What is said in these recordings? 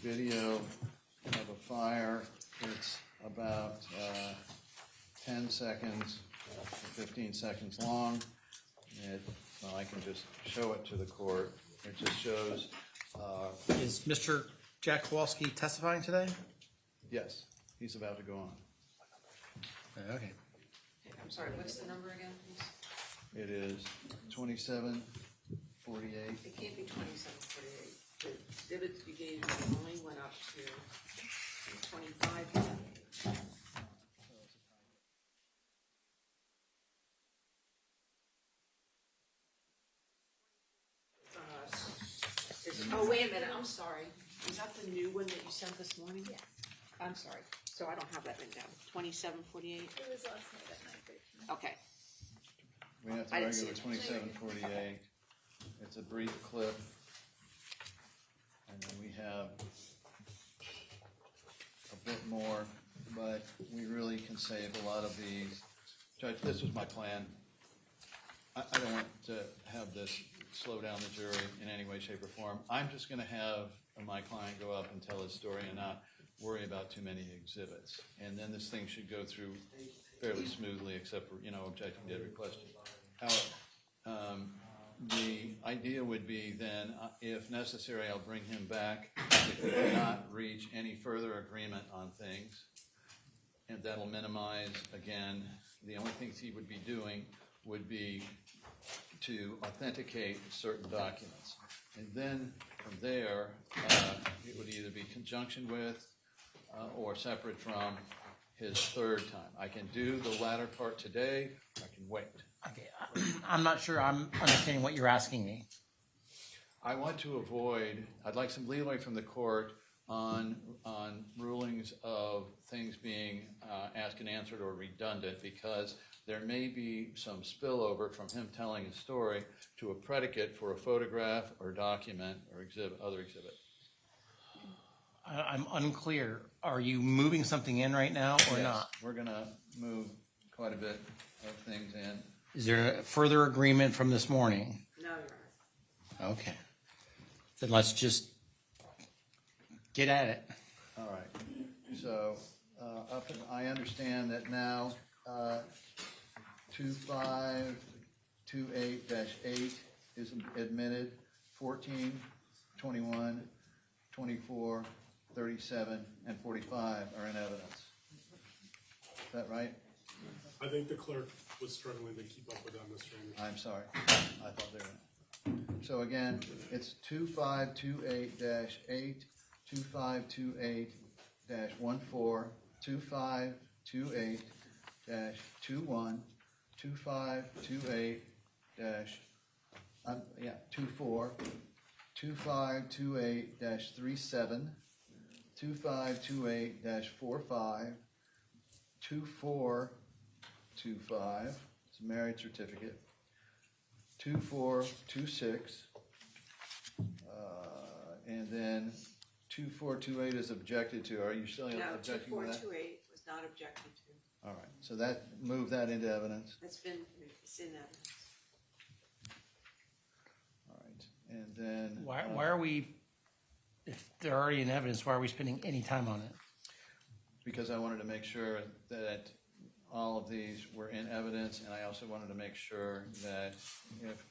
video of a fire. It's about 10 seconds, 15 seconds long. Well, I can just show it to the court. It just shows. Is Mr. Jack Kowalski testifying today? Yes, he's about to go on. Okay. I'm sorry, what's the number again, please? It is 2748. It can't be 2748. The exhibits you gave me only went up to 25. Oh, wait a minute, I'm sorry. Is that the new one that you sent this morning? Yes. I'm sorry. So I don't have that written down. 2748? It was last night at 9:13. Okay. We have the I didn't see regular it. 2748. It's a brief clip. And then we have a bit more, but we really can save a lot of these. Judge, this was my plan. I don't want to have this slow down the jury in any way, shape, or form. I'm just going to have my client go up and tell his story and not worry about too many exhibits. And then this thing should go through fairly smoothly, except for, objecting to every question. However, the idea would be then, if necessary, I'll bring him back if we cannot reach any further agreement on things. And that'll minimize, again, the only things he would be doing would be to authenticate certain documents. And then from there, it would either be conjunction with or separate from his third time. I can do the latter part today, I can wait. Okay. I'm not sure I'm understanding what you're asking me. I want to avoid, I'd like some leeway from the court on rulings of things being asked and answered or redundant, because there may be some spillover from him telling his story to a predicate for a photograph or document or other exhibit. I'm unclear. Are you moving something in right now or Yes, not? we're going to move quite a bit of things in. Is there a further agreement from this morning? No, Your Honor. Okay. Then let's just get at it. All right. So I understand that now 2528-8 is admitted. 14, 21, 24, 37, and 45 are in evidence. Is that right? I think the clerk was struggling to keep up with that, Mr. Anderson. I'm sorry. I thought they were. So again, it's 2528-8, 2528-14, 2528-21, 2528-24, 2528-37, 2528-45, 2425, it's a marriage certificate, 2426, and then 2428 is objected to. Are you still No, objecting to that? 2428 was not objected to. All right, so move that into evidence. It's in evidence. All right, and then Why are we, if they're already in evidence, why are we spending any time on it? because I wanted to make sure that all of these were in evidence, and I also wanted to make sure that if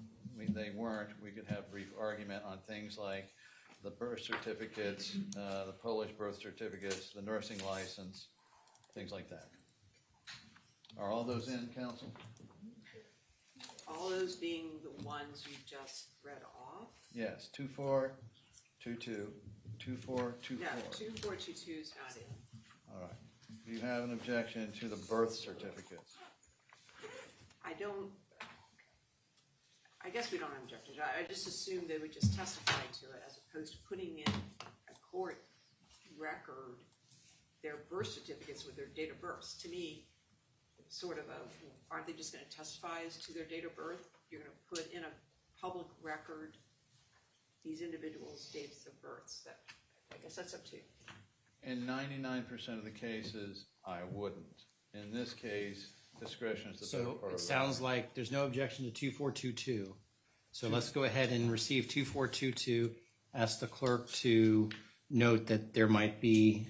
they weren't, we could have brief argument on things like the birth certificates, the Polish birth certificates, the nursing license, things like that. Are all those in, counsel? All those being the ones you just read off? Yes, 2422, 2424. No, 2422 is not in. All right. Do you have an objection to the birth certificates? I guess we don't have objections. I just assumed they would just testify to it as opposed to putting in a court record their birth certificates with their date of birth. To me, sort of aren't they just going to testify as to their date of birth? You're going to put in a public record these individuals' dates of births. I guess that's up to you. In 99% of the cases, I wouldn't. In this case, discretion is the better So part it of sounds like there's no objection to 2422. So let's go ahead and receive 2422. Ask the clerk to note that there might be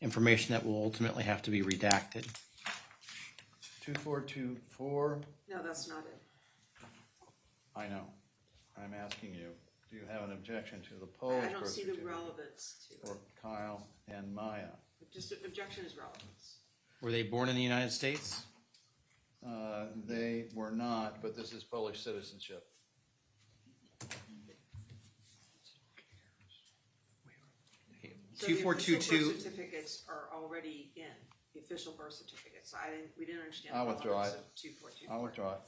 information that will ultimately have to be redacted. 2424, No, that's not it. I know. I'm asking you, do you have an objection to the Polish I don't birth see the certificate relevance to for it. Kyle and Maya? Just objection is relevance. Were they born in the United States? They were not, but this is Polish citizenship. So the official 2422. birth certificates are already in, the official birth certificates. We didn't understand I'll the withdraw relevance it. of 2424. I'll withdraw it.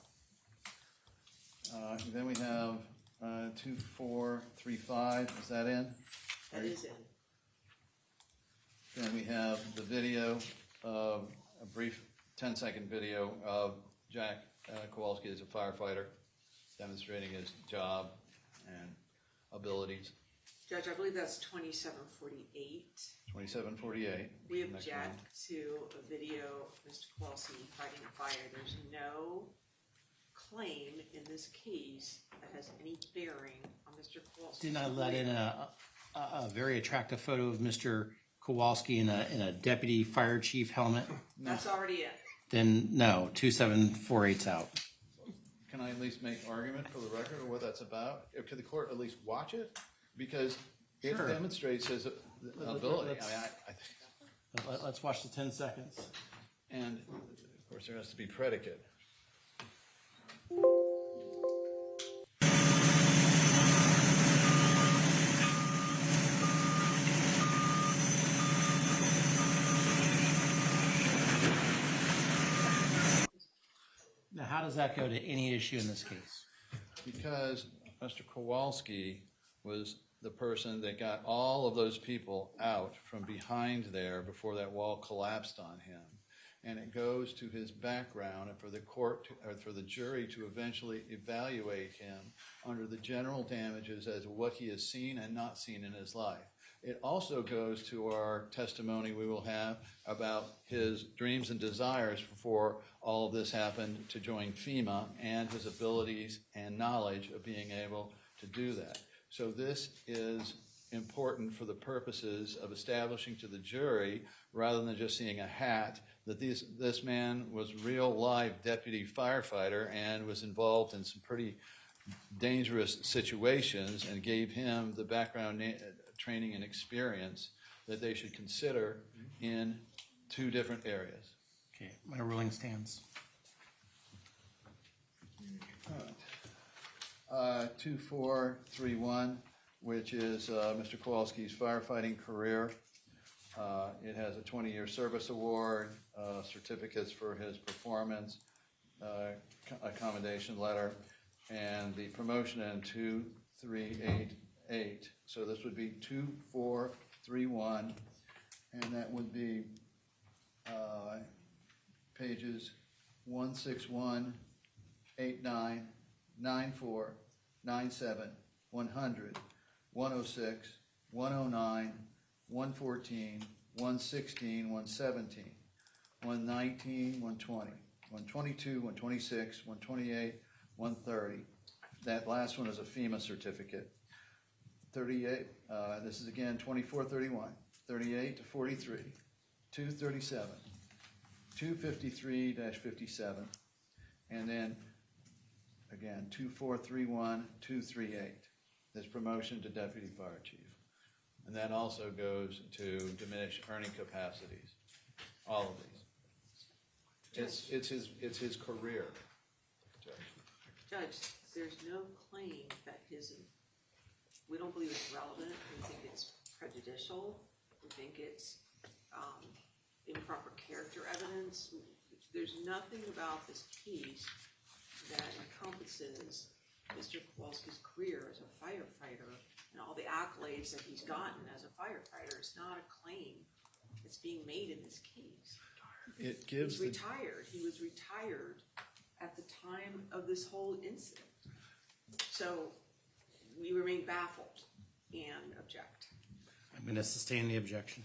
Then we have 2435, is that in? That is in. Then we have the video of, a brief 10-second video of Jack Kowalski as a firefighter, demonstrating his job and abilities. Judge, I believe that's 2748. 2748. We Next one. object to a video of Mr. Kowalski fighting a fire. There's no claim in this case that has any bearing on Mr. Kowalski. Didn't I let in a very attractive photo of Mr. Kowalski in a deputy fire chief helmet? That's already it. Then no, 2748's out. Can I at least make argument for the record of what that's about? Could the court at least watch it? Because it Sure. demonstrates his ability. Let's- I mean, Let's watch the 10 seconds. and of course there has to be predicate. Now, how does that go to any issue in this case? Because Mr. Kowalski was the person that got all of those people out from behind there before that wall collapsed on him. And it goes to his background and for the court, or for the jury to eventually evaluate him under the general damages as what he has seen and not seen in his life. It also goes to our testimony we will have about his dreams and desires before all of this happened to join FEMA and his abilities and knowledge of being able to do that. So this is important for the purposes of establishing to the jury, rather than just seeing a hat, that this man was real live deputy firefighter and was involved in some pretty dangerous situations and gave him the background training and experience that they should consider in two different areas. Okay, my ruling stands. 2431, which is Mr. Kowalski's firefighting career. It has a 20-year service award, certificates for his performance, accommodation letter, and the promotion in 2388. So this would be 2431, and that would be pages 161, 89, 94, 97, 100, 106, 109, 114, 116, 117, 119, 120, 122, 126, 128, 130. That last one is a FEMA certificate. 38, this is again 2431, 38 to 43, 237, 253-57, and then again 2431, 238. This promotion to deputy fire chief. And that also goes to diminished earning capacities. All of these. It's his career. Judge, there's no claim that we don't believe it's relevant. We think it's prejudicial. We think it's improper character evidence. There's nothing about this case that encompasses Mr. Kowalski's career as a firefighter and all the accolades that he's gotten as a firefighter. It's not a claim that's being made in this case. It gives He's retired. He was retired at the time of this whole incident. So we remain baffled and object. I'm going to sustain the objection.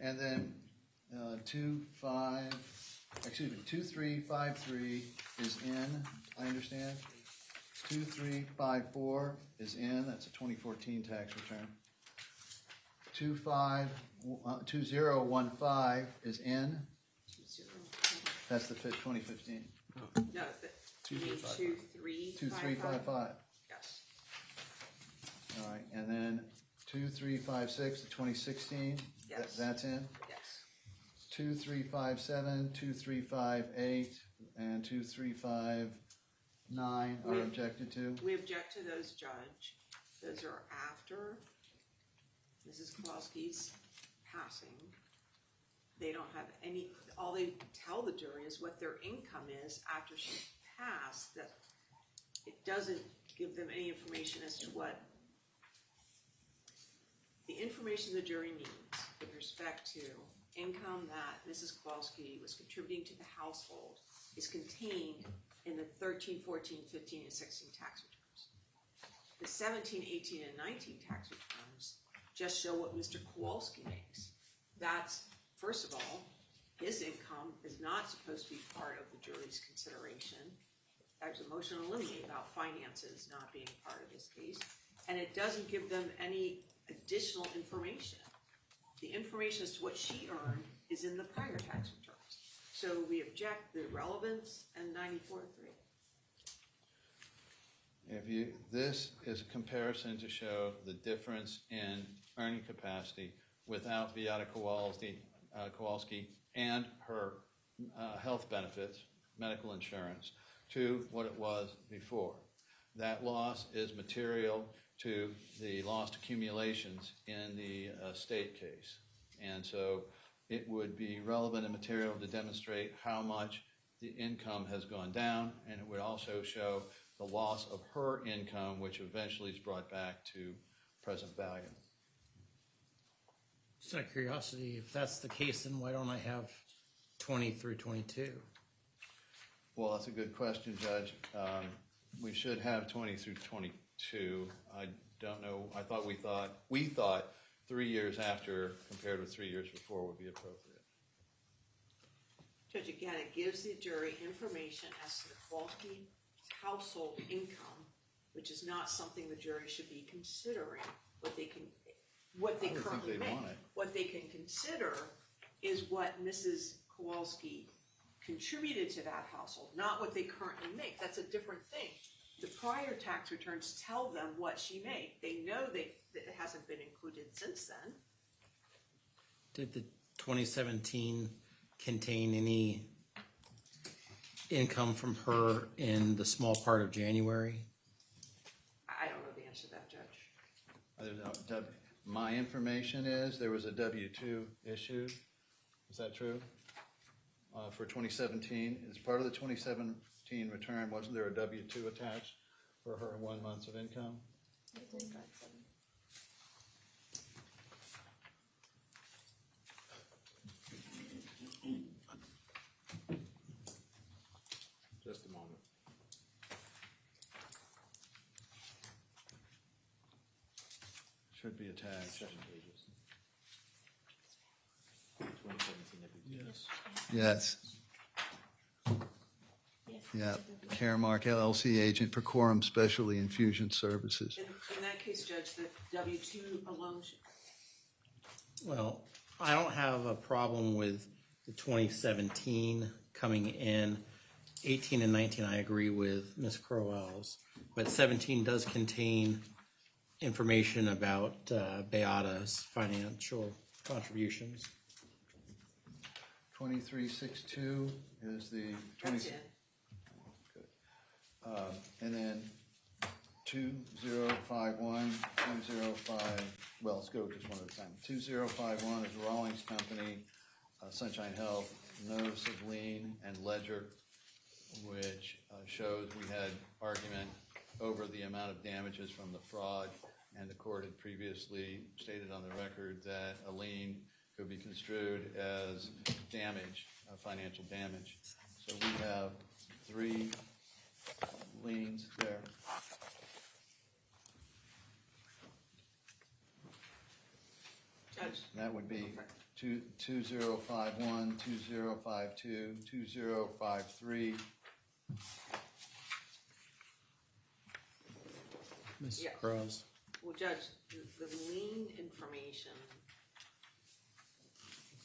And then 2353 is in, I understand. 2354 is in, that's a 2014 tax return. 2015 is in, 20. that's the 2015. No, you mean 2355? 2355, Yes, all right, and then 2356, the 2016, Yes. that's in. yes. 2357, 2358, and 2359 are We- objected to. We object to those, Judge. Those are after Mrs. Kowalski's passing. They don't have any, all they tell the jury is what their income is after she passed. That it doesn't give them any information as to what the information the jury needs with respect to income that Mrs. Kowalski was contributing to the household is contained in the 13, 14, 15, and 16 tax returns. The 17, 18, and 19 tax returns just show what Mr. Kowalski makes. That's, first of all, his income is not supposed to be part of the jury's consideration. There's a motion to eliminate about finances not being part of this case, and it doesn't give them any additional information. The information as to what she earned is in the prior tax returns. So we object the relevance and 94.3. This is a comparison to show the difference in earning capacity without Beata Kowalski and her health benefits, medical insurance, to what it was before. That loss is material to the lost accumulations in the state case. And so it would be relevant and material to demonstrate how much the income has gone down, and it would also show the loss of her income, which eventually is brought back to present value. Just out of curiosity, if that's the case, then why don't I have 20 through 22? Well, that's a good question, Judge. We should have 20 through 22. I don't know. We thought 3 years after compared with 3 years before would be appropriate. Judge, again, it gives the jury information as to the Kowalski household income, which is not something the jury should be considering. What they I would think currently they'd make. want it. What they can consider is what Mrs. Kowalski contributed to that household, not what they currently make. That's a different thing. The prior tax returns tell them what she made. They know that it hasn't been included since then. Did the 2017 contain any income from her in the small part of January? I don't know the answer to that, Judge. My information is there was a W-2 issued. Is that true? For 2017, as part of the 2017 return, wasn't there a W-2 attached for her 1 month of income? Just a moment. Should be attached. 7 pages. 2017 Yes. Yes. Yeah. Caremark LLC agent for Quorum Specialty Infusion Services. In that case, Judge, the W-2 alone should. Well, I don't have a problem with the 2017 coming in. 18 and 19, I agree with Ms. Crowell's, but 17 does contain information about Beata's financial contributions. 2362 is the That's it. and then 2051, 205. Well, let's go just one at a time. 2051 is Rawlings Company, Sunshine Health, notice of lien and ledger, which shows we had argument over the amount of damages from the fraud, and the court had previously stated on the record that a lien could be construed as damage, financial damage. So we have 3 liens there. Judge, And that would be 2051, 2052, 2053. Ms. Yeah. Crows? Well, Judge, the lien information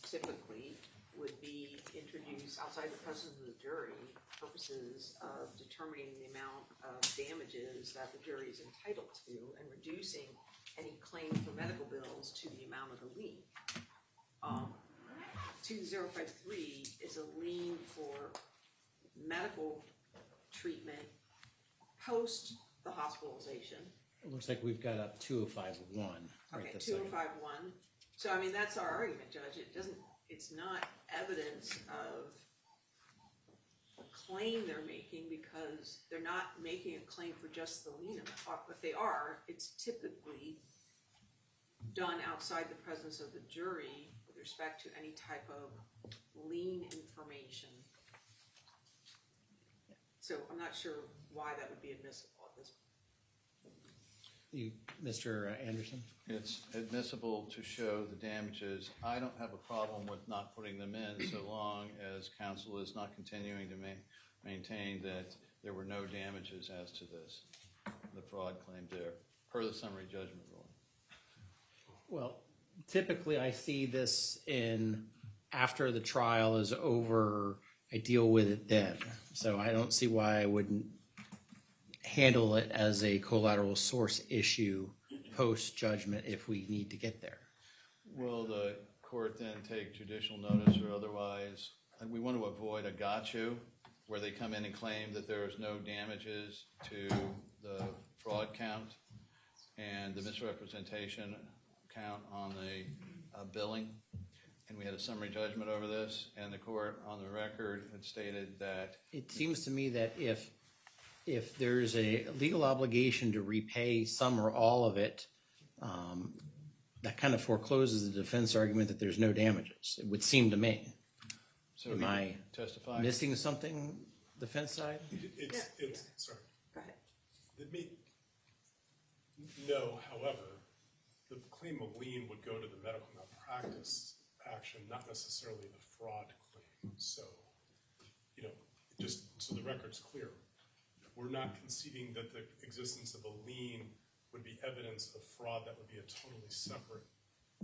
typically would be introduced outside the presence of the jury for purposes of determining the amount of damages that the jury is entitled to and reducing any claim for medical bills to the amount of the lien. 2053 is a lien for medical treatment post the hospitalization. It looks like we've got up 2051 right Okay, this second. 2051. So I mean, that's our argument, Judge. It's not evidence of a claim they're making because they're not making a claim for just the lien amount. If they are, it's typically done outside the presence of the jury with respect to any type of lien information. So I'm not sure why that would be admissible at this point. Mr. Anderson? It's admissible to show the damages. I don't have a problem with not putting them in so long as counsel is not continuing to maintain that there were no damages as to this, the fraud claim there, per the summary judgment ruling. Well, typically I see this after the trial is over, I deal with it then. So I don't see why I wouldn't handle it as a collateral source issue post-judgment if we need to get there. Will the court then take judicial notice or otherwise? And we want to avoid a gotcha where they come in and claim that there is no damages to the fraud count and the misrepresentation count on the billing. And we had a summary judgment over this, and the court on the record had stated that It seems to me that if there's a legal obligation to repay some or all of it, that kind of forecloses the defense argument that there's no damages. It would seem to me. so Am he I testified. missing something, defense side? Sorry. Go ahead. No, however, the claim of lien would go to the medical malpractice action, not necessarily the fraud claim. So, just so the record's clear, we're not conceding that the existence of a lien would be evidence of fraud. That would be a totally separate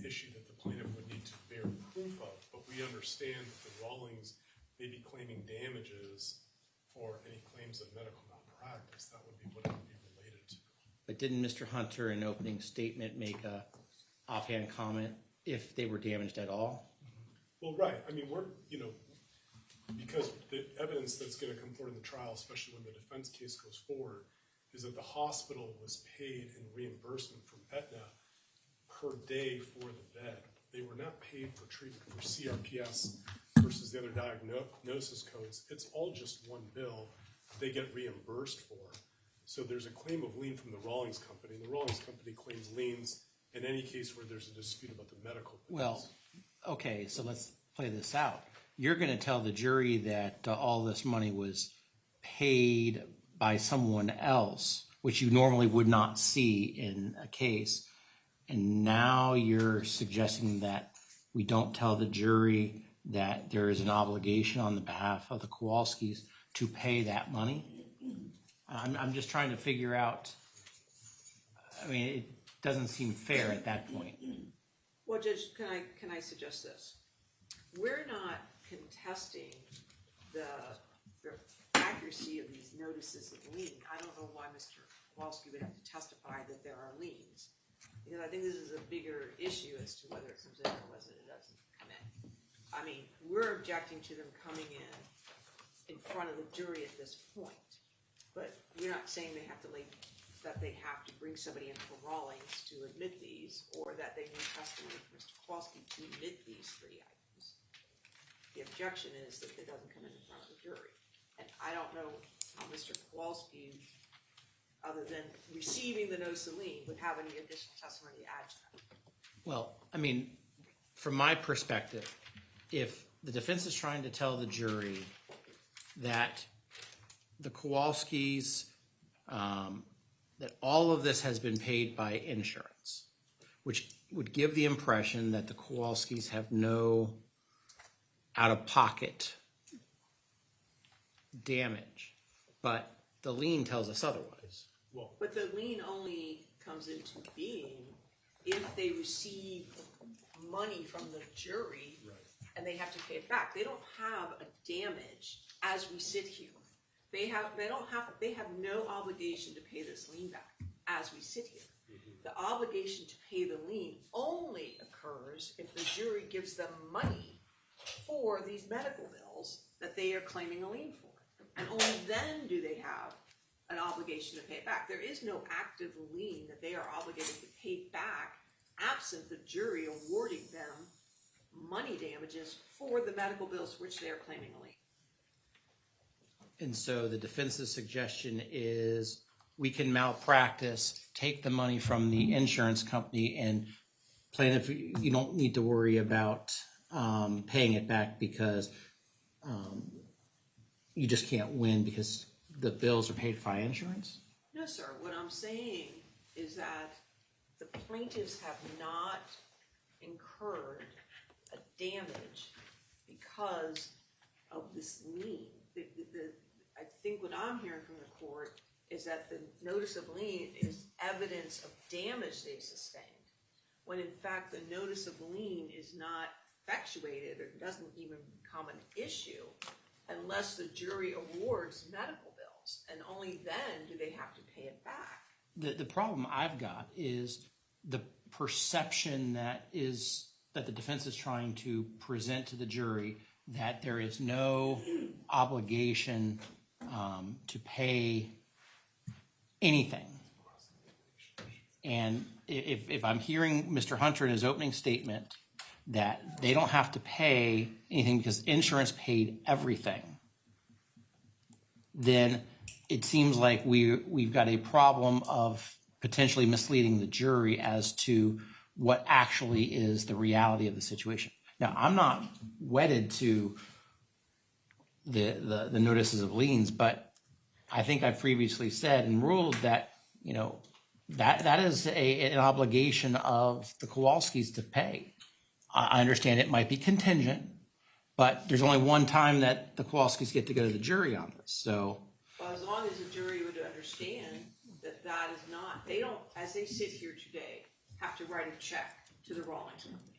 issue that the plaintiff would need to bear proof of. But we understand that the Rawlings may be claiming damages for any claims of medical malpractice. That would be what it would be related to. But didn't Mr. Hunter in opening statement make a offhand comment if they were damaged at all? Well, right. I mean, because the evidence that's going to come forward in the trial, especially when the defense case goes forward, is that the hospital was paid in reimbursement from Aetna per day for the bed. They were not paid for treatment for CRPS versus the other diagnosis codes. It's all just one bill they get reimbursed for. So there's a claim of lien from the Rawlings Company. The Rawlings Company claims liens in any case where there's a dispute about the medical bills. Well, okay, so let's play this out. You're going to tell the jury that all this money was paid by someone else, which you normally would not see in a case. And now you're suggesting that we don't tell the jury that there is an obligation on the behalf of the Kowalskis to pay that money? I'm just trying to figure out, I mean, it doesn't seem fair at that point. Well, Judge, can I suggest this? We're not contesting the accuracy of these notices of lien. I don't know why Mr. Kowalski would have to testify that there are liens, because I think this is a bigger issue as to whether it comes in or whether it doesn't come in. I mean, we're objecting to them coming in front of the jury at this point, but we're not saying they have to bring somebody in from Rawlings to admit these, or that they need testimony from Mr. Kowalski to admit these three items. The objection is that it doesn't come in front of the jury. And I don't know how Mr. Kowalski, other than receiving the notice of lien, would have any additional testimony to add to that. Well, I mean, from my perspective, if the defense is trying to tell the jury that the Kowalskis, that all of this has been paid by insurance, which would give the impression that the Kowalskis have no out-of-pocket damage, but the lien tells us otherwise. Well, But the lien only comes into being if they receive money from the jury right. and they have to pay it back. They don't have a damage as we sit here. They have no obligation to pay this lien back as we sit here. The obligation to pay the lien only occurs if the jury gives them money for these medical bills that they are claiming a lien for. And only then do they have an obligation to pay it back. There is no active lien that they are obligated to pay back absent the jury awarding them money damages for the medical bills for which they are claiming a lien. And so the defense's suggestion is we can malpractice, take the money from the insurance company, and plaintiff, you don't need to worry about paying it back because you just can't win because the bills are paid by insurance? No, sir. What I'm saying is that the plaintiffs have not incurred a damage because of this lien. I think what I'm hearing from the court is that the notice of lien is evidence of damage they sustained, when in fact the notice of lien is not effectuated or doesn't even become an issue unless the jury awards medical bills, and only then do they have to pay it back. The problem I've got is the perception that the defense is trying to present to the jury that there is no obligation to pay anything. And if I'm hearing Mr. Hunter in his opening statement that they don't have to pay anything because insurance paid everything, then it seems like we've got a problem of potentially misleading the jury as to what actually is the reality of the situation. Now, I'm not wedded to the notices of liens, but I think I've previously said and ruled that, that is an obligation of the Kowalskis to pay. I understand it might be contingent, but there's only one time that the Kowalskis get to go to the jury on this. So, Well, as long as the jury would understand that that is not, they don't, as they sit here today, have to write a check to the Rawlings Company.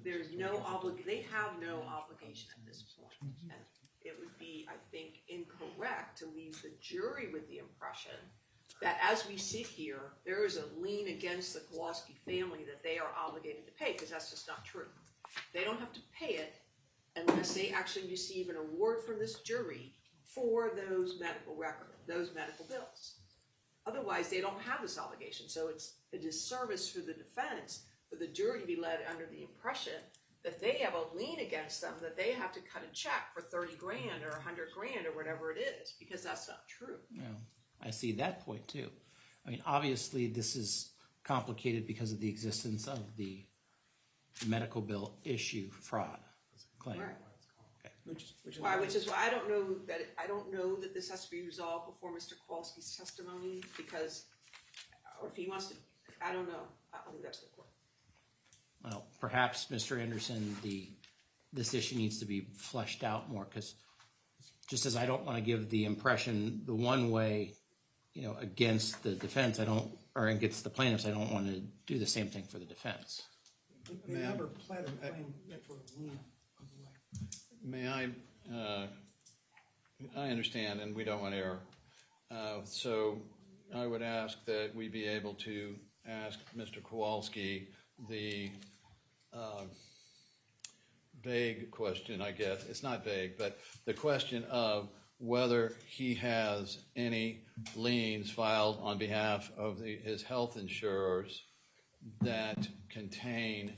There's no they have no obligation at this point. And it would be, I think, incorrect to leave the jury with the impression that as we sit here, there is a lien against the Kowalski family that they are obligated to pay, because that's just not true. They don't have to pay it unless they actually receive an award from this jury for those medical bills. Otherwise, they don't have this obligation. So it's a disservice for the defense for the jury to be led under the impression that they have a lien against them, that they have to cut a check for 30 grand or 100 grand or whatever it is, because that's not true. I see that point too. I mean, obviously, this is complicated because of the existence of the medical bill issue fraud claim. Right. Okay. Which is why I don't know that this has to be resolved before Mr. Kowalski's testimony, because, or if he wants to, I don't know. I'll leave that to the court. Well, perhaps, Mr. Anderson, this issue needs to be fleshed out more, because just as I don't want to give the impression the one way, against the defense, or against the plaintiffs, I don't want to do the same thing for the defense. They never pled a claim for a lien, by the way. May I understand, and we don't want error. So I would ask that we be able to ask Mr. Kowalski the vague question, I guess. It's not vague, but the question of whether he has any liens filed on behalf of his health insurers that contain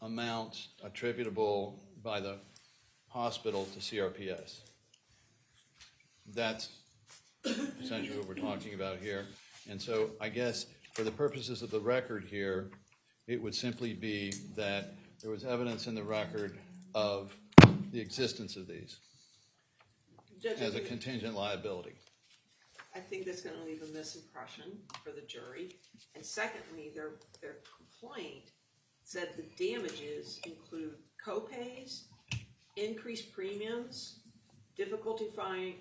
amounts attributable by the hospital to CRPS. That's essentially what we're talking about here. And so I guess for the purposes of the record here, it would simply be that there was evidence in the record of the existence of these Judge, as a contingent liability. I think that's gonna leave a misimpression for the jury. And secondly, their complaint said the damages include co-pays, increased premiums, difficulty finding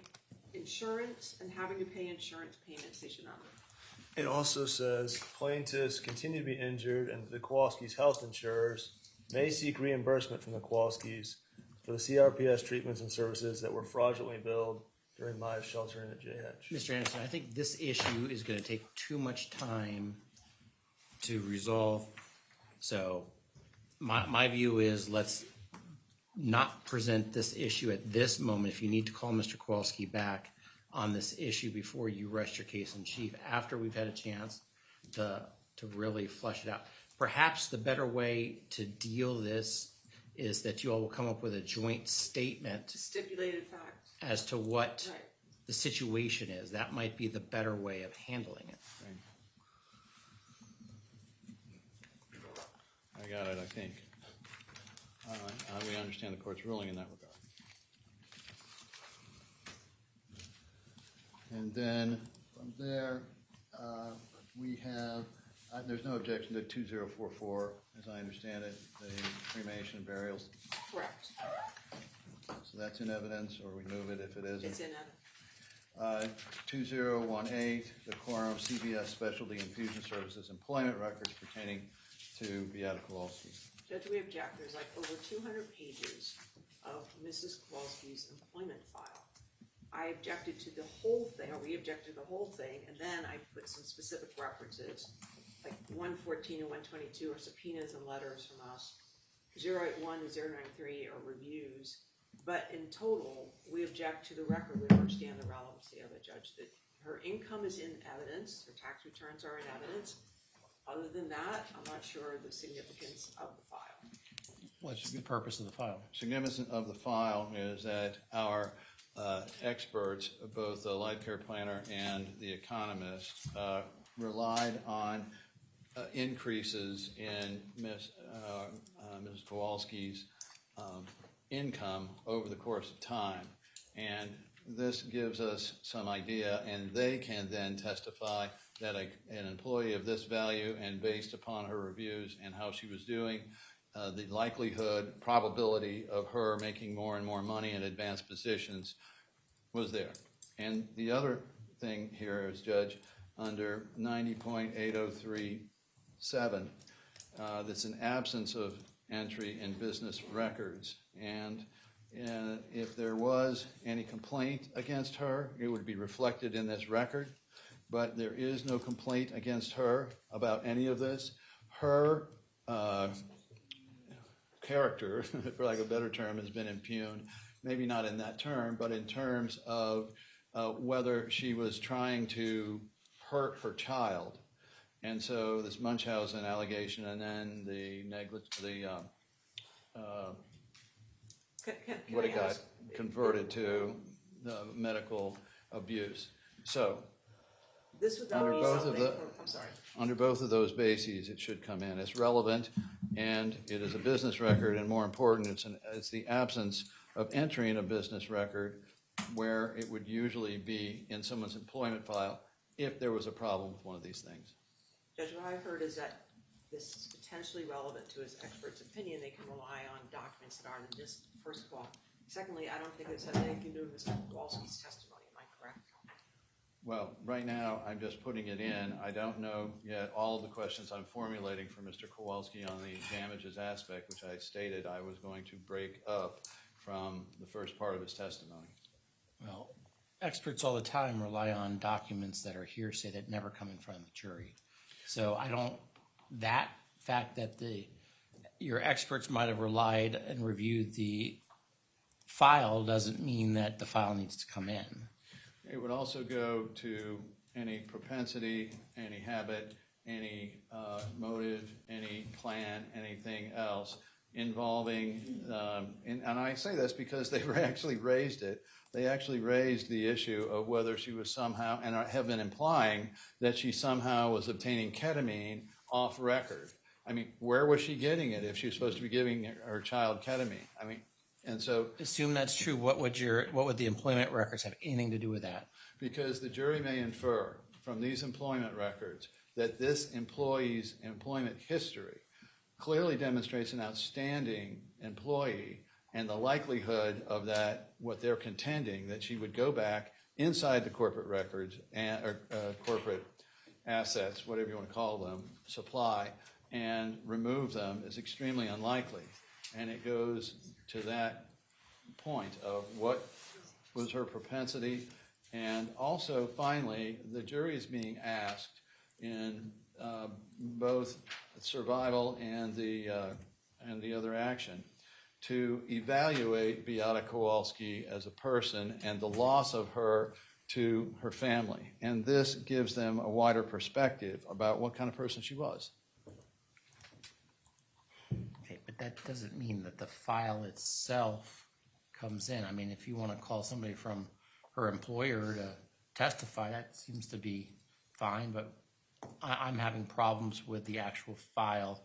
insurance, and having to pay insurance payments they should not have. It also says plaintiffs continue to be injured and the Kowalski's health insurers may seek reimbursement from the Kowalski's for the CRPS treatments and services that were fraudulently billed during my sheltering at JH. Mr. Anderson, I think this issue is going to take too much time to resolve. So my view is let's not present this issue at this moment. If you need to call Mr. Kowalski back on this issue before you rest your case in chief, after we've had a chance to really flesh it out. Perhaps the better way to deal this is that you all will come up with a joint statement Stipulated facts. as to what Right. the situation is. That might be the better way of handling it. I got it, I think. We understand the court's ruling in that regard. And then from there, we have, there's no objection to 2044, as I understand it, the cremation and burials. Correct. So that's in evidence, or we move it if it isn't. It's in evidence. 2018, the quorum CVS Specialty Infusion Services employment records pertaining to Beata Kowalski. Judge, we object. There's like over 200 pages of Mrs. Kowalski's employment file. I objected to the whole thing, or we objected to the whole thing, and then I put some specific references, like 114 and 122 are subpoenas and letters from us. 081 to 093 are reviews. But in total, we object to the record. We understand the relevancy of it, Judge, that her income is in evidence, her tax returns are in evidence. Other than that, I'm not sure the significance of the file. What's the purpose of the file? Significance of the file is that our experts, both the life care planner and the economist, relied on increases in Mrs. Kowalski's income over the course of time. And this gives us some idea, and they can then testify that an employee of this value, and based upon her reviews and how she was doing, the likelihood, probability of her making more and more money in advanced positions was there. And the other thing here is, Judge, under 90.8037, that's an absence of entry in business records. And if there was any complaint against her, it would be reflected in this record. But there is no complaint against her about any of this. Her character, for lack of a better term, has been impugned. Maybe not in that term, but in terms of whether she was trying to hurt her child. And so this Munchausen allegation, and then the what it got converted to the medical abuse. So This would Under not be both of something the- from, I'm sorry. under both of those bases, it should come in. It's relevant, and it is a business record, and more important, it's the absence of entering a business record where it would usually be in someone's employment file if there was a problem with one of these things. Judge, what I've heard is that this is potentially relevant to his expert's opinion. They can rely on documents that aren't in this, first of all. Secondly, I don't think this has anything to do with Mr. Kowalski's testimony. Am I correct? Well, right now, I'm just putting it in. I don't know yet all of the questions I'm formulating for Mr. Kowalski on the damages aspect, which I stated I was going to break up from the first part of his testimony. Well, experts all the time rely on documents that are hearsay that never come in front of the jury. So that fact that your experts might have relied and reviewed the file doesn't mean that the file needs to come in. It would also go to any propensity, any habit, any motive, any plan, anything else involving, and I say this because they actually raised it. They actually raised the issue of whether she was somehow, and have been implying that she somehow was obtaining ketamine off record. I mean, where was she getting it if she was supposed to be giving her child ketamine? I mean, And so, Assume that's true. What would the employment records have anything to do with that? because the jury may infer from these employment records that this employee's employment history clearly demonstrates an outstanding employee, and the likelihood of that, what they're contending, that she would go back inside the corporate records or corporate assets, whatever you want to call them, supply, and remove them is extremely unlikely. And it goes to that point of what was her propensity. And also, finally, the jury is being asked in both survival and the other action to evaluate Beata Kowalski as a person and the loss of her to her family. And this gives them a wider perspective about what kind of person she was. Okay, but that doesn't mean that the file itself comes in. I mean, if you want to call somebody from her employer to testify, that seems to be fine, but I'm having problems with the actual file.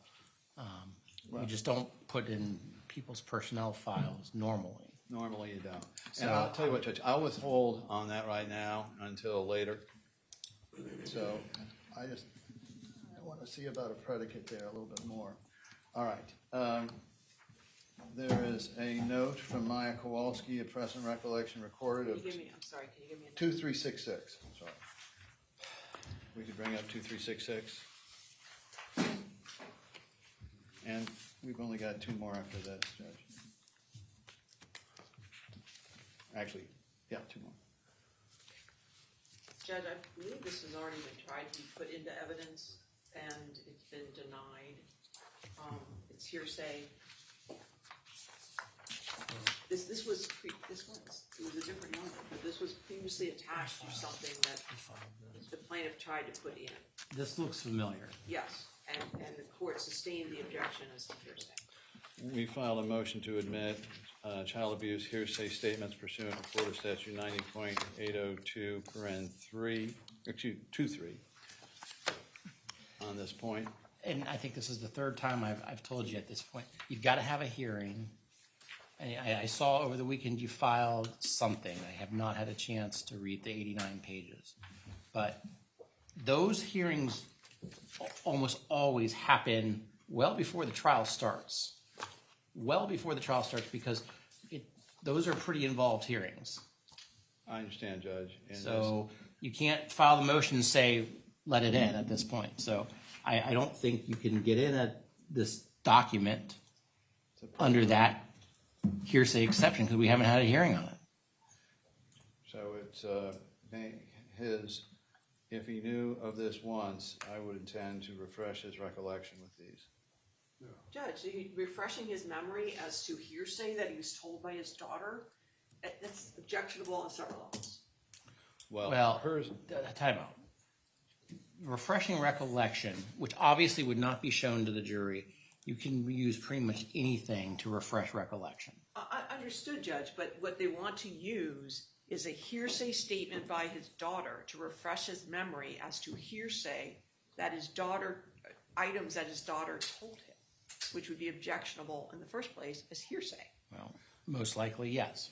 You just don't put in people's personnel files normally. Normally you don't. So- And I'll tell you what, Judge, I'll withhold on that right now until later. So I want to see about a predicate there a little bit more. All right. There is a note from Maya Kowalski, a present recollection recorded of I'm sorry, can you give me a? 2366. Sorry. We could bring up 2366. And we've only got two more after this, Judge. Actually, yeah, two more. Judge, I believe this has already been tried to be put into evidence, and it's been denied. It's hearsay. This was a different number, but this was previously attached to something that the plaintiff tried to put in. This looks familiar. Yes, and the court sustained the objection as to hearsay. We filed a motion to admit child abuse hearsay statements pursuant to Florida Statute 90.802, paren 3, excuse 2-3 on this point. And I think this is the third time I've told you at this point. You've got to have a hearing. I saw over the weekend you filed something. I have not had a chance to read the 89 pages. But those hearings almost always happen well before the trial starts. Well before the trial starts, because those are pretty involved hearings. I understand, Judge. And So you can't file the motion and say, let it in at this point. So I don't think you can get in at this document under that hearsay exception, because we haven't had a hearing on it. So it's if he knew of this once, I would intend to refresh his recollection with these. Judge, are you refreshing his memory as to hearsay that he was told by his daughter? That's objectionable on several levels. Well, hers. time out. Refreshing recollection, which obviously would not be shown to the jury, you can use pretty much anything to refresh recollection. I understood, Judge, but what they want to use is a hearsay statement by his daughter to refresh his memory as to hearsay that his daughter, items that his daughter told him, which would be objectionable in the first place as hearsay. Well, most likely, yes.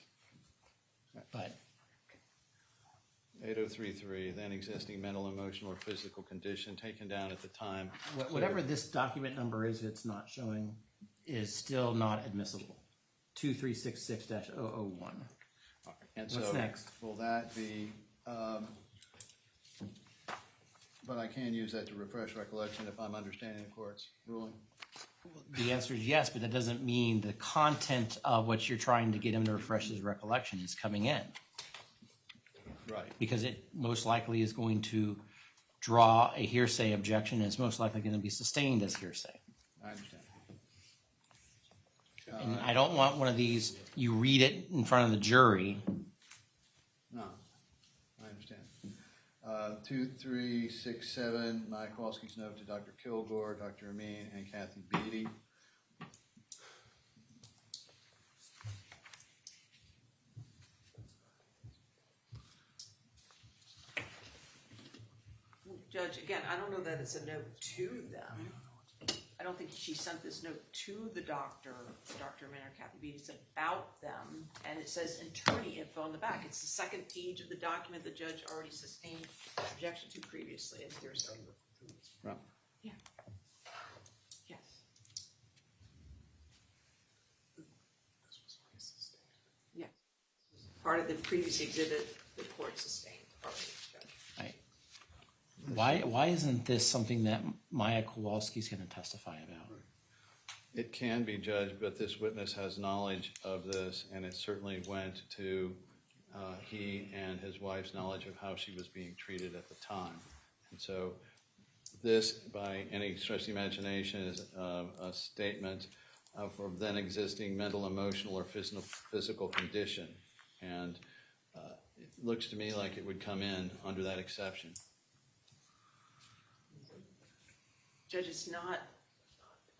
But 8033, then existing mental, emotional, or physical condition taken down at the time. whatever this document number is, it's not showing, is still not admissible. 2366-001. And What's so, next? will that be, but I can use that to refresh recollection if I'm understanding the court's ruling? The answer is yes, but that doesn't mean the content of what you're trying to get him to refresh his recollection is coming in. Right. Because it most likely is going to draw a hearsay objection, and it's most likely going to be sustained as hearsay. I understand. And I don't want one of these, you read it in front of the jury. No, I understand. 2367, Maya Kowalski's note to Dr. Kilgore, Dr. Amin, and Kathy Beatty. Judge, again, I don't know that it's a note to them. I don't think she sent this note to the doctor, Dr. Amin or Kathy Beatty. It's about them. and it says attorney info on the back. It's the second page of the document the judge already sustained objection to previously as hearsay. Right. Yeah. Yes. Yes. Part of the previous exhibit the court sustained. Part of the judge. Why isn't this something that Maya Kowalski's going to testify about? It can be judged, but this witness has knowledge of this, and it certainly went to he and his wife's knowledge of how she was being treated at the time. And so this, by any stretch of the imagination, is a statement of a then existing mental, emotional, or physical condition. And it looks to me like it would come in under that exception. Judge, it's not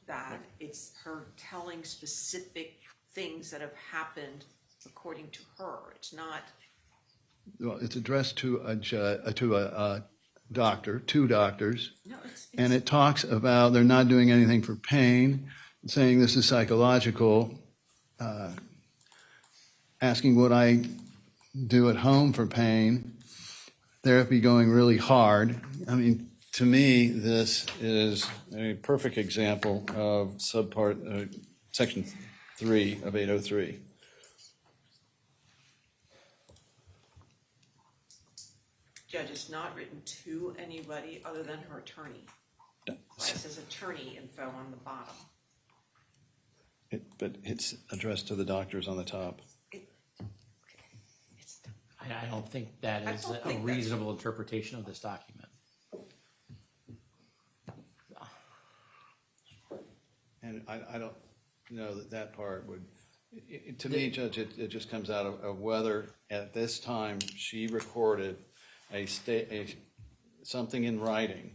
that, it's her telling specific things that have happened according to her. It's not. Well, it's addressed to a doctor, two doctors, No, it's and it talks about they're not doing anything for pain, saying this is psychological, asking what I do at home for pain, therapy going really hard. I mean, to me, this is a perfect example of section 3 of 803. Judge, it's not written to anybody other than her attorney. Right, it says attorney info on the bottom. But it's addressed to the doctors on the top. I don't think that I is don't a think that's- reasonable interpretation of this document. And I don't know that part would, to me, Judge, it just comes out of whether at this time she recorded something in writing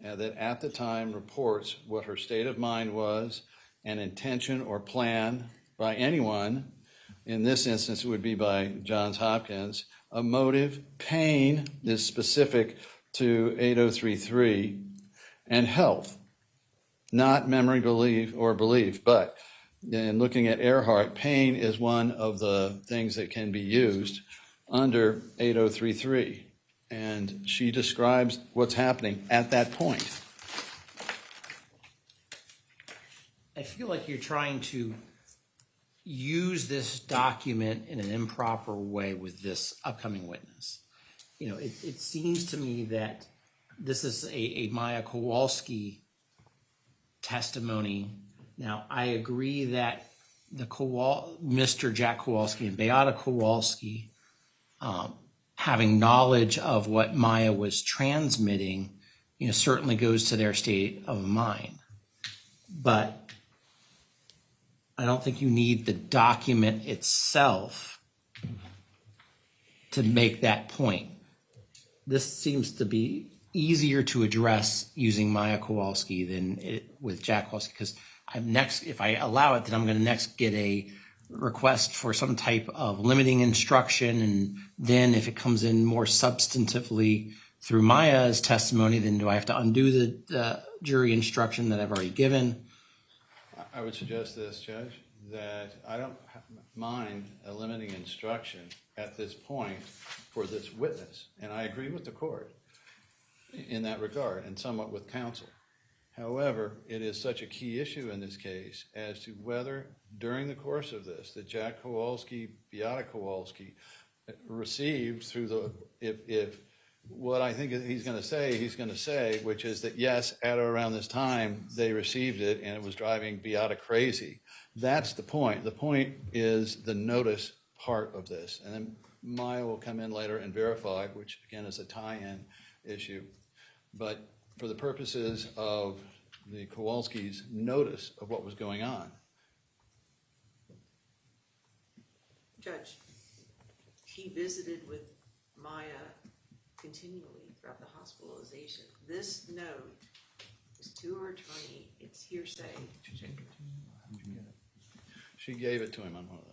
that at the time reports what her state of mind was, an intention or plan by anyone. In this instance, it would be by Johns Hopkins. A motive, pain is specific to 8033, and health, not memory, belief. But in looking at Earhart, pain is one of the things that can be used under 8033. And she describes what's happening at that point. I feel like you're trying to use this document in an improper way with this upcoming witness. You know, it seems to me that this is a Maya Kowalski testimony. Now, I agree that Mr. Jack Kowalski and Beata Kowalski, having knowledge of what Maya was transmitting, you know, certainly goes to their state of mind. But I don't think you need the document itself to make that point. This seems to be easier to address using Maya Kowalski than with Jack Kowalski, because if I allow it, then I'm going to next get a request for some type of limiting instruction, and then if it comes in more substantively through Maya's testimony, then do I have to undo the jury instruction that I've already given? I would suggest this, Judge, that I don't mind a limiting instruction at this point for this witness, and I agree with the court in that regard, and somewhat with counsel. However, it is such a key issue in this case as to whether during the course of this that Jack Kowalski, Beata Kowalski, received through if what I think he's going to say, which is that yes, at or around this time they received it and it was driving Beata crazy. That's the point. The point is the notice part of this, and then Maya will come in later and verify, which again is a tie-in issue. But for the purposes of the Kowalski's notice of what was going on. Judge, he visited with Maya continually throughout the hospitalization. This note is to her attorney. It's hearsay. She gave it to him on one of those.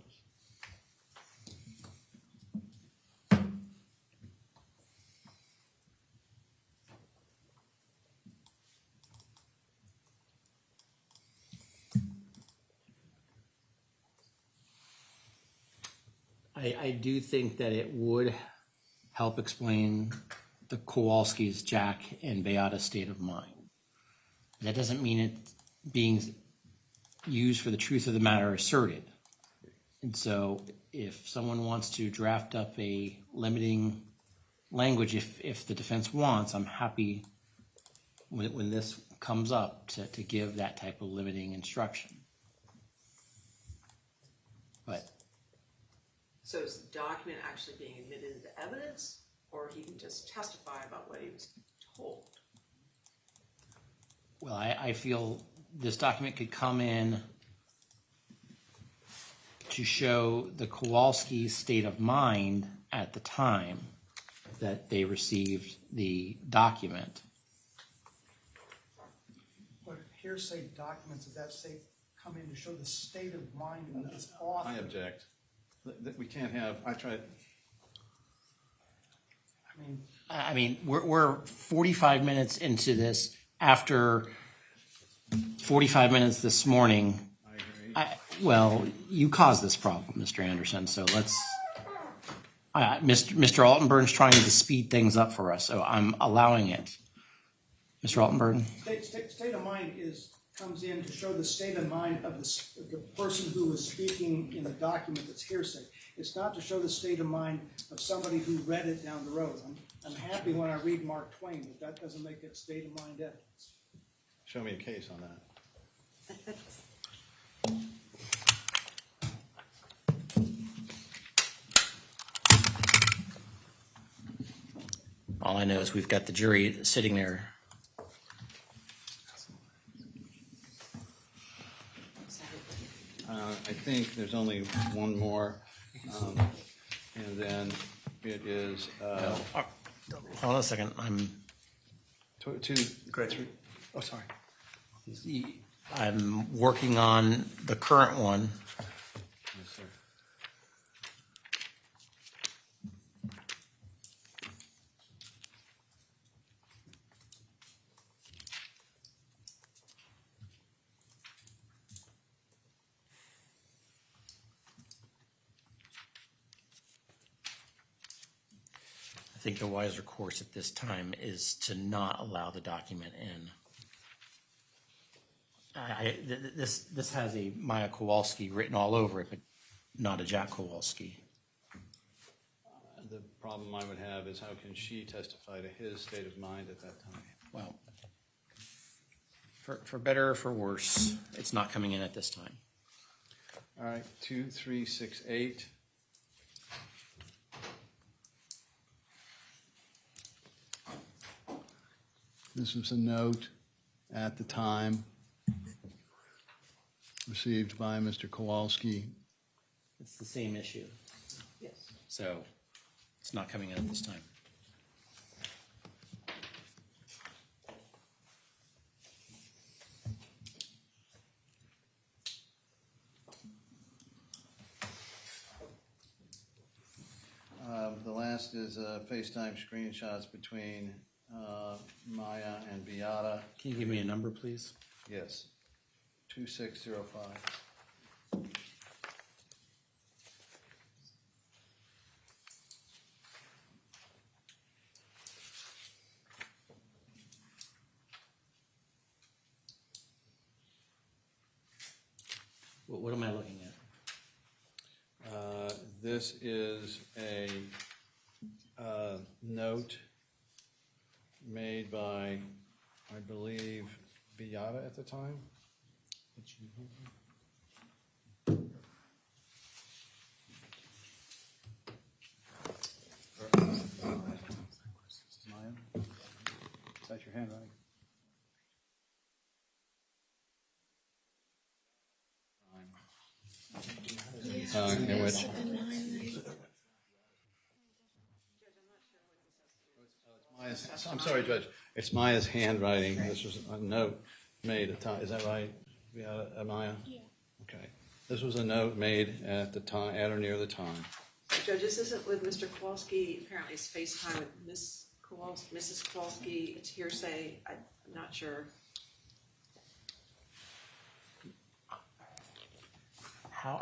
I do think that it would help explain the Kowalski's, Jack, and Beata's state of mind. That doesn't mean it being used for the truth of the matter asserted. And so if someone wants to draft up a limiting language, if the defense wants, I'm happy when this comes up to give that type of limiting instruction. But So is the document actually being admitted into evidence, or he can just testify about what he was told? well, I feel this document could come in to show the Kowalski's state of mind at the time that they received the document. But hearsay documents of that state come in to show the state of mind of its author. I object. We can't have, I tried, I mean, I mean, we're 45 minutes into this after 45 minutes this morning. I agree. Well, you caused this problem, Mr. Anderson, so let's, Mr. Altenburg's trying to speed things up for us, so I'm allowing it. Mr. Altenburg? state of mind comes in to show the state of mind of the person who is speaking in the document that's hearsay. It's not to show the state of mind of somebody who read it down the road. I'm happy when I read Mark Twain, but that doesn't make it state of mind evidence. Show me a case on that. All I know is we've got the jury sitting there. I think there's only one more, and then it is, Hold on a second, two, Great. three. Oh, sorry. I'm working on the current one. Yes, sir. I think the wiser course at this time is to not allow the document in. This has a Maya Kowalski written all over it, but not a Jack Kowalski. The problem I would have is how can she testify to his state of mind at that time? Well, for better or for worse, it's not coming in at this time. All right, 2368. This was a note at the time received by Mr. Kowalski. It's the same issue, Yes. so it's not coming in at this time. The last is FaceTime screenshots between Maya and Beata. Can you give me a number, please? Yes, 2605. What am I looking at? This is a note made by, I believe, Beata at the time. Maya? Is that your handwriting? In which I'm sorry, Judge. It's Maya's handwriting. This was a note made at the time. Is that right, Maya? Yeah. Okay. This was a note made at the time, at or near the time. Judge, this isn't with Mr. Kowalski. Apparently it's FaceTime with Mrs. Kowalski. It's hearsay. I'm not sure.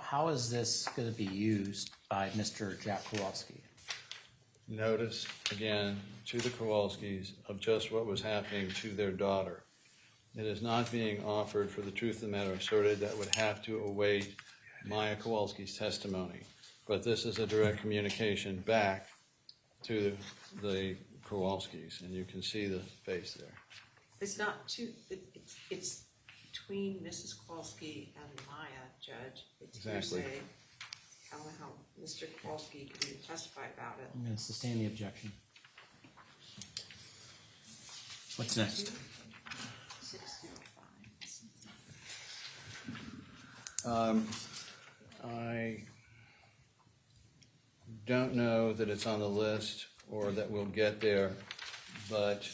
how is this going to be used by Mr. Jack Kowalski? Notice, again, to the Kowalskis of just what was happening to their daughter. It is not being offered for the truth of the matter asserted that would have to await Maya Kowalski's testimony. But this is a direct communication back to the Kowalskis, and you can see the face there. It's not too, it's between Mrs. Kowalski and Maya, Judge. It's Exactly. hearsay. I don't know how Mr. Kowalski could even testify about it. I'm going to sustain the objection. What's next? 605. I don't know that it's on the list or that we'll get there, but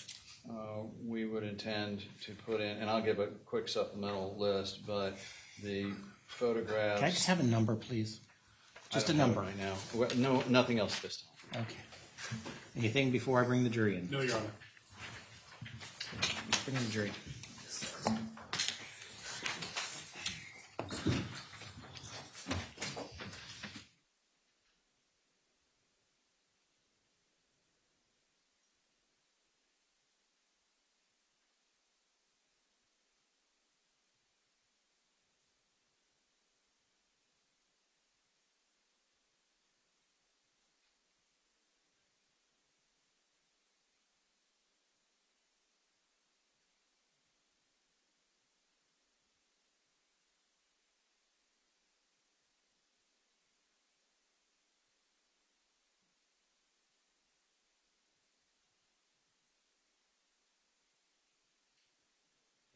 we would intend to put in, and I'll give a quick supplemental list, but the photographs. Can I just have a number, please? Just I a don't have number. it right now. Well, no, nothing else this time. Okay. Anything before I bring the jury in? No, Your Honor. Bring in the jury.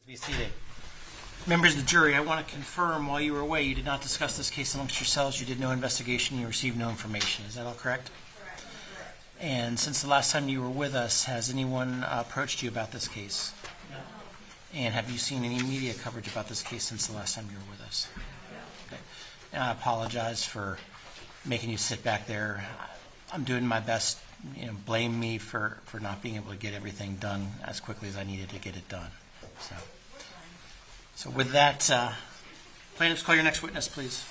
Be seated. Members of the jury, I want to confirm while you were away, you did not discuss this case amongst yourselves, you did no investigation, you received no information. Is that all correct? Correct. And since the last time you were with us, has anyone approached you about this case? No. And have you seen any media coverage about this case since the last time you were with us? No. Okay. And I apologize for making you sit back there. I'm doing my best. Blame me for not being able to get everything done as quickly as I needed to get it done. So with that, plaintiffs, call your next witness, please.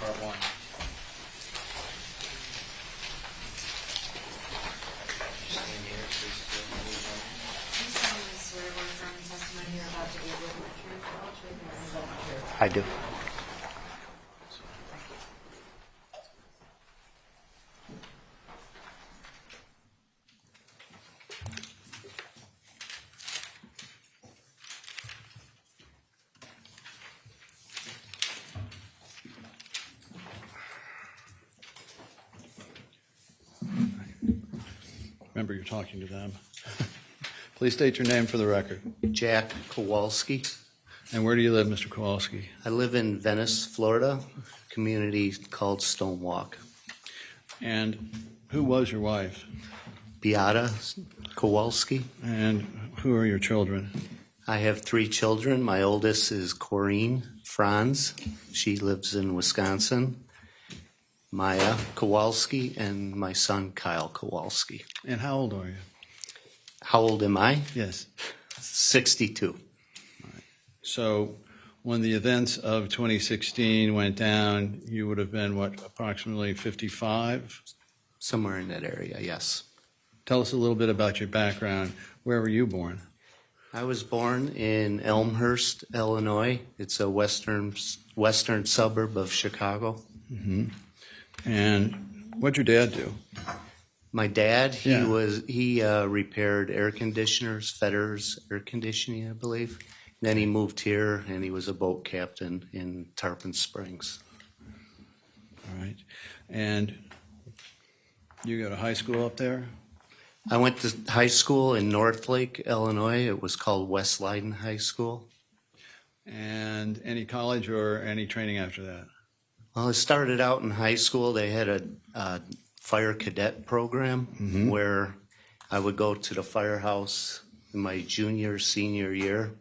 Part one. I do. Remember, you're talking to them. Please state your name for the record. Jack Kowalski. And where do you live, Mr. Kowalski? I live in Venice, Florida, community called Stonewalk. And who was your wife? Beata Kowalski. And who are your children? I have 3 children. My oldest is Corinne Franz. She lives in Wisconsin. Maya Kowalski and my son Kyle Kowalski. And how old are you? How old am I? Yes. 62. So when the events of 2016 went down, you would have been, what, approximately 55? Somewhere in that area, yes. Tell us a little bit about your background. Where were you born? I was born in Elmhurst, Illinois. It's a western suburb of Chicago. Mm-hmm. And what'd your dad do? My dad, he Yeah. repaired air conditioners, Fedder's air conditioning, I believe. And then he moved here, and he was a boat captain in Tarpon Springs. All right. And you go to high school up there? I went to high school in Northlake, Illinois. It was called West Leiden High School. And any college or any training after that? Well, it started out in high school. They had a fire cadet program where I would go to the firehouse in my junior, senior year.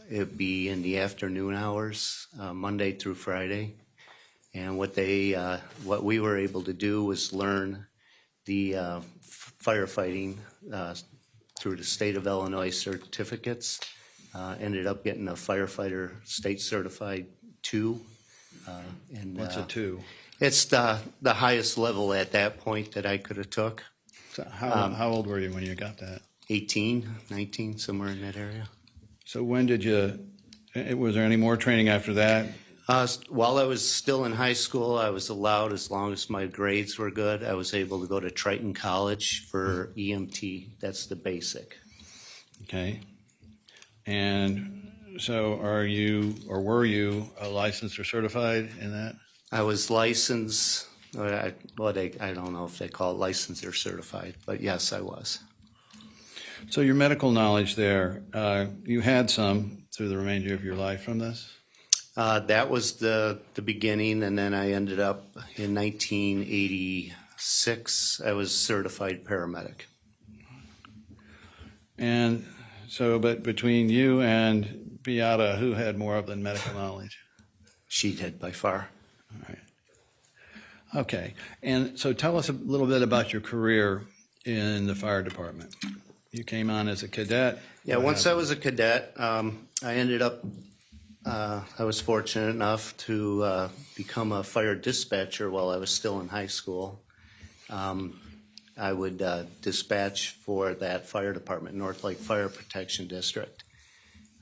It'd be in the afternoon hours, Monday through Friday. And what we were able to do was learn the firefighting through the state of Illinois certificates. Ended up getting a firefighter state certified 2. What's a 2? It's the highest level at that point that I could have took. So how old were you when you got that? 18, 19, somewhere in that area. So when did you, was there any more training after that? While I was still in high school, I was allowed, as long as my grades were good, I was able to go to Triton College for EMT. That's the basic. Okay. And so are you, or were you, licensed or certified in that? I was licensed, I don't know if they call it licensed or certified, but yes, I was. So your medical knowledge there, you had some through the remainder of your life from this? That was the beginning, and then I ended up in 1986, I was certified paramedic. And so, but between you and Beata, who had more of the medical knowledge? She did, by far. All right. Okay. And so tell us a little bit about your career in the fire department. You came on as a cadet. Yeah, once I was a cadet, I ended up, I was fortunate enough to become a fire dispatcher while I was still in high school. I would dispatch for that fire department, North Lake Fire Protection District.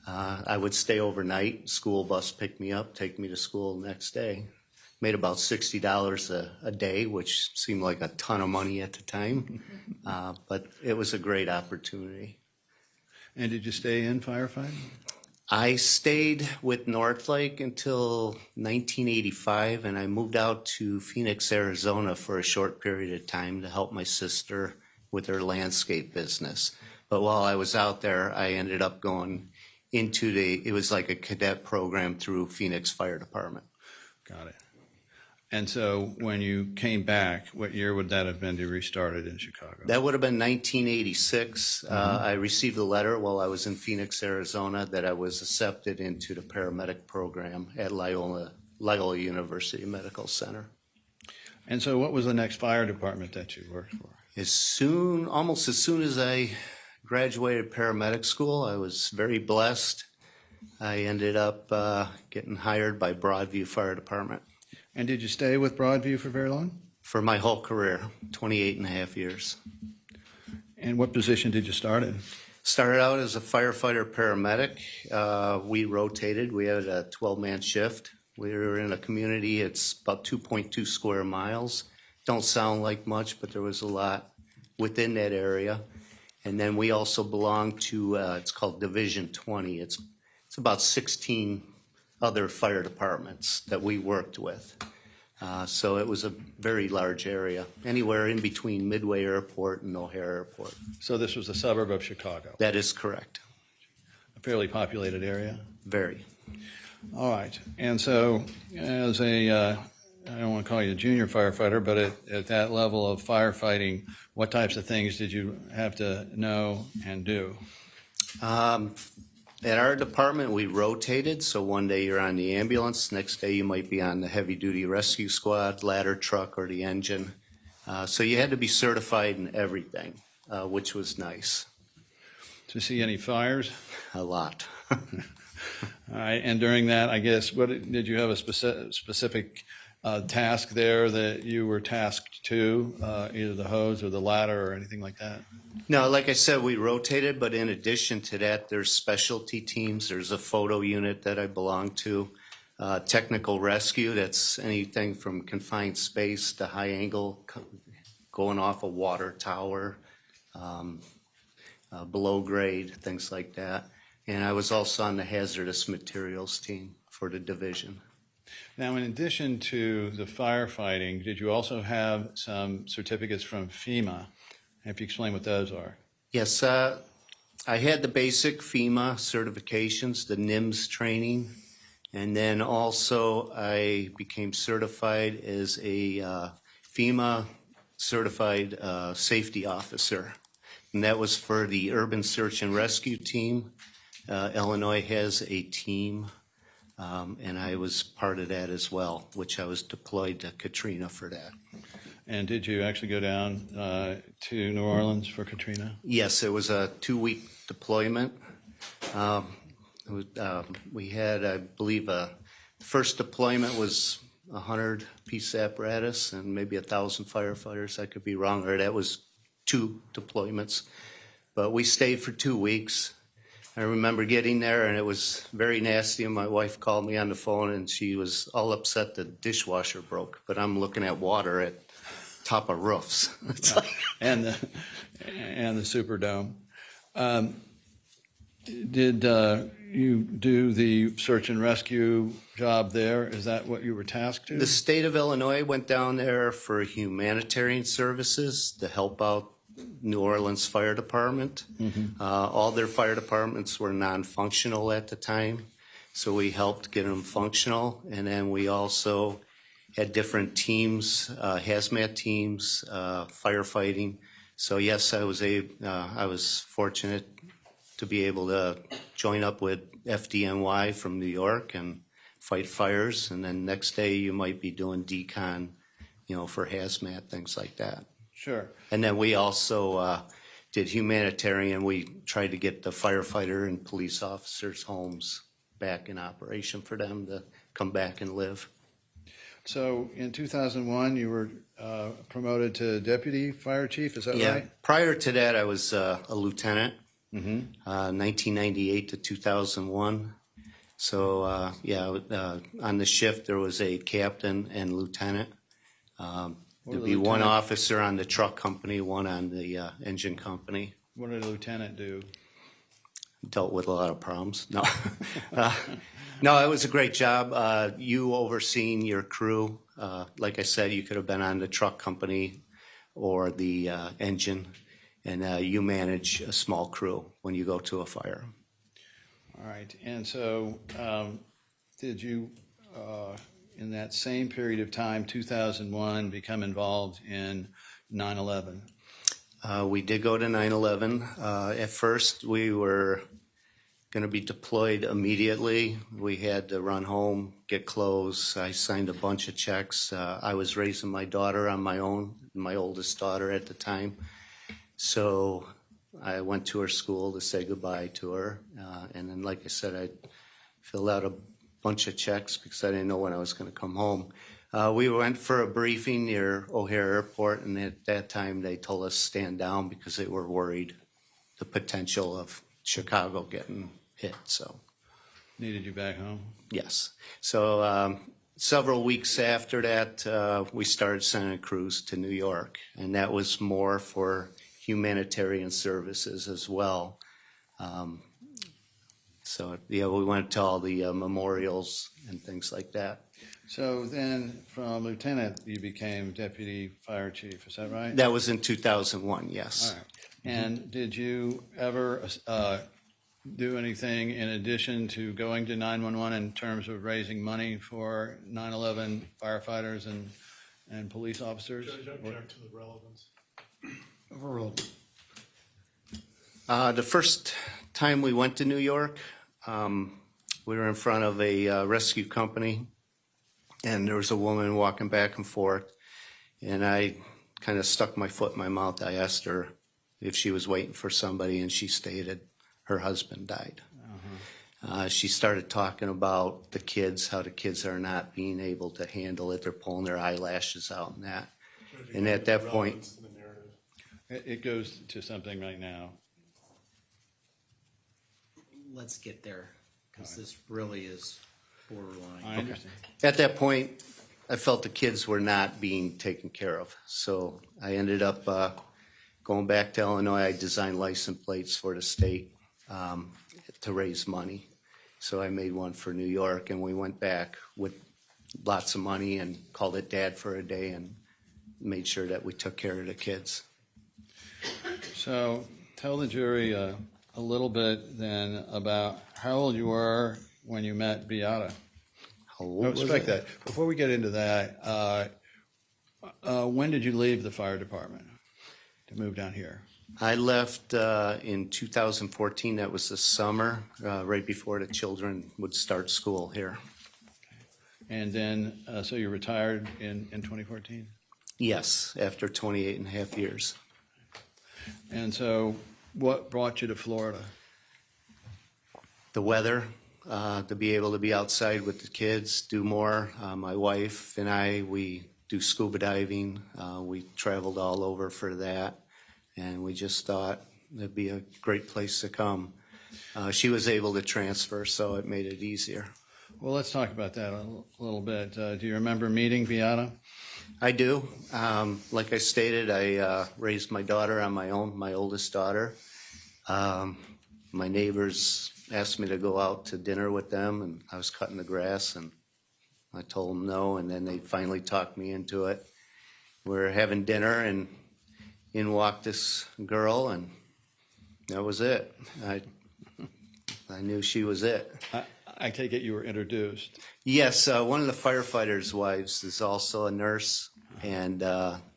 I would stay overnight. School bus picked me up, take me to school the next day. Made about $60 a day, which seemed like a ton of money at the time, but it was a great opportunity. And did you stay in firefighting? I stayed with Northlake until 1985, and I moved out to Phoenix, Arizona for a short period of time to help my sister with her landscape business. But while I was out there, I ended up going into it was like a cadet program through Phoenix Fire Department. Got it. And so when you came back, what year would that have been to restart it in Chicago? That would have been 1986. I received a letter while I was in Phoenix, Arizona, that I was accepted into the paramedic program at Loyola University Medical Center. And so what was the next fire department that you worked for? Almost as soon as I graduated paramedic school, I was very blessed. I ended up getting hired by Broadview Fire Department. And did you stay with Broadview for very long? For my whole career, 28 and a half years. And what position did you start in? Started out as a firefighter paramedic. We rotated. We had a 12-man shift. We were in a community. It's about 2.2 square miles. Don't sound like much, but there was a lot within that area. And then we also belonged to, it's called Division 20. It's about 16 other fire departments that we worked with. So it was a very large area, anywhere in between Midway Airport and O'Hare Airport. So this was a suburb of Chicago? That is correct. A fairly populated area? Very. All right. And so as a, I don't want to call you a junior firefighter, but at that level of firefighting, what types of things did you have to know and do? At our department, we rotated, so one day you're on the ambulance, next day you might be on the heavy-duty rescue squad, ladder truck, or the engine. So you had to be certified in everything, which was nice. Did you see any fires? A lot. All right, and during that, I guess, did you have a specific task there that you were tasked to, either the hose or the ladder or anything like that? No, like I said, we rotated, but in addition to that, there's specialty teams. There's a photo unit that I belong to, technical rescue, that's anything from confined space to high angle, going off a water tower, below grade, things like that. And I was also on the hazardous materials team for the division. Now, in addition to the firefighting, did you also have some certificates from FEMA? If you explain what those are. Yes, I had the basic FEMA certifications, the NIMS training, and then also I became certified as a FEMA certified safety officer, and that was for the urban search and rescue team. Illinois has a team, and I was part of that as well, which I was deployed to Katrina for that. And did you actually go down to New Orleans for Katrina? Yes, it was a 2-week deployment. We had, I believe, first deployment was 100 piece apparatus and maybe 1,000 firefighters. I could be wrong, or that was 2 deployments. But we stayed for 2 weeks. I remember getting there and it was very nasty, and my wife called me on the phone and she was all upset the dishwasher broke. But I'm looking at water at top of roofs. It's like, And the Superdome. Did you do the search and rescue job there? Is that what you were tasked to? the state of Illinois went down there for humanitarian services to help out New Orleans Fire Department. All their fire departments were non-functional at the time, so we helped get them functional. And then we also had different teams, hazmat teams, firefighting. So yes, I was fortunate to be able to join up with FDNY from New York and fight fires. And then next day you might be doing decon, for hazmat, things like that. Sure. And then we also did humanitarian. We tried to get the firefighter and police officers' homes back in operation for them to come back and live. So in 2001, you were promoted to deputy fire chief, is that right? Prior to that, I was a lieutenant, 1998 to 2001. So, on the shift, there was a captain and lieutenant. There'd be one officer on the truck company, one on the engine company. What did a lieutenant do? Dealt with a lot of problems. No, no, it was a great job. You overseeing your crew. Like I said, you could have been on the truck company or the engine, and you manage a small crew when you go to a fire. All right. And so did you, in that same period of time, 2001, become involved in 9/11? We did go to 9/11. At first, we were going to be deployed immediately. We had to run home, get clothes. I signed a bunch of checks. I was raising my daughter on my own, my oldest daughter at the time. So I went to her school to say goodbye to her. And then, like I said, I filled out a bunch of checks because I didn't know when I was going to come home. We went for a briefing near O'Hare Airport, and at that time they told us stand down because they were worried the potential of Chicago getting hit. So Needed you back home? yes. So several weeks after that, we started sending crews to New York, and that was more for humanitarian services as well. So we went to all the memorials and things like that. So then from lieutenant, you became deputy fire chief, is that right? That was in 2001, yes. All right. And did you ever do anything in addition to going to 911 in terms of raising money for 9/11 firefighters and police officers? Judge, object to the relevance. Overruled. The first time we went to New York, we were in front of a rescue company, and there was a woman walking back and forth, and I kind of stuck my foot in my mouth. I asked her if she was waiting for somebody, and she stated her husband died. She started talking about the kids, how the kids are not being able to handle it. They're pulling their eyelashes out and that. Judge, And at that point, relevance to the narrative. It goes to something right now. Let's get there, because this really is borderline. I understand. at that point, I felt the kids were not being taken care of. So I ended up going back to Illinois. I designed license plates for the state to raise money. So I made one for New York, and we went back with lots of money and called it Dad for a Day and made sure that we took care of the kids. So tell the jury a little bit then about how old you were when you met Beata. How old I was expect I? that. Before we get into that, when did you leave the fire department to move down here? I left in 2014. That was the summer, right before the children would start school here. And then, so you retired in 2014? Yes, after 28 and a half years. And so what brought you to Florida? The weather, to be able to be outside with the kids, do more. My wife and I, we do scuba diving. We traveled all over for that, and we just thought it'd be a great place to come. She was able to transfer, so it made it easier. Well, let's talk about that a little bit. Do you remember meeting Beata? I do. Like I stated, I raised my daughter on my own, my oldest daughter. My neighbors asked me to go out to dinner with them, and I was cutting the grass, and I told them no, and then they finally talked me into it. We're having dinner, and in walked this girl, and that was it. I knew she was it. I take it you were introduced. Yes, one of the firefighters' wives is also a nurse, and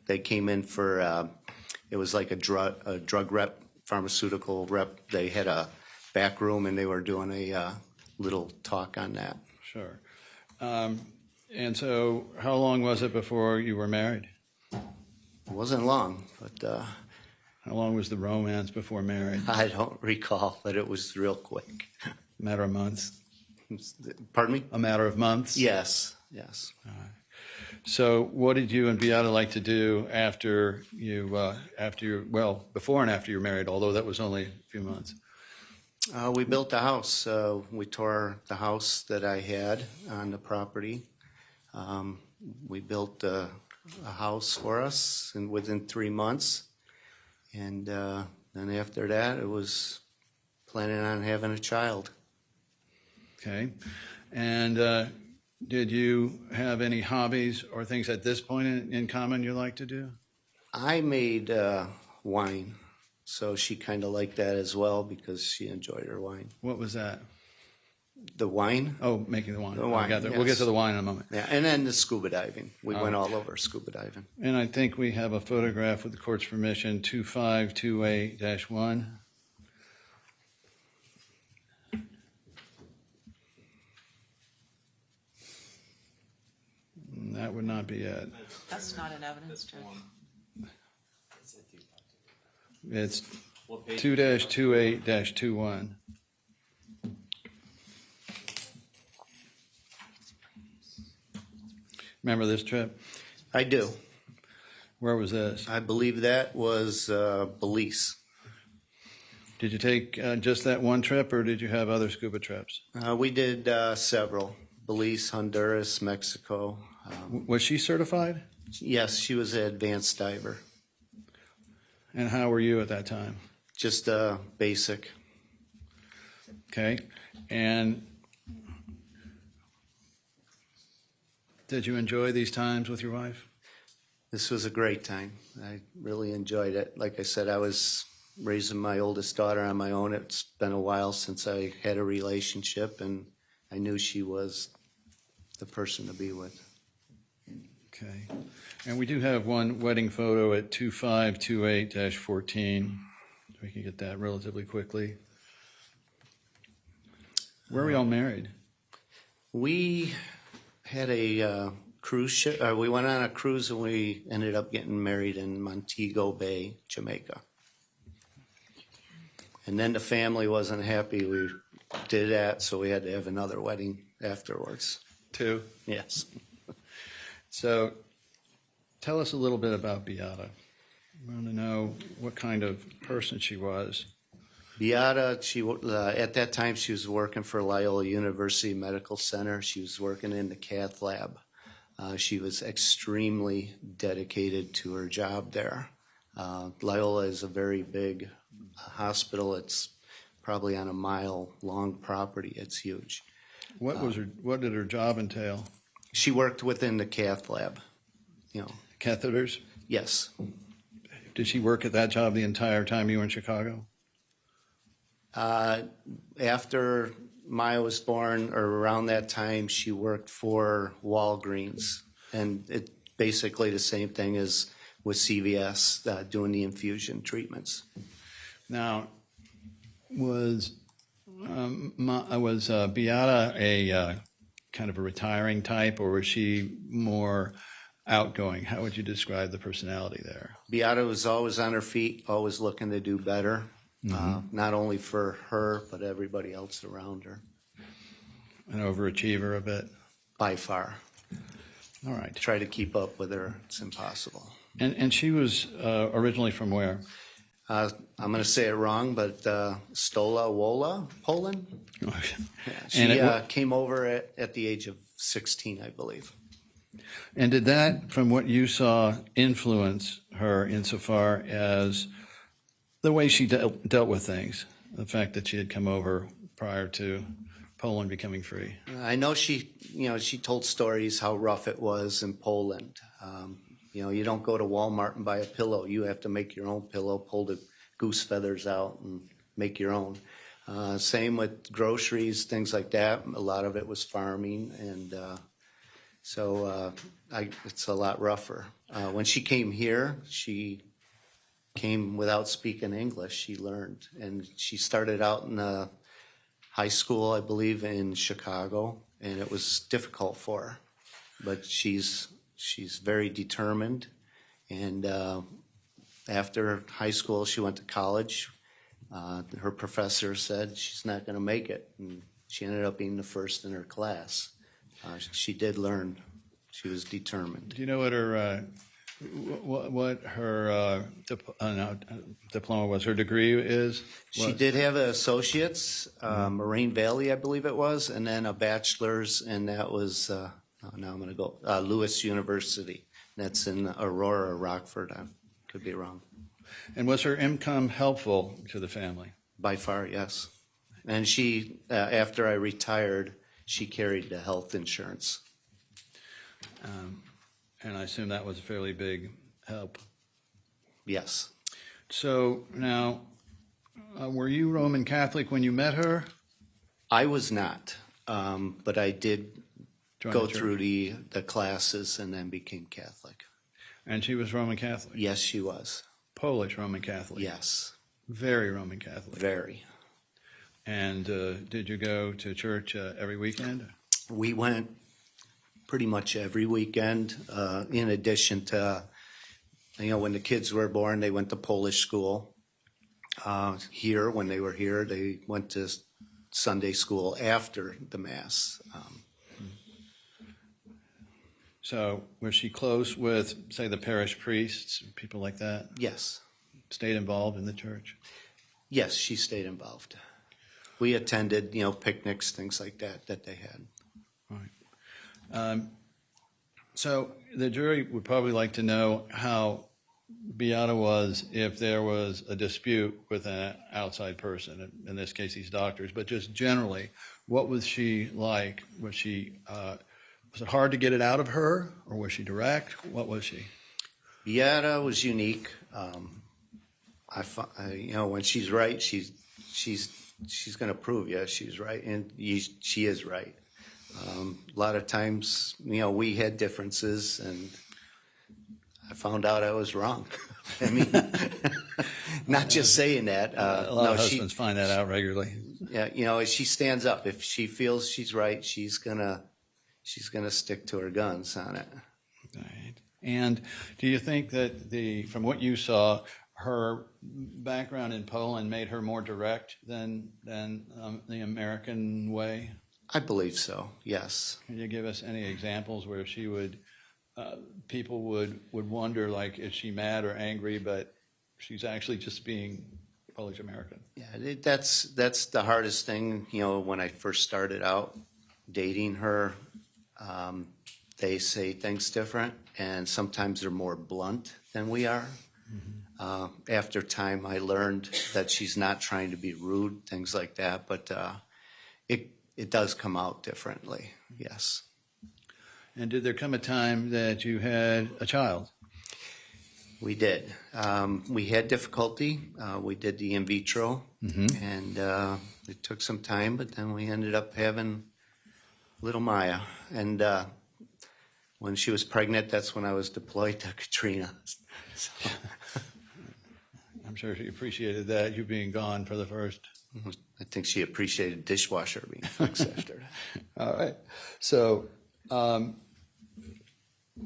they came in for, it was like a drug rep, pharmaceutical rep. They had a back room, and they were doing a little talk on that. Sure. And so how long was it before you were married? It wasn't long, but How long was the romance before marriage? I don't recall, but it was real quick. A matter of months? Pardon me? A matter of months? Yes. So what did you and Beata like to do before and after you were married, although that was only a few months? We built a house. We tore the house that I had on the property. We built a house for us within 3 months. And then after that, it was planning on having a child. Okay. And did you have any hobbies or things at this point in common you like to do? I made wine, so she kind of liked that as well because she enjoyed her wine. What was that? The wine? Oh, making the wine. The wine, We'll get yes. to the wine in a moment. Yeah, and then the scuba diving. We went all over scuba diving. And I think we have a photograph with the court's permission, 2528-1. That would not be it. That's not an evidence check. It's 2-28-21. Remember this trip? I do. Where was this? I believe that was Belize. Did you take just that one trip, or did you have other scuba trips? We did several. Belize, Honduras, Mexico. Was she certified? Yes, she was an advanced diver. And how were you at that time? Just basic. Okay. And did you enjoy these times with your wife? This was a great time. I really enjoyed it. Like I said, I was raising my oldest daughter on my own. It's been a while since I had a relationship, and I knew she was the person to be with. Okay. And we do have one wedding photo at 2528-14. We can get that relatively quickly. Where are we all married? We had a cruise ship. We went on a cruise, and we ended up getting married in Montego Bay, Jamaica. And then the family wasn't happy we did that, so we had to have another wedding afterwards. 2. Yes. So tell us a little bit about Beata. We want to know what kind of person she was. Beata, at that time she was working for Loyola University Medical Center. She was working in the cath lab. She was extremely dedicated to her job there. Loyola is a very big hospital. It's probably on a mile-long property. It's huge. What did her job entail? She worked within the cath lab. Catheters? Yes. Did she work at that job the entire time you were in Chicago? After Maya was born, or around that time, she worked for Walgreens. And it's basically the same thing as with CVS, doing the infusion treatments. Now, was Beata a kind of a retiring type, or was she more outgoing? How would you describe the personality there? Beata was always on her feet, always looking to do better, not only for her, but everybody else around her. An overachiever a bit. by far. All right. Try to keep up with her, it's impossible. And she was originally from where? I'm going to say it wrong, but Stola Wola, Poland? She came over at the age of 16, I believe. And did that, from what you saw, influence her insofar as the way she dealt with things? The fact that she had come over prior to Poland becoming free? I know she told stories how rough it was in Poland. You don't go to Walmart and buy a pillow. You have to make your own pillow, pull the goose feathers out and make your own. Same with groceries, things like that. A lot of it was farming, and so it's a lot rougher. When she came here, she came without speaking English. She learned, and she started out in high school, I believe, in Chicago, and it was difficult for her. But she's very determined, and after high school, she went to college. Her professor said she's not going to make it, and she ended up being the first in her class. She did learn. She was determined. Do you know what her diploma was? Her degree is? She did have an associate's, Moraine Valley, I believe it was, and then a bachelor's, and that was, now I'm going to go, Lewis University. That's in Aurora, Rockford. I could be wrong. And was her income helpful to the family? By far, yes. And she, after I retired, she carried the health insurance. And I assume that was a fairly big help. Yes. So now, were you Roman Catholic when you met her? I was not, but I did Join go the church? through the classes and then became Catholic. And she was Roman Catholic? Yes, she was. Polish Roman Catholic? Yes, Very Roman Catholic? very. And did you go to church every weekend? We went pretty much every weekend, in addition to, when the kids were born, they went to Polish school. Here, when they were here, they went to Sunday school after the Mass. So was she close with, say, the parish priests, people like that? Yes. Stayed involved in the church? Yes, she stayed involved. We attended, picnics, things like that they had. Right. So the jury would probably like to know how Beata was if there was a dispute with an outside person, in this case these doctors, but just generally, what was she like? Was it hard to get it out of her, or was she direct? What was she? Beata was unique. When she's right, she's going to prove she's right, and she is right. A lot of times, we had differences, and I found out I was wrong. I mean, not just saying that. A lot of husbands find that out regularly. Yeah, she stands up. If she feels she's right, she's gonna stick to her guns on it. Right. And do you think that from what you saw, her background in Poland made her more direct than the American way? I believe so. Yes. Can you give us any examples where she would, people would wonder, like, is she mad or angry, but she's actually just being Polish American? Yeah, that's the hardest thing. When I first started out dating her, they say things different, and sometimes they're more blunt than we are. Mm-hmm. After time, I learned that she's not trying to be rude, things like that, but it does come out differently, yes. And did there come a time that you had a child? We did. We had difficulty. We did the in vitro, Mm-hmm. and it took some time, but then we ended up having little Maya. And when she was pregnant, that's when I was deployed to Katrina. So. I'm sure she appreciated that, you being gone for the first. I think she appreciated dishwasher being fixed after that. All right. So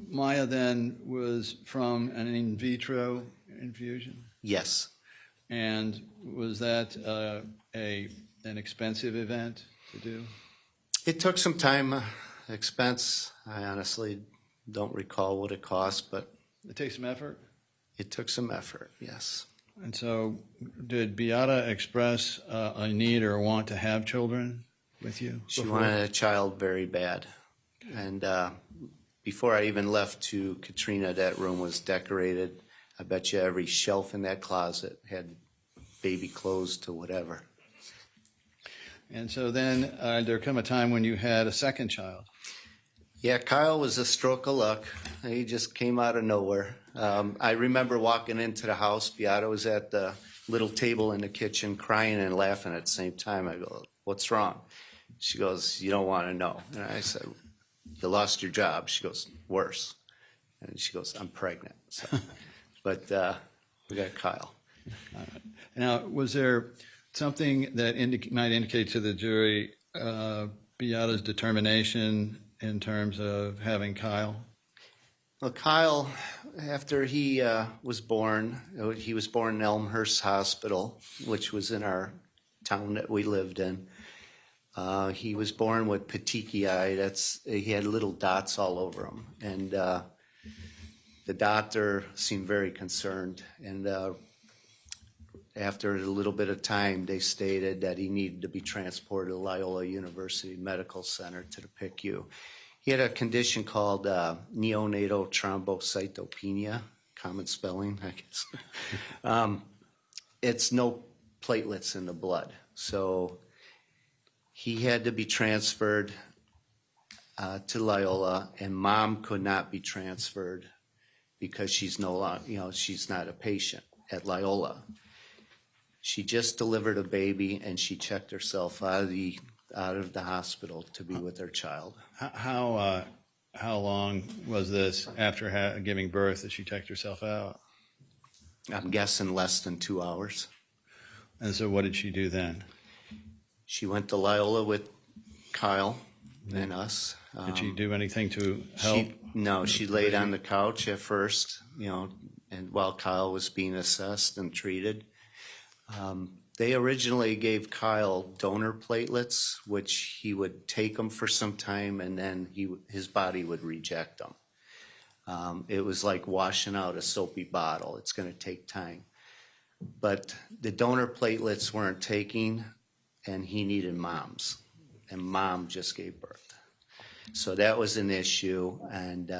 Maya then was from an in vitro infusion? Yes. And was that an expensive event to do? It took some time, expense. I honestly don't recall what it cost, but It takes some effort. it took some effort, yes. And so, did Beata express a need or a want to have children with you? She before? wanted a child very bad. And before I even left to Katrina, that room was decorated. I bet you every shelf in that closet had baby clothes to whatever. And so then there come a time when you had a second child. Yeah, Kyle was a stroke of luck. He just came out of nowhere. I remember walking into the house. Beata was at the little table in the kitchen crying and laughing at the same time. I go, "What's wrong?" She goes, "You don't want to know." And I said, "You lost your job." She goes, "Worse." And she goes, "I'm pregnant." So, but we got Kyle. Now, was there something that might indicate to the jury Beata's determination in terms of having Kyle? Well, Kyle, after he was born in Elmhurst Hospital, which was in our town that we lived in. He was born with PICC. He had little dots all over him, and the doctor seemed very concerned. And after a little bit of time, they stated that he needed to be transported to Loyola University Medical Center to the PICU. He had a condition called neonatal thrombocytopenia, common spelling, I guess. It's no platelets in the blood. So he had to be transferred to Loyola, and mom could not be transferred because she's no longer, she's not a patient at Loyola. She just delivered a baby, and she checked herself out of the hospital to be with her child. How long was this after giving birth that she checked herself out? I'm guessing less than 2 hours. And so what did she do then? She went to Loyola with Kyle and us. Did she do anything to help? She laid on the couch at first, and while Kyle was being assessed and treated. They originally gave Kyle donor platelets, which he would take them for some time, and then his body would reject them. It was like washing out a soapy bottle. It's going to take time. But the donor platelets weren't taking, and he needed mom's, and mom just gave birth. So that was an issue, and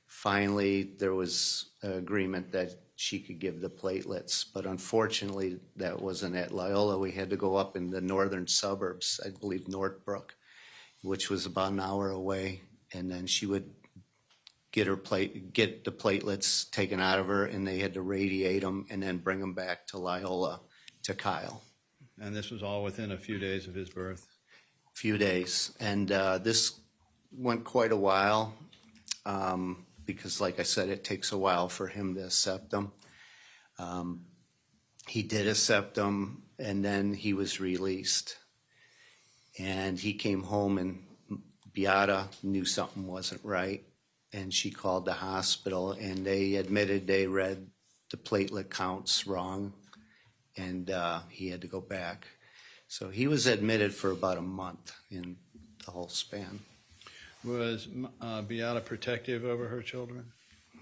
finally there was an agreement that she could give the platelets, but unfortunately that wasn't at Loyola. We had to go up in the northern suburbs, I believe Northbrook, which was about an hour away, and then she would get the platelets taken out of her, and they had to radiate them and then bring them back to Loyola to Kyle. And this was all within a few days of his birth? Few days, and this went quite a while. Because like I said, it takes a while for him to accept them. He did accept them, and then he was released. And he came home, and Beata knew something wasn't right, and she called the hospital, and they admitted they read the platelet counts wrong, and he had to go back. So he was admitted for about a month in the whole span. Was Beata protective over her children?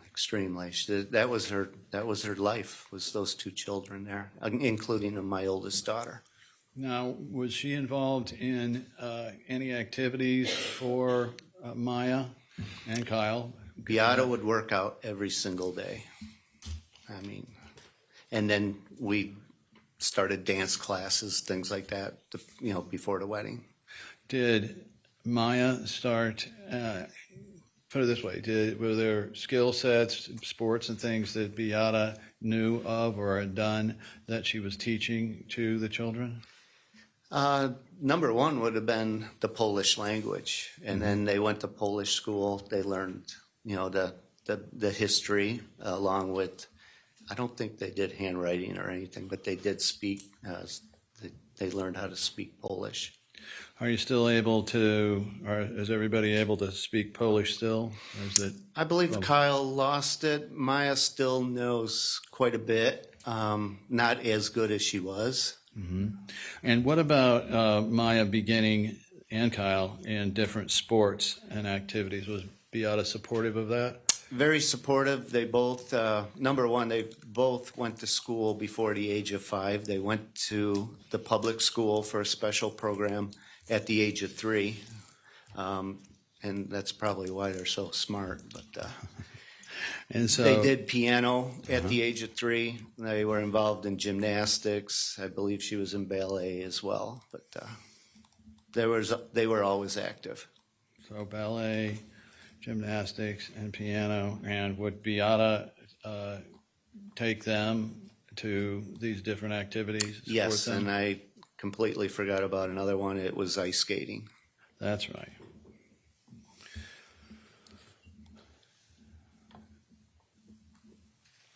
Extremely. That was her life, was those two children there, including my oldest daughter. Now, was she involved in any activities for Maya and Kyle? Beata would work out every single day. And then we started dance classes, things like that, before the wedding. Did Maya start, put it this way, were there skill sets, sports and things that Beata knew of or had done that she was teaching to the children? Number one would have been the Polish language. And then they went to Polish school. They learned, the history along with, I don't think they did handwriting or anything, but they did speak, they learned how to speak Polish. Are you still able to, or is everybody able to speak Polish still? Or is it? I believe Kyle lost it. Maya still knows quite a bit, not as good as she was. Mm-hmm. And what about Maya beginning and Kyle in different sports and activities. Was Beata supportive of that? Very supportive. They both, number one, they both went to school before the age of 5. They went to the public school for a special program at the age of 3. And that's probably why they're so smart. But And so they did piano at the age of 3. They were involved in gymnastics. I believe she was in ballet as well. But they were always active. So ballet, gymnastics, and piano. And would Beata take them to these different activities? Yes, support them? and I completely forgot about another one. It was ice skating. That's right.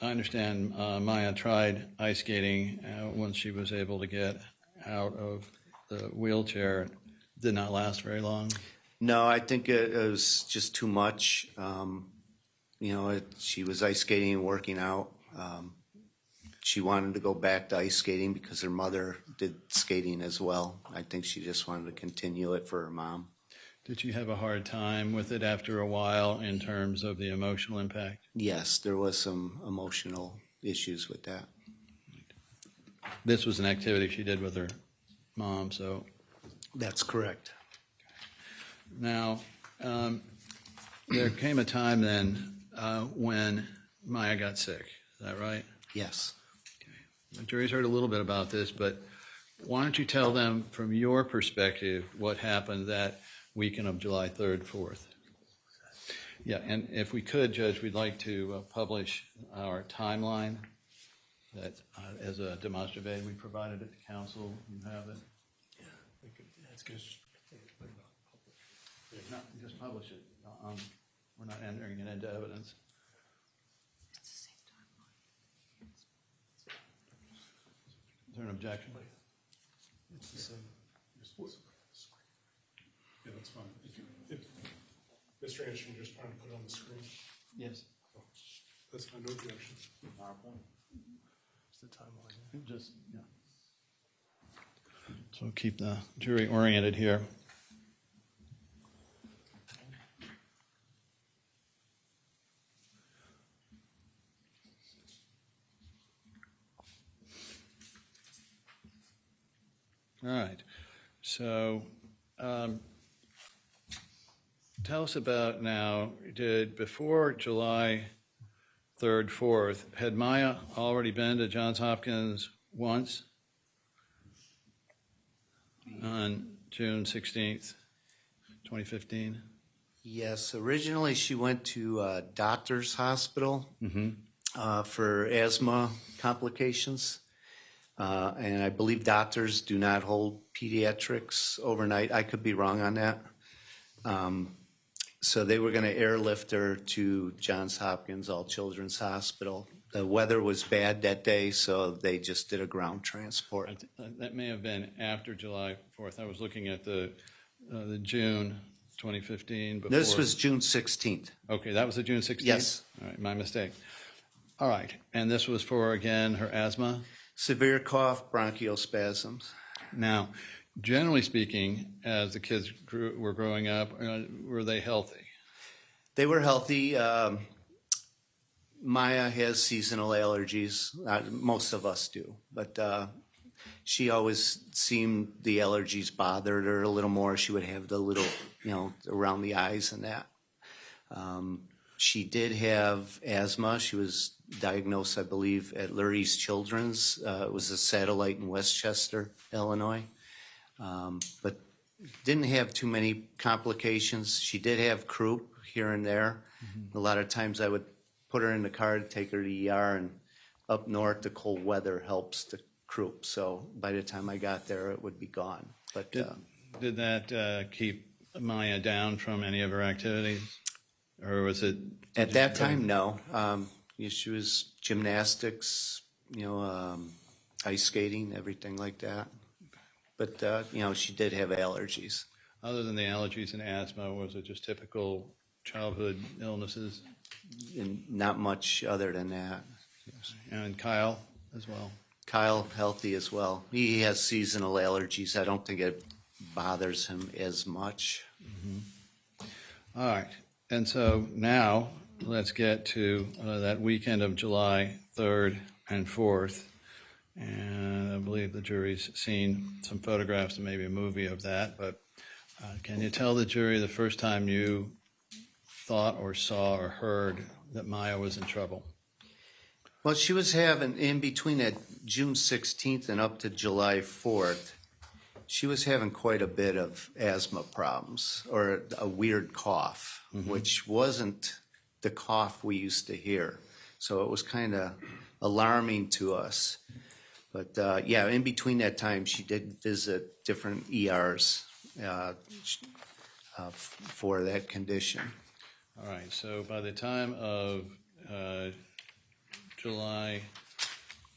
I understand Maya tried ice skating once she was able to get out of the wheelchair. It did not last very long. No, I think it was just too much. She was ice skating and working out. She wanted to go back to ice skating because her mother did skating as well. I think she just wanted to continue it for her mom. Did you have a hard time with it after a while in terms of the emotional impact? Yes, there was some emotional issues with that. This was an activity she did with her mom, so That's correct. now there came a time then when Maya got sick. Is that right? Yes. The jury's heard a little bit about this, but why don't you tell them from your perspective what happened that weekend of July 3rd, 4th? Yeah, and if we could, Judge, we'd like to publish our timeline that as a demonstrative aid we provided it to council. You have it? That's good. No, just publish it. We're not entering it into evidence. Is there an objection? It's the same. Yeah, that's fine. If Mr. Anderson, you're just trying to put it on the screen. Yes. That's fine, no objection. PowerPoint. It's the timeline. Just, yeah. So keep the jury oriented here. All right. So tell us about now, before July 3rd, 4th, had Maya already been to Johns Hopkins once on June 16th, 2015? Yes, originally she went to Doctor's Hospital for asthma complications. And I believe doctors do not hold pediatrics overnight. I could be wrong on that. So they were going to airlift her to Johns Hopkins All Children's Hospital. The weather was bad that day, so they just did a ground transport. That may have been after July 4th. I was looking at the June 2015. Before. This was June 16th. Okay, that was the June 16th? Yes. All right, my mistake. All right, and this was for, again, her asthma? Severe cough, bronchial spasms. Now, generally speaking, as the kids were growing up, were they healthy? They were healthy. Maya has seasonal allergies. Most of us do. But she always seemed the allergies bothered her a little more. She would have the little, around the eyes and that. She did have asthma. She was diagnosed, I believe, at Lurie's Children's. It was a satellite in Westchester, Illinois. But didn't have too many complications. She did have croup here and there. A lot of times I would put her in the car to take her to the ER, and up north the cold weather helps the croup. So by the time I got there, it would be gone. But Did that keep Maya down from any of her activities? Or was it? At that time, no. She was gymnastics, ice skating, everything like that. But, she did have allergies. Other than the allergies and asthma, was it just typical childhood illnesses? And not much other than that. And Kyle as well? Kyle, healthy as well. He has seasonal allergies. I don't think it bothers him as much. All right, and so now let's get to that weekend of July 3rd and 4th. And I believe the jury's seen some photographs and maybe a movie of that, but can you tell the jury the first time you thought or saw or heard that Maya was in trouble? Well, she was having, in between that June 16th and up to July 4th, she was having quite a bit of asthma problems or a weird cough, which wasn't the cough we used to hear. So it was kind of alarming to us. But yeah, in between that time, she did visit different ERs for that condition. All right, so by the time of July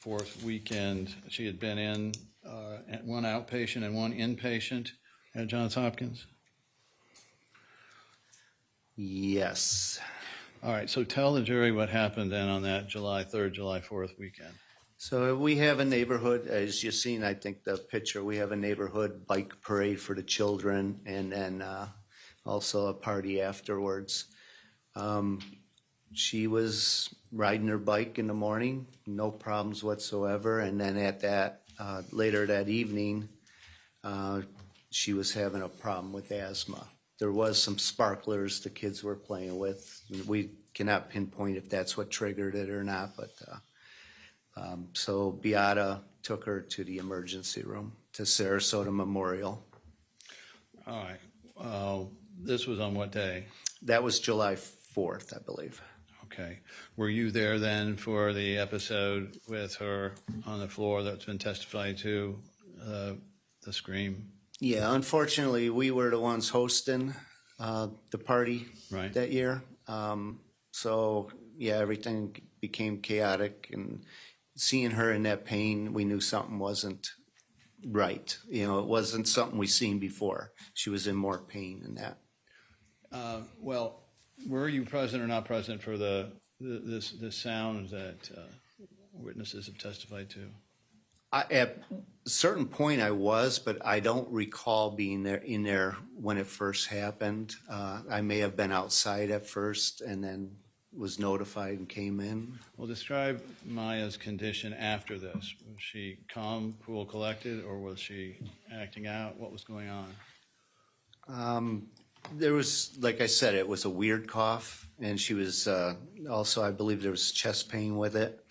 4th weekend, she had been in at one outpatient and one inpatient at Johns Hopkins? Yes. All right, so tell the jury what happened then on that July 3rd, July 4th weekend. So we have a neighborhood, as you've seen, I think the picture, we have a neighborhood bike parade for the children and then also a party afterwards. She was riding her bike in the morning, no problems whatsoever. And then at that, later that evening, she was having a problem with asthma. There was some sparklers the kids were playing with. We cannot pinpoint if that's what triggered it or not, but so Beata took her to the emergency room, to Sarasota Memorial. All right, this was on what day? That was July 4th, I believe. Okay. Were you there then for the episode with her on the floor that's been testified to, the scream? Yeah, unfortunately, we were the ones hosting the party Right. that year. So, yeah, everything became chaotic. And seeing her in that pain, we knew something wasn't right. You know, it wasn't something we've seen before. She was in more pain than that. Well, were you present or not present for this sound that witnesses have testified to? At a certain point I was, but I don't recall being in there when it first happened. I may have been outside at first and then was notified and came in. Well, describe Maya's condition after this. Was she calm, cool, collected, or was she acting out? What was going on? There was, like I said, it was a weird cough, and she was also, I believe there was chest pain with it.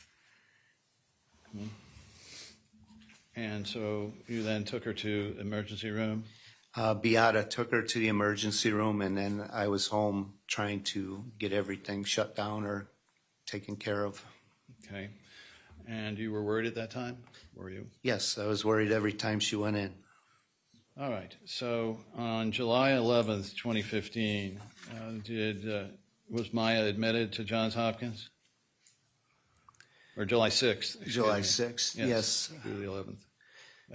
And so you then took her to emergency room? Beata took her to the emergency room, and then I was home trying to get everything shut down or taken care of. Okay. And you were worried at that time? Were you? Yes, I was worried every time she went in. All right. So on July 11th, 2015, was Maya admitted to Johns Hopkins? Or July 6th? July 6th, yes. Through the 11th.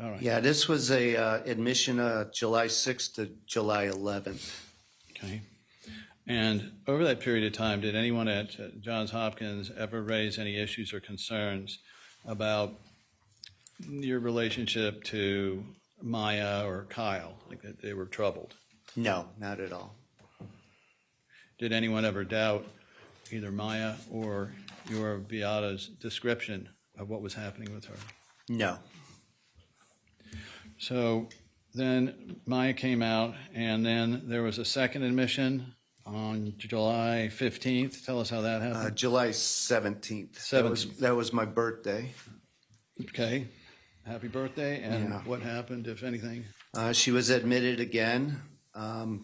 All right. Yeah, this was a admission July 6th to July 11th. Okay. And over that period of time, did anyone at Johns Hopkins ever raise any issues or concerns about your relationship to Maya or Kyle, like that they were troubled? No, not at all. Did anyone ever doubt either Maya or your Beata's description of what was happening with her? No. So then Maya came out, and then there was a second admission on July 15th. Tell us how that happened. July 17th. 17th. That was my birthday. Okay. Happy birthday. And Yeah. what happened, if anything? She was admitted again to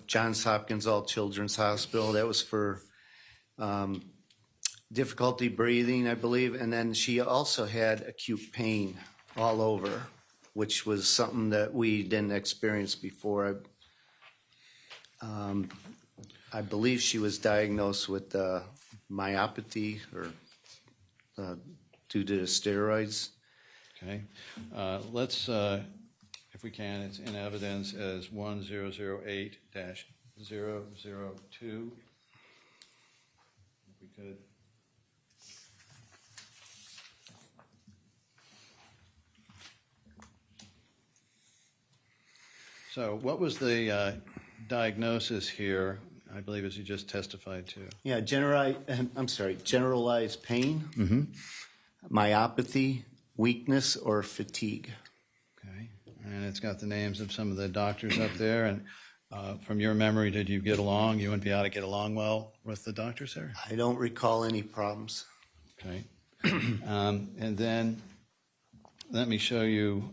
Johns Hopkins All Children's Hospital. That was for difficulty breathing, I believe. And then she also had acute pain all over, which was something that we didn't experience before. I believe she was diagnosed with myopathy or due to the steroids. Okay. Let's, if we can, it's in evidence as 1008-002. If we could. So what was the diagnosis here, I believe, as you just testified to? Yeah, generalized pain, myopathy, weakness, or fatigue. Okay, and it's got the names of some of the doctors up there, and from your memory, did you get along? You and Beata get along well with the doctors there? I don't recall any problems. Okay. And then let me show you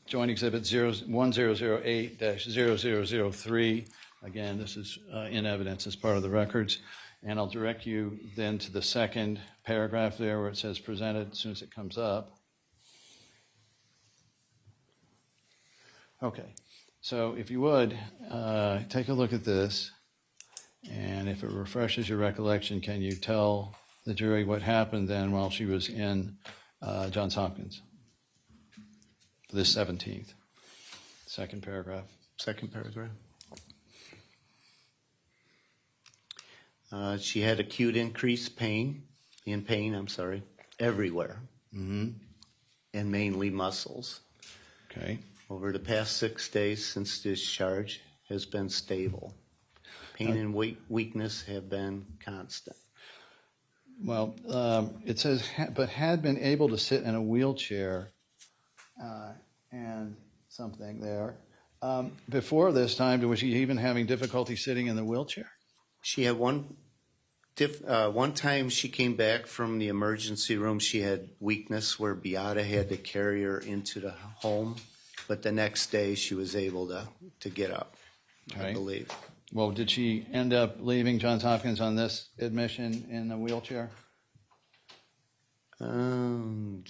Joint Exhibit 1008-0003. Again, this is in evidence as part of the records. And I'll direct you then to the second paragraph there where it says presented as soon as it comes up. Okay. So if you would, take a look at this. And if it refreshes your recollection, can you tell the jury what happened then while she was in Johns Hopkins? This 17th, second paragraph. Second paragraph. She had acute increased pain, everywhere, and mainly muscles. Okay. Over the past 6 days since discharge has been stable. Pain and weakness have been constant. Well, it says, but had been able to sit in a wheelchair and something there. Before this time, was she even having difficulty sitting in the wheelchair? She had one time she came back from the emergency room, she had weakness where Beata had to carry her into the home, but the next day she was able to get up, I believe. Well, did she end up leaving Johns Hopkins on this admission in the wheelchair? I'm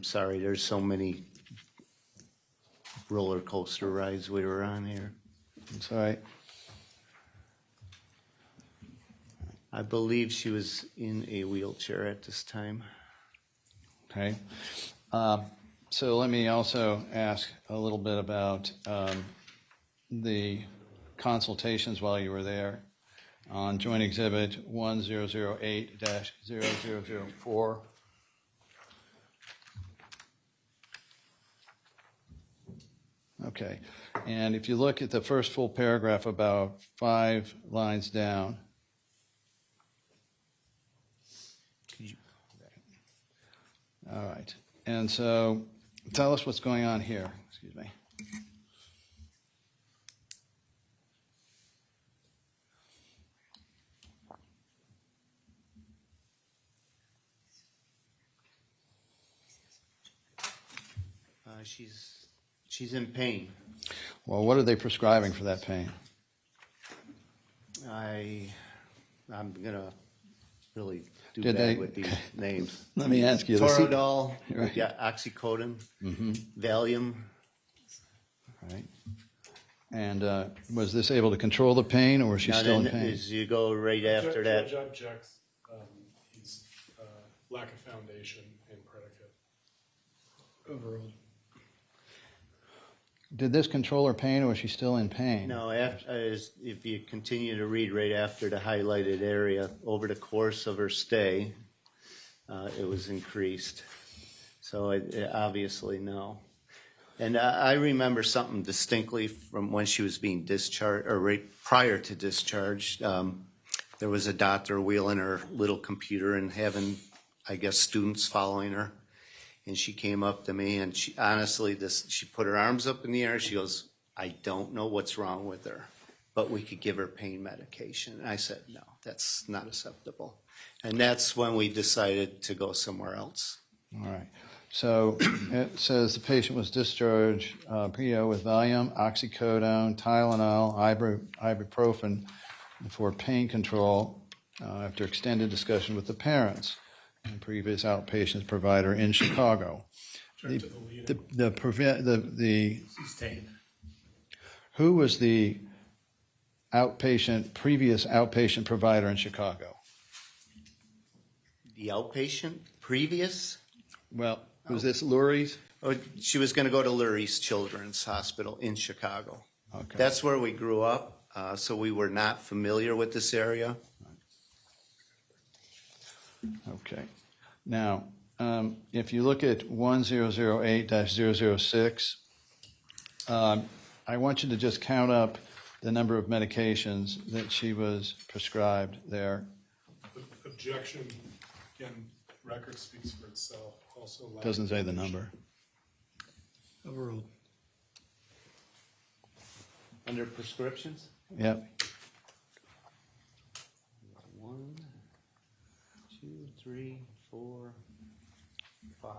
sorry, there's so many roller coaster rides we were on here. That's all right. I believe she was in a wheelchair at this time. Okay. So let me also ask a little bit about the consultations while you were there. On Joint Exhibit 1008-0004. Okay. And if you look at the first full paragraph about 5 lines down. All right. And so tell us what's going on here. Excuse me. She's in pain. Well, what are they prescribing for that pain? I'm gonna really do Did bad they- with these names. Let me ask you. Toradol, Right. yeah, oxycodone, Valium. Right. And was this able to control the pain, or was she Now still in then, pain? as you go right after that, Judge objects, he's lack of foundation and predicate. Overruled. Did this control her pain, or was she still in pain? no, if you continue to read right after the highlighted area, over the course of her stay, it was increased. So obviously, no. And I remember something distinctly from when she was being discharged, or right prior to discharge. There was a doctor wheeling her little computer and having, I guess, students following her. And she came up to me, and she honestly, she put her arms up in the air. She goes, "I don't know what's wrong with her, but we could give her pain medication." And I said, "No, that's not acceptable." And that's when we decided to go somewhere else. All right. So it says the patient was discharged PO with Valium, oxycodone, Tylenol, ibuprofen for pain control after extended discussion with the parents and previous outpatient provider in Chicago. Who was the previous outpatient provider in Chicago? The outpatient previous? Well, was this Lurie's? Oh, she was going to go to Lurie's Children's Hospital in Chicago. Okay. That's where we grew up, so we were not familiar with this area. Okay. Now, if you look at 1008-006, I want you to just count up the number of medications that she was prescribed there. Objection, again, record speaks for itself, also. Doesn't say the number. Overruled. Under prescriptions? Yep. 1, 2, 3, 4, 5,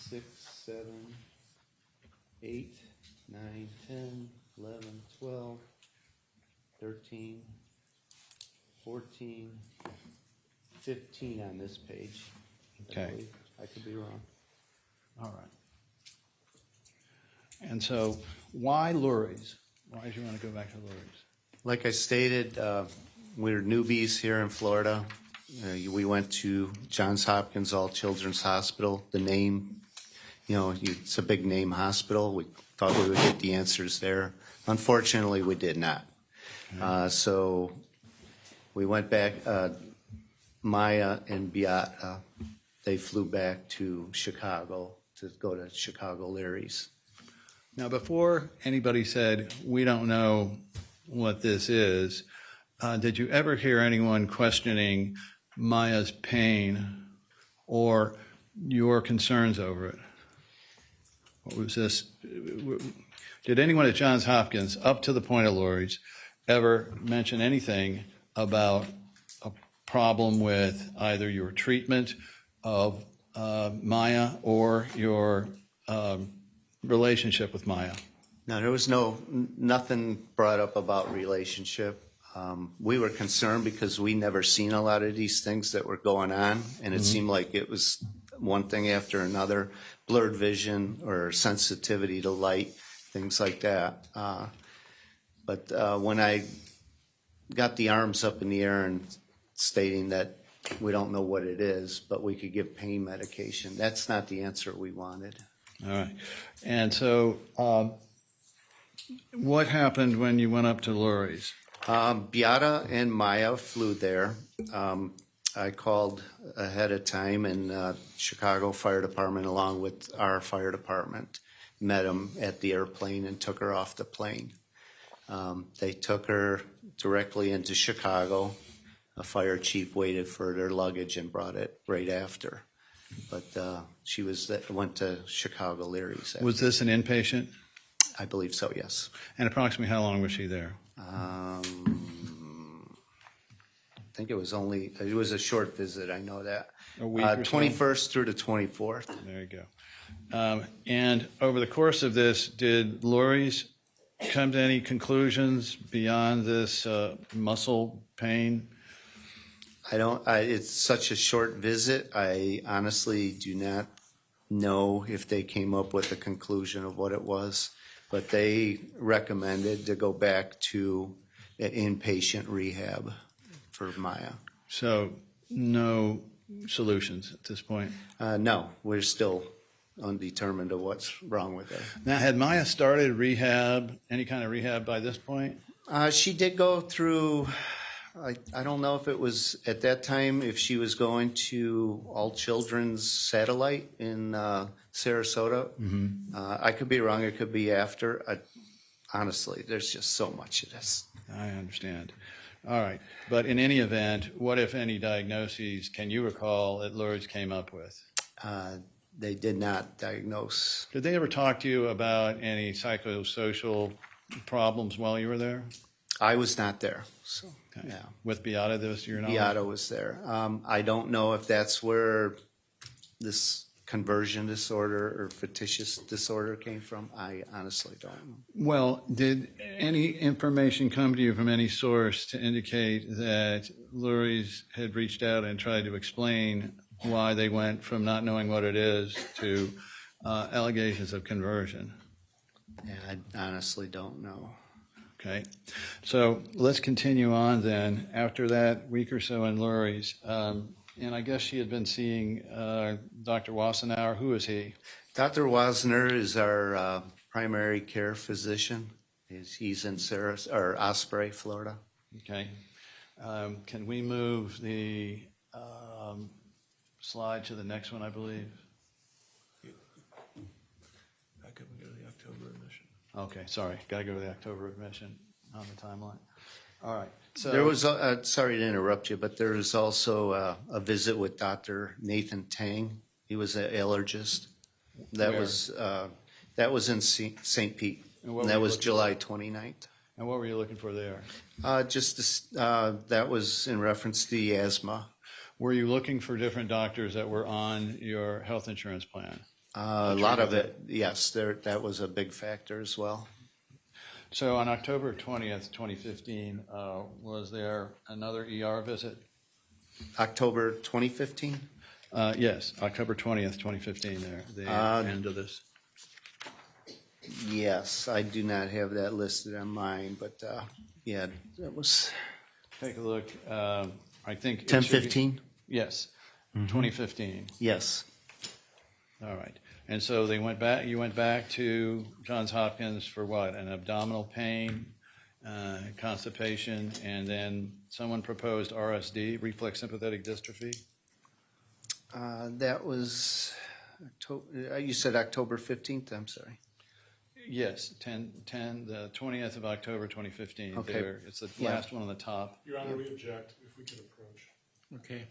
6, 7, 8, 9, 10, 11, 12, 13, 14, 15 on this page. I Okay. believe. I could be wrong. All right. And so why Lurie's? Why did you want to go back to Lurie's? Like I stated, we're newbies here in Florida. We went to Johns Hopkins All Children's Hospital. The name, it's a big name hospital. We thought we would get the answers there. Unfortunately, we did not. So we went back. Maya and Beata, they flew back to Chicago to go to Chicago Leary's. Now, before anybody said, we don't know what this is, did you ever hear anyone questioning Maya's pain or your concerns over it? What was this? Did anyone at Johns Hopkins, up to the point of Lurie's, ever mention anything about a problem with either your treatment of Maya or your relationship with Maya? No, there was nothing brought up about relationship. We were concerned because we never seen a lot of these things that were going on, and it seemed like it was one thing after another, blurred vision or sensitivity to light, things like that. But when I got the arms up in the air and stating that we don't know what it is, but we could give pain medication, that's not the answer we wanted. All right. And so what happened when you went up to Lurie's? Beata and Maya flew there. I called ahead of time, and Chicago Fire Department, along with our fire department, met them at the airplane and took her off the plane. They took her directly into Chicago. A fire chief waited for their luggage and brought it right after. But she went to Chicago Leary's. Was this an inpatient? I believe so, yes. And approximately how long was she there? I think it was a short visit, I know that. A week or so? 21st through the 24th. There you go. And over the course of this, did Lurie's come to any conclusions beyond this muscle pain? It's such a short visit, I honestly do not know if they came up with a conclusion of what it was, but they recommended to go back to an inpatient rehab for Maya. So no solutions at this point? No, we're still undetermined of what's wrong with her. Now, had Maya started rehab, any kind of rehab by this point? She did go through, I don't know if it was at that time, if she was going to All Children's Satellite in Sarasota. Mm-hmm. I could be wrong. It could be after. Honestly, there's just so much of this. I understand. All right. But in any event, what, if any, diagnoses can you recall that Lurie's came up with? They did not diagnose. Did they ever talk to you about any psychosocial problems while you were there? I was not there. So, Okay. yeah. With Beata, this your knowledge? Beata was there. I don't know if that's where this conversion disorder or fictitious disorder came from. I honestly don't know. Well, did any information come to you from any source to indicate that Lurie's had reached out and tried to explain why they went from not knowing what it is to allegations of conversion? Yeah, I honestly don't know. Okay. So let's continue on then. After that week or so in Lurie's, and I guess she had been seeing Dr. Wassenauer. Who is he? Dr. Wasner is our primary care physician. He's in Osprey, Florida. Okay. Can we move the slide to the next one, I believe. Back up and go to the October admission. Okay, sorry, gotta go to the October admission on the timeline. All right, so. There was, sorry to interrupt you, but there was also a visit with Dr. Nathan Tang. He was an allergist. That Where? was in St. Pete. And what And were that you was looking July 29th. And what were you looking for there? That was in reference to the asthma. Were you looking for different doctors that were on your health insurance plan? A lot of it, yes, that was a big factor as well. So on October 20th, 2015, was there another ER visit? October 2015? Yes, October 20th, 2015 there, the end of this. Yes, I do not have that listed on mine, but yeah, that was Take a look, I think. it should be- 1015? Yes, 2015. Yes. All right. And so you went back to Johns Hopkins for what? An abdominal pain, constipation, and then someone proposed RSD, reflex sympathetic dystrophy? That was, you said October 15th, I'm sorry. Yes, the 20th of October, 2015. Okay. There, it's the Yeah. last one on the top. Your Honor, we object if we could approach. Okay.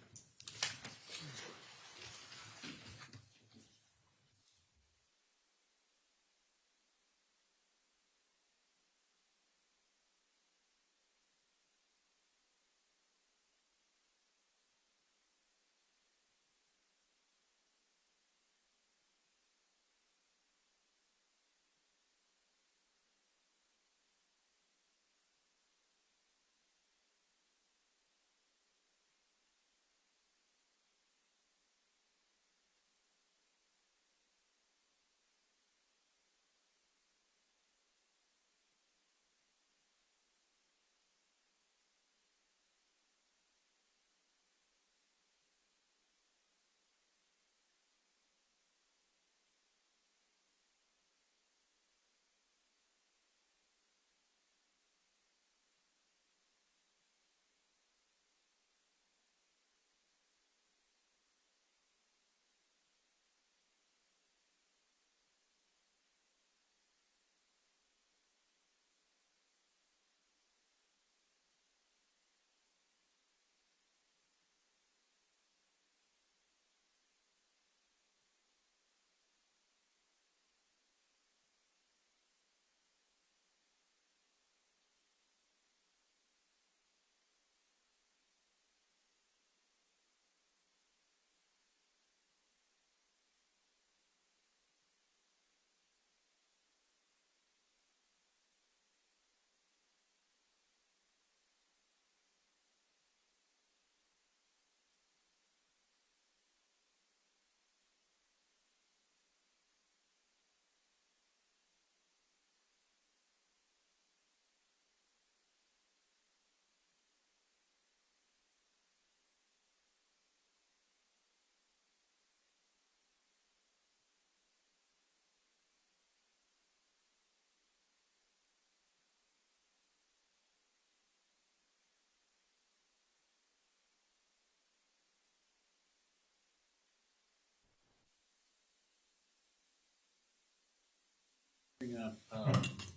Bring up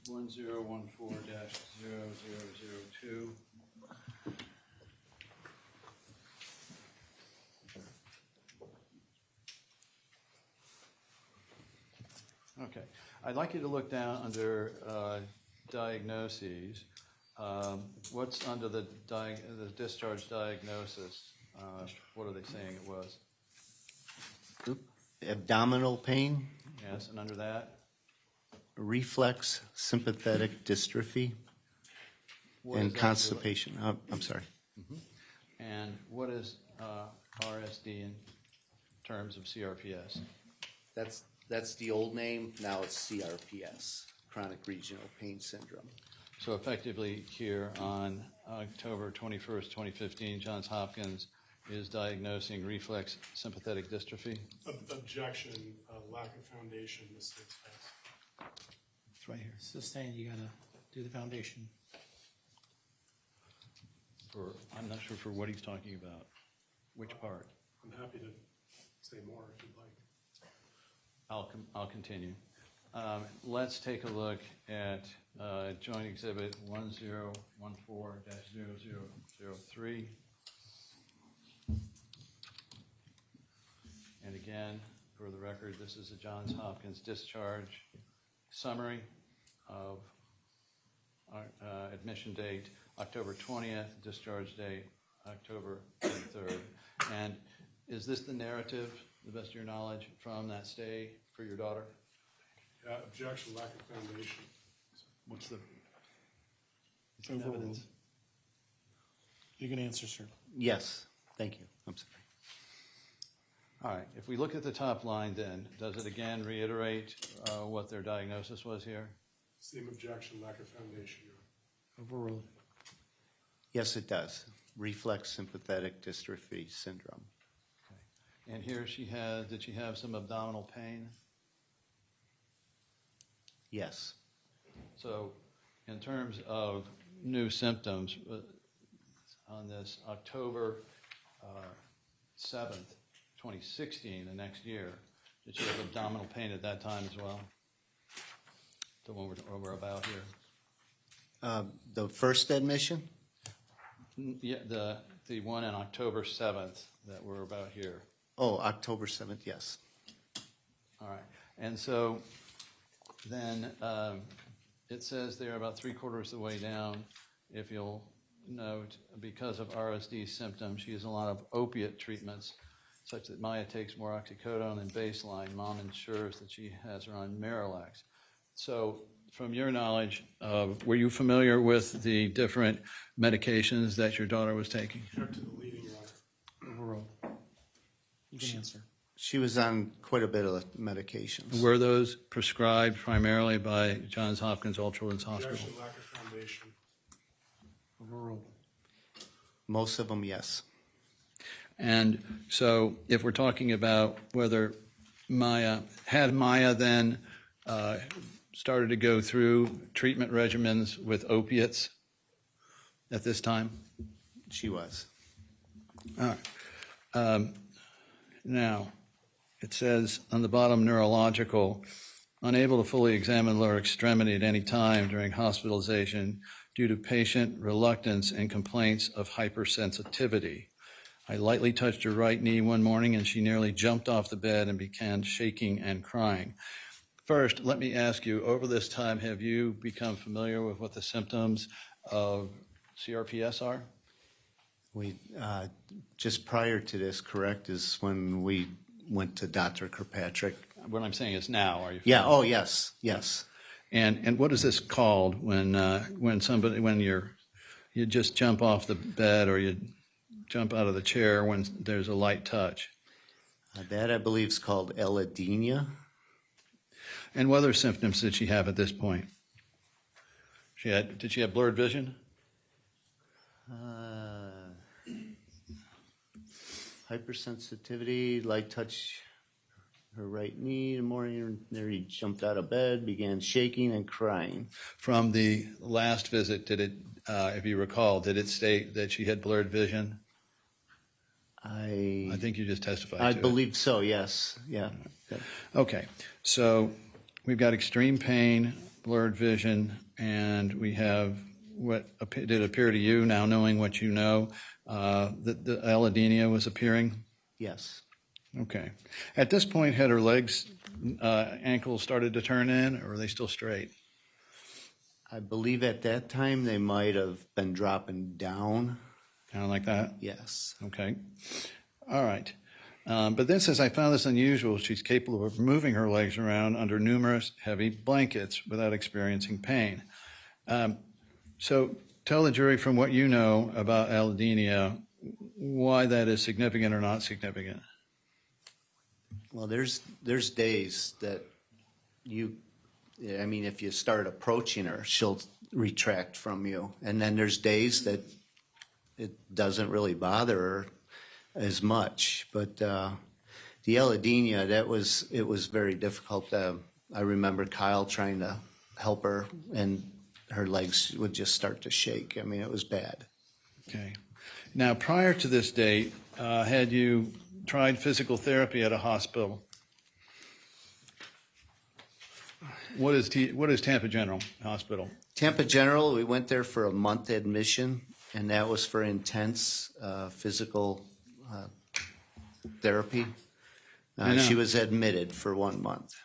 1014-0002. Okay, I'd like you to look down under diagnoses. What's under the discharge diagnosis? What are they saying it was? Abdominal pain, Yes, and under that? reflex sympathetic dystrophy, What and is that? constipation. I'm sorry. And what is RSD in terms of CRPS? That's the old name. Now it's CRPS, chronic regional pain syndrome. So effectively here on October 21st, 2015, Johns Hopkins is diagnosing reflex sympathetic dystrophy. Objection, lack of foundation, mistakes facts. It's right here. Sustained, you gotta do the foundation. I'm not sure for what he's talking about. Which part? I'm happy to say more if you'd like. I'll continue. Let's take a look at Joint Exhibit 1014-0003. And again, for the record, this is a Johns Hopkins discharge summary of admission date, October 20th, discharge date, October 23rd. And is this the narrative, the best of your knowledge, from that stay for your daughter? Objection, lack of foundation. What's the Overruled. evidence? You can answer, sir. Yes, thank you. I'm sorry. All right, if we look at the top line then, does it again reiterate what their diagnosis was here? Same objection, lack of foundation. Overruled. Yes, it does. Reflex sympathetic dystrophy syndrome. Okay. And here did she have some abdominal pain? Yes. So in terms of new symptoms, on this October 7th, 2016, the next year, did she have abdominal pain at that time as well? The one we're about here? The first admission? Yeah, the one on October 7th that we're about here. Oh, October 7th, yes. All right. And so then it says there about 3/4 of the way down, if you'll note, because of RSD symptoms, she has a lot of opiate treatments, such that Maya takes more oxycodone than baseline. Mom ensures that she has her on Marilax. So from your knowledge, were you familiar with the different medications that your daughter was taking? Object to the leading, Your Honor. Overruled. You can answer. She was on quite a bit of medications. Were those prescribed primarily by Johns Hopkins All Children's Hospital? Objection, lack of foundation. Overruled. Most of them, yes. And so if we're talking about whether Maya then started to go through treatment regimens with opiates at this time? She was. All right. Now, it says on the bottom, neurological, unable to fully examine lower extremity at any time during hospitalization due to patient reluctance and complaints of hypersensitivity. I lightly touched her right knee one morning and she nearly jumped off the bed and began shaking and crying. First, let me ask you, over this time, have you become familiar with what the symptoms of CRPS are? We just prior to this, correct, is when we went to Dr. Kirkpatrick. What I'm saying is now, are you Yeah. familiar? Oh, yes. Yes. And what is this called when you just jump off the bed or you jump out of the chair when there's a light touch? That I believe is called allodynia. And what other symptoms did she have at this point? Did she have blurred vision? Hypersensitivity, light touch her right knee in the morning. There he jumped out of bed, began shaking and crying. From the last visit, did it, if you recall, did it state that she had blurred vision? I think you just testified I to it. believe so, yes. Yeah. Okay, so we've got extreme pain, blurred vision, and we have what did appear to you, now knowing what you know, that the allodynia was appearing? Yes. Okay. At this point, had her legs, ankles started to turn in, or were they still straight? I believe at that time they might have been dropping down. Kind of like that? Yes. Okay. All right. But then says, I found this unusual. She's capable of moving her legs around under numerous heavy blankets without experiencing pain. So tell the jury from what you know about allodynia, why that is significant or not significant. Well, there's days that if you start approaching her, she'll retract from you. And then there's days that it doesn't really bother her as much. But the allodynia, it was very difficult. I remember Kyle trying to help her, and her legs would just start to shake. I mean, it was bad. Okay. Now, prior to this date, had you tried physical therapy at a hospital. What is Tampa General Hospital? Tampa General, we went there for a month admission, and that was for intense physical therapy. I know. She was admitted for 1 month.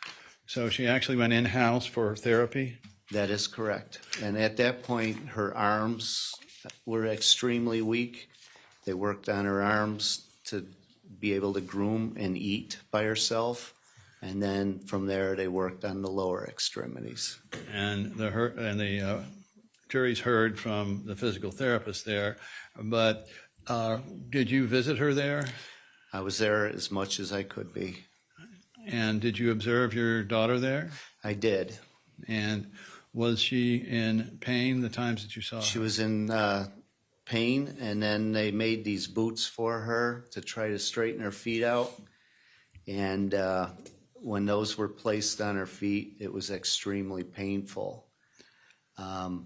So she actually went in-house for therapy? That is correct. And at that point, her arms were extremely weak. They worked on her arms to be able to groom and eat by herself. And then from there, they worked on the lower extremities. And the jury's heard from the physical therapist there, but did you visit her there? I was there as much as I could be. And did you observe your daughter there? I did. And was she in pain the times that you saw her? She was in pain, and then they made these boots for her to try to straighten her feet out. And when those were placed on her feet, it was extremely painful. What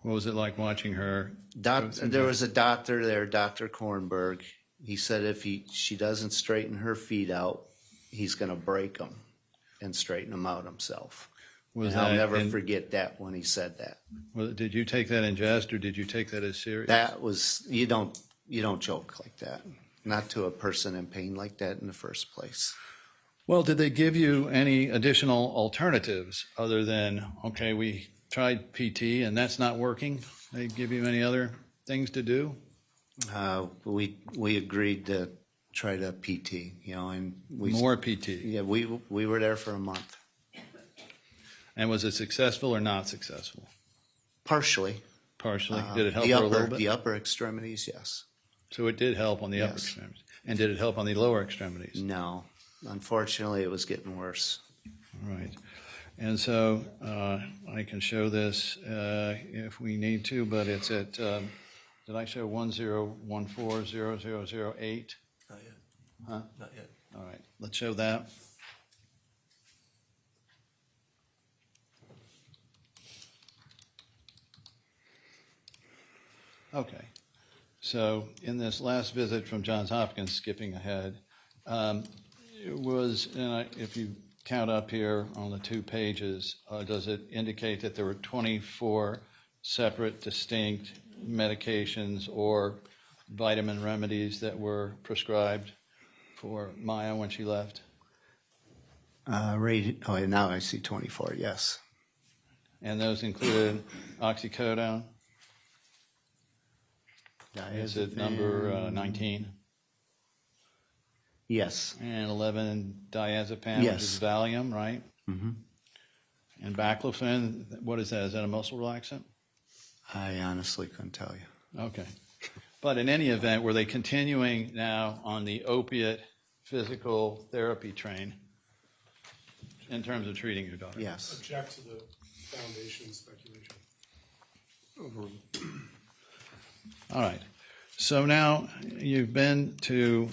was it like watching her? There was a doctor there, Dr. Kornberg. He said if she doesn't straighten her feet out, he's going to break them and straighten them out himself. And I'll never forget that when he said that. Well, did you take that in jest, or did you take that as serious? That was you don't joke like that. Not to a person in pain like that in the first place. Well, did they give you any additional alternatives other than, okay, we tried PT and that's not working? They give you any other things to do? We agreed to try to PT, and More PT. Yeah, we were there for a month. And was it successful or not successful? Partially. Partially. Did it help her a little bit? The upper extremities, yes. So it did help on the upper Yes. extremities. And did it help on the lower extremities? No. Unfortunately, it was getting worse. All right. And so I can show this if we need to, but it's at, did I show 10140008? Not yet. Huh? Not yet. All right, let's show that. Okay. So in this last visit from Johns Hopkins, skipping ahead, it was, if you count up here on the 2 pages, does it indicate that there were 24 separate, distinct medications or vitamin remedies that were prescribed for Maya when she left? Now I see 24, yes. And those included oxycodone? Is it number 19? Yes. And 11 diazepam, Yes. which is Valium, right? Mm-hmm. And baclofen, what is that? Is that a muscle relaxant? I honestly couldn't tell you. Okay. But in any event, were they continuing now on the opiate physical therapy train in terms of treating your daughter? Yes. Object to the foundation speculation. All right. So now you've been to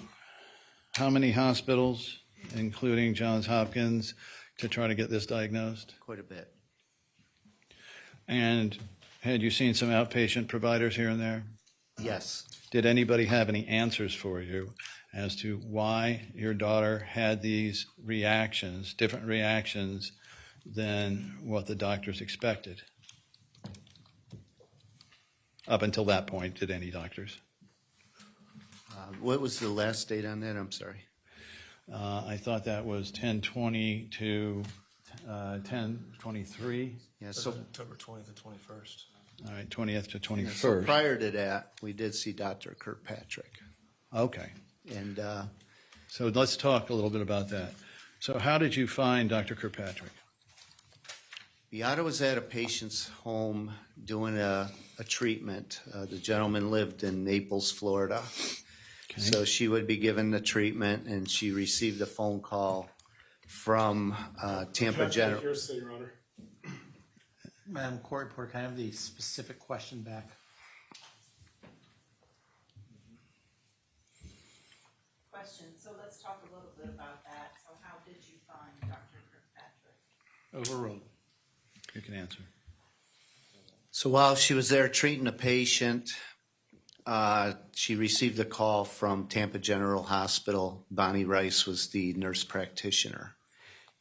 how many hospitals, including Johns Hopkins, to try to get this diagnosed? Quite a bit. And had you seen some outpatient providers here and there? Yes. Did anybody have any answers for you as to why your daughter had these reactions, different reactions than what the doctors expected? Up until that point, did any doctors? What was the last date on that? I'm sorry. I thought that was 10/20 to 10/23. Yeah, so, October 20th and 21st. All right, 20th to 21st. so prior to that, we did see Dr. Kirkpatrick. Okay, And so let's talk a little bit about that. So how did you find Dr. Kirkpatrick? Beata was at a patient's home doing a treatment. The gentleman lived in Naples, Florida. Okay. So she would be given the treatment, and she received a phone call from Tampa Object to General. hearsay, Your Honor. Madam Court Reporter, can I have the specific question back? Question, so let's talk a little bit about that. So how did you find Dr. Kirkpatrick? Overruled. You can answer. So while she was there treating a patient, She received a call from Tampa General Hospital. Bonnie Rice was the nurse practitioner.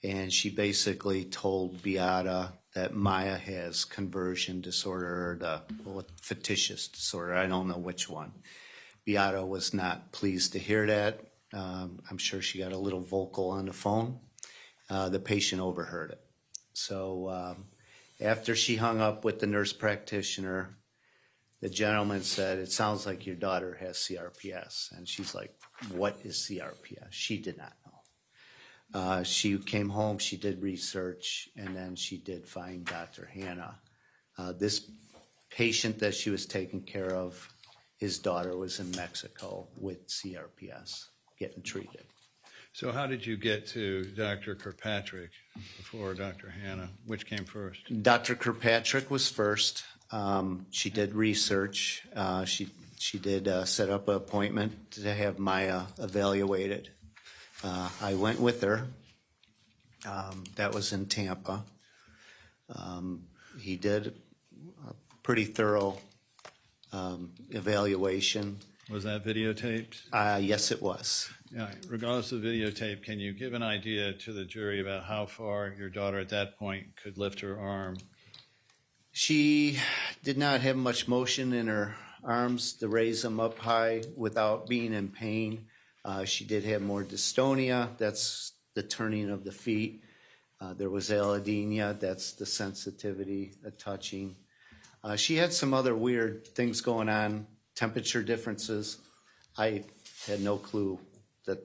And she basically told Beata that Maya has conversion disorder, or fictitious disorder. I don't know which one. Beata was not pleased to hear that. I'm sure she got a little vocal on the phone. The patient overheard it. So after she hung up with the nurse practitioner, the gentleman said, "It sounds like your daughter has CRPS." And she's like, "What is CRPS?" She did not know. She came home, she did research, and then she did find Dr. Hannah. This patient that she was taking care of, his daughter was in Mexico with CRPS getting treated. So how did you get to Dr. Kirkpatrick before Dr. Hannah? Which came first? Dr. Kirkpatrick was first. She did research. She did set up an appointment to have Maya evaluated. I went with her. That was in Tampa. He did a pretty thorough evaluation. Was that videotaped? Yes, it was. Yeah. Regardless of videotape, can you give an idea to the jury about how far your daughter at that point could lift her arm? She did not have much motion in her arms to raise them up high without being in pain. She did have more dystonia. That's the turning of the feet. There was allodynia. That's the sensitivity of touching. She had some other weird things going on, temperature differences. I had no clue that,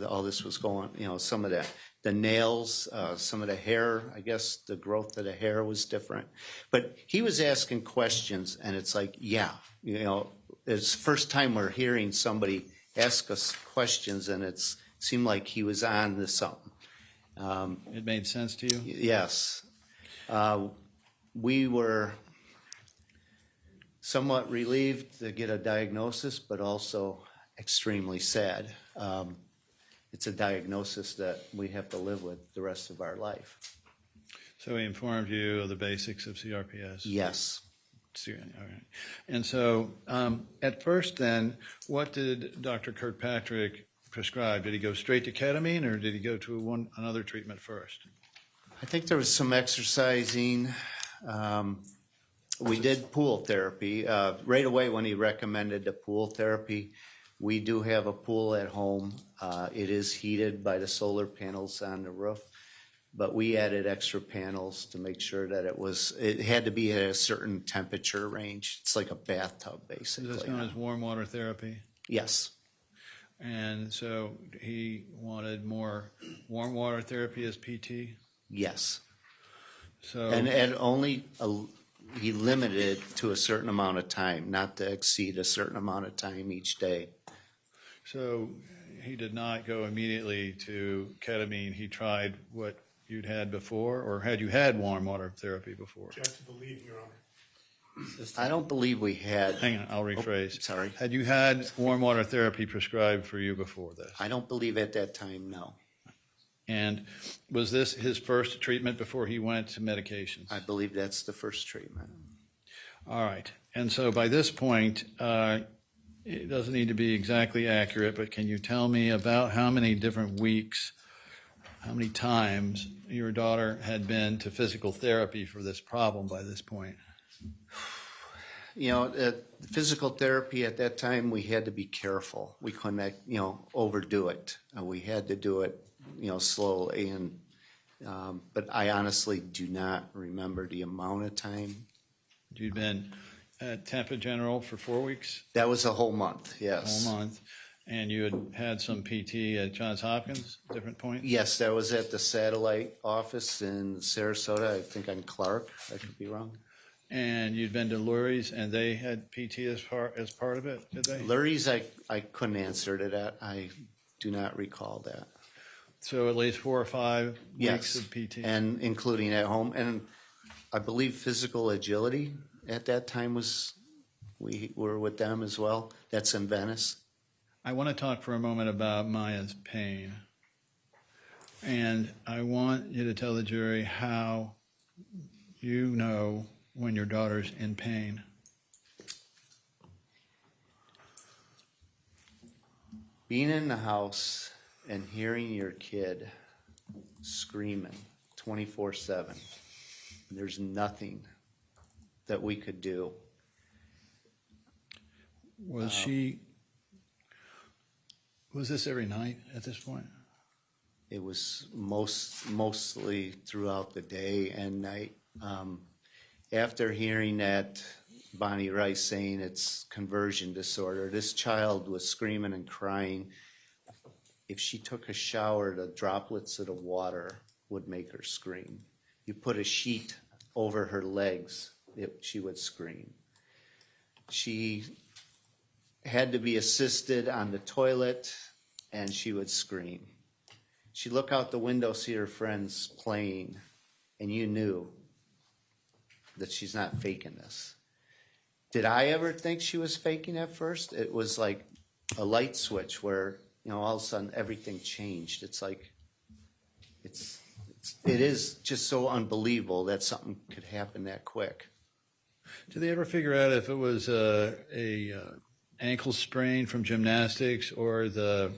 all this was going, some of the nails, some of the hair, I guess the growth of the hair was different. But he was asking questions, and it's like, it's the first time we're hearing somebody ask us questions, and it seemed like he was on to something. It made sense to you? Yes. We were somewhat relieved to get a diagnosis, but also extremely sad. It's a diagnosis that we have to live with the rest of our life. So he informed you of the basics of CRPS? Yes. All right. And so at first then, what did Dr. Kirkpatrick prescribe? Did he go straight to ketamine, or did he go to another treatment first? I think there was some exercising. We did pool therapy. Right away when he recommended the pool therapy, we do have a pool at home. It is heated by the solar panels on the roof, but we added extra panels to make sure that it had to be at a certain temperature range. It's like a bathtub, basically. Is this known as warm water therapy? Yes. And so he wanted more warm water therapy as PT? Yes. So And he limited it to a certain amount of time, not to exceed a certain amount of time each day. So he did not go immediately to ketamine. He tried what you'd had before, or had you had warm water therapy before? Object to the lead, Your Honor. I don't believe we had. Hang on, I'll rephrase. Sorry. Had you had warm water therapy prescribed for you before this? I don't believe at that time, no. And was this his first treatment before he went to medications? I believe that's the first treatment. All right. And so by this point, it doesn't need to be exactly accurate, but can you tell me about how many different weeks, how many times your daughter had been to physical therapy for this problem by this point? Physical therapy at that time, we had to be careful. We couldn't, overdo it. We had to do it, slowly. But I honestly do not remember the amount of time. You'd been at Tampa General for 4 weeks? That was a whole month, yes. Whole month. And you had some PT at Johns Hopkins, different points? Yes, that was at the satellite office in Sarasota, I think on Clark. I could be wrong. And you'd been to Lurie's, and they had PT as part of it, did they? Lurie's, I couldn't answer to that. I do not recall that. So at least 4 or 5 Yes, weeks of PT? and including at home. And I believe physical agility at that time we were with them as well. That's in Venice. I want to talk for a moment about Maya's pain. And I want you to tell the jury how you know when your daughter's in pain. Being in the house and hearing your kid screaming 24/7, there's nothing that we could do. Was this every night at this point? It was mostly throughout the day and night. After hearing that, Bonnie Rice saying it's conversion disorder, this child was screaming and crying. If she took a shower, the droplets of the water would make her scream. You put a sheet over her legs, she would scream. She had to be assisted on the toilet, and she would scream. She'd look out the window, see her friends playing, and you knew that she's not faking this. Did I ever think she was faking at first? It was like a light switch where, all of a sudden everything changed. It's like, it is just so unbelievable that something could happen that quick. Did they ever figure out if it was a ankle sprain from gymnastics or the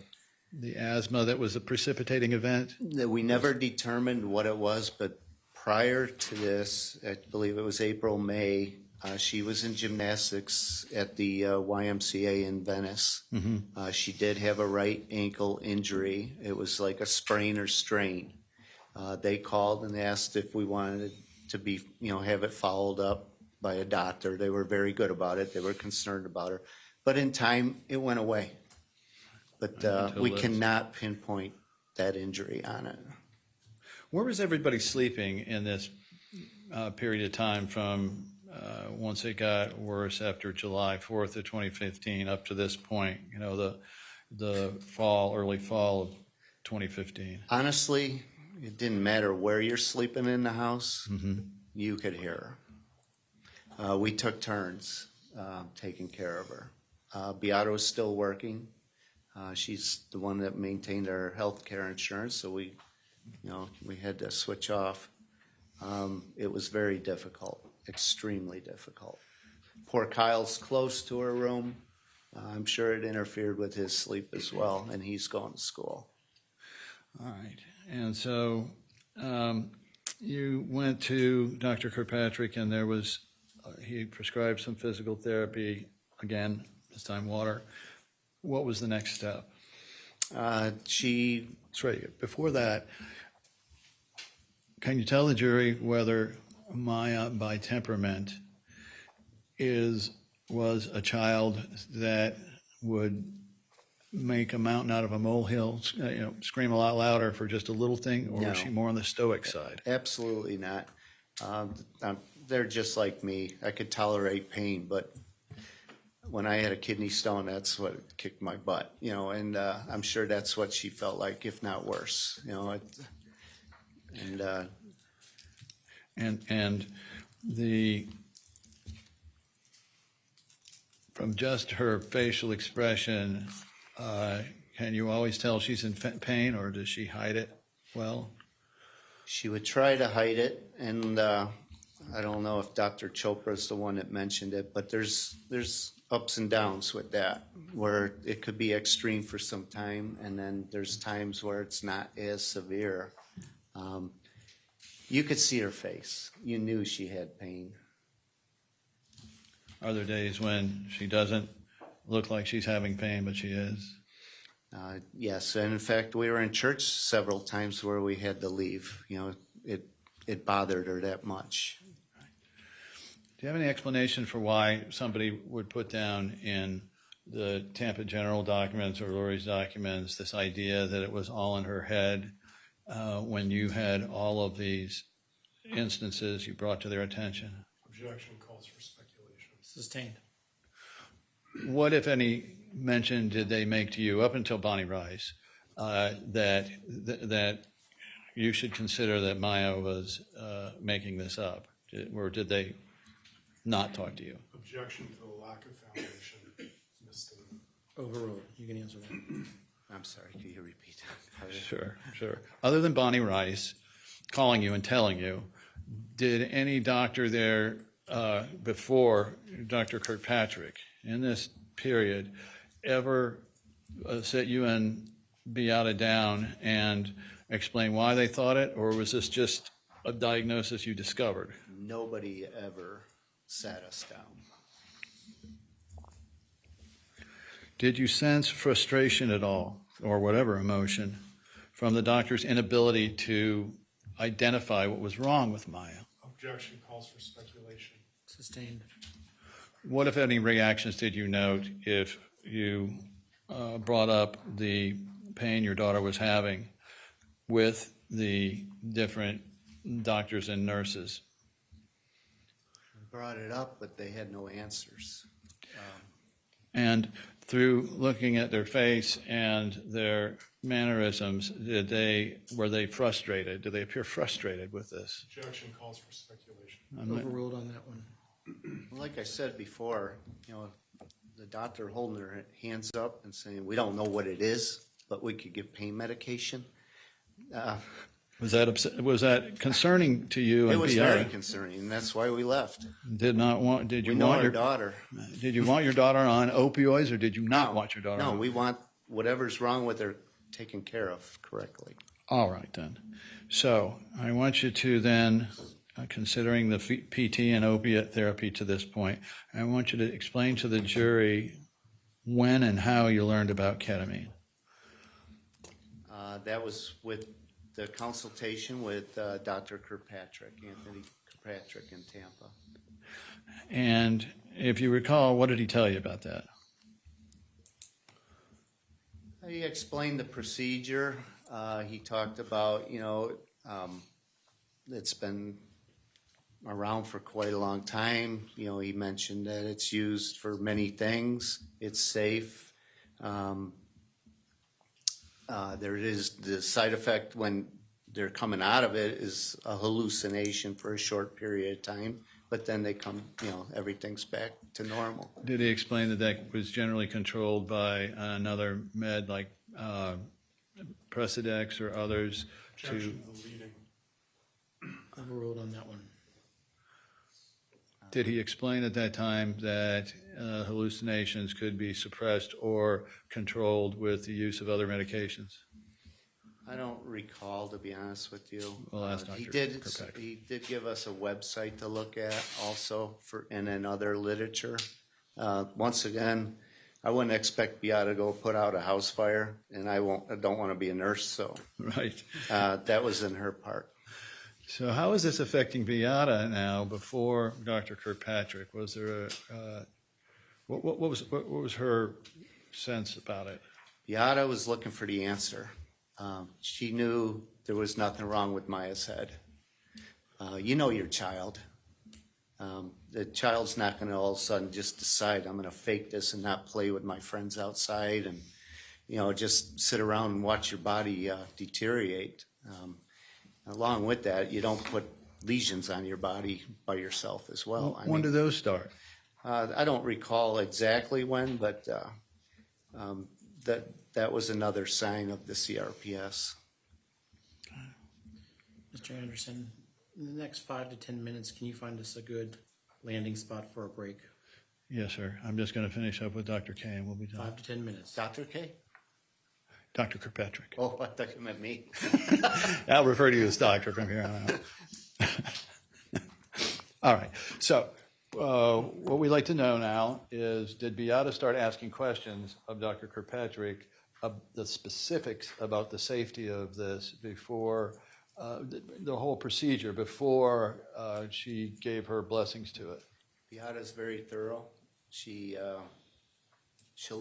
asthma that was a precipitating event? We never determined what it was, but prior to this, I believe it was April, May, she was in gymnastics at the YMCA in Venice. Mm-hmm. She did have a right ankle injury. It was like a sprain or strain. They called and asked if we wanted to be, have it followed up by a doctor. They were very good about it. They were concerned about her. But in time, it went away. But we cannot pinpoint that injury on it. Where was everybody sleeping in this period of time from once it got worse after July 4th of 2015 up to this point, the early fall of 2015? Honestly, it didn't matter where you're sleeping in the house. Mm-hmm. You could hear her. We took turns taking care of her. Beata was still working. She's the one that maintained our health care insurance, so we had to switch off. It was very difficult, extremely difficult. Poor Kyle's close to her room. I'm sure it interfered with his sleep as well, and he's going to school. All right. And so you went to Dr. Kirkpatrick, and he prescribed some physical therapy, again, this time water. What was the next step? Sorry, before that, can you tell the jury whether Maya, by temperament, was a child that would make a mountain out of a molehill, scream a lot louder for just a little thing, or No. was she more on the stoic side? Absolutely not. They're just like me. I could tolerate pain, but when I had a kidney stone, that's what kicked my butt, and I'm sure that's what she felt like, if not worse, And from just her facial expression, can you always tell she's in pain, or does she hide it well? She would try to hide it, and I don't know if Dr. Chopra's the one that mentioned it, but there's ups and downs with that, where it could be extreme for some time, and then there's times where it's not as severe. You could see her face. You knew she had pain. Are there days when she doesn't look like she's having pain, but she is? Yes, and in fact, we were in church several times where we had to leave. It bothered her that much. Do you have any explanation for why somebody would put down in the Tampa General documents or Lori's documents this idea that it was all in her head when you had all of these instances you brought to their attention? Objection calls for speculation. Sustained. What, if any, mention did they make to you up until Bonnie Rice that you should consider that Maya was making this up? Or did they not talk to you? Objection to the lack of foundation. Misstatement. Overruled. You can answer that. I'm sorry, can you repeat that? Sure. Other than Bonnie Rice calling you and telling you, did any doctor there before Dr. Kirkpatrick in this period ever sit you and Beata down and explain why they thought it, or was this just a diagnosis you discovered? Nobody ever sat us down. Did you sense frustration at all, or whatever emotion, from the doctor's inability to identify what was wrong with Maya? Objection calls for speculation. Sustained. What, if any, reactions did you note if you brought up the pain your daughter was having with the different doctors and nurses? Brought it up, but they had no answers. And through looking at their face and their mannerisms, were they frustrated? Did they appear frustrated with this? Objection calls for speculation. Overruled on that one. Like I said before, the doctor holding their hands up and saying, we don't know what it is, but we could give pain medication. Was that concerning to you? It and was Beata? very concerning, and that's why we left. Did We you know want our your daughter. Did you want your daughter on opioids, or did you not want your daughter No, on? we want whatever's wrong with her taken care of correctly. All right, then. So I want you to then, considering the PT and opiate therapy to this point, I want you to explain to the jury when and how you learned about ketamine. That was with the consultation with Dr. Kirkpatrick, Anthony Kirkpatrick in Tampa. And if you recall, what did he tell you about that? He explained the procedure. He talked about, it's been around for quite a long time. He mentioned that it's used for many things. It's safe. There is the side effect when they're coming out of it is a hallucination for a short period of time, but then they come, everything's back to normal. Did he explain that was generally controlled by another med like Presidex or others? Objection to the leading. Overruled on that one. Did he explain at that time that hallucinations could be suppressed or controlled with the use of other medications? I don't recall, to be honest with you. Well, ask He Dr. did. Kirkpatrick. He did give us a website to look at also and then other literature. Once again, I wouldn't expect Beata to go put out a house fire, and I don't want to be a nurse, so Right. that was in her part. So how is this affecting Beata now before Dr. Kirkpatrick? Was there what was her sense about it? Beata was looking for the answer. She knew there was nothing wrong with Maya's head. You know your child. The child's not going to all of a sudden just decide, I'm going to fake this and not play with my friends outside and, just sit around and watch your body deteriorate. Along with that, you don't put lesions on your body by yourself as well. When do those start? I don't recall exactly when, but that was another sign of the CRPS. Mr. Anderson, in the next 5 to 10 minutes, can you find us a good landing spot for a break? Yes, sir. I'm just going to finish up with Dr. K and we'll be done. 5 to 10 minutes. Dr. K? Dr. Kirkpatrick. Oh, I thought you meant me. I'll refer to you as doctor from here on out. All right. So what we'd like to know now is, did Beata start asking questions of Dr. Kirkpatrick of the specifics about the safety of this before the whole procedure, before she gave her blessings to it? Beata's very thorough. She'll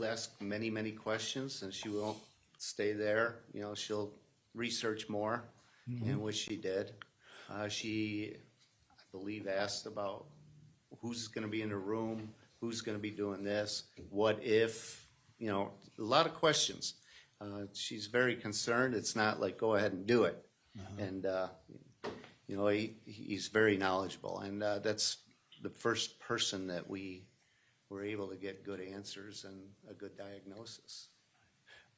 ask many, many questions, and she won't stay there. She'll research more, and which she did. She, I believe, asked about who's going to be in the room, who's going to be doing this, what if, a lot of questions. She's very concerned. It's not like go ahead and do it. And, he's very knowledgeable, and that's the first person that we were able to get good answers and a good diagnosis.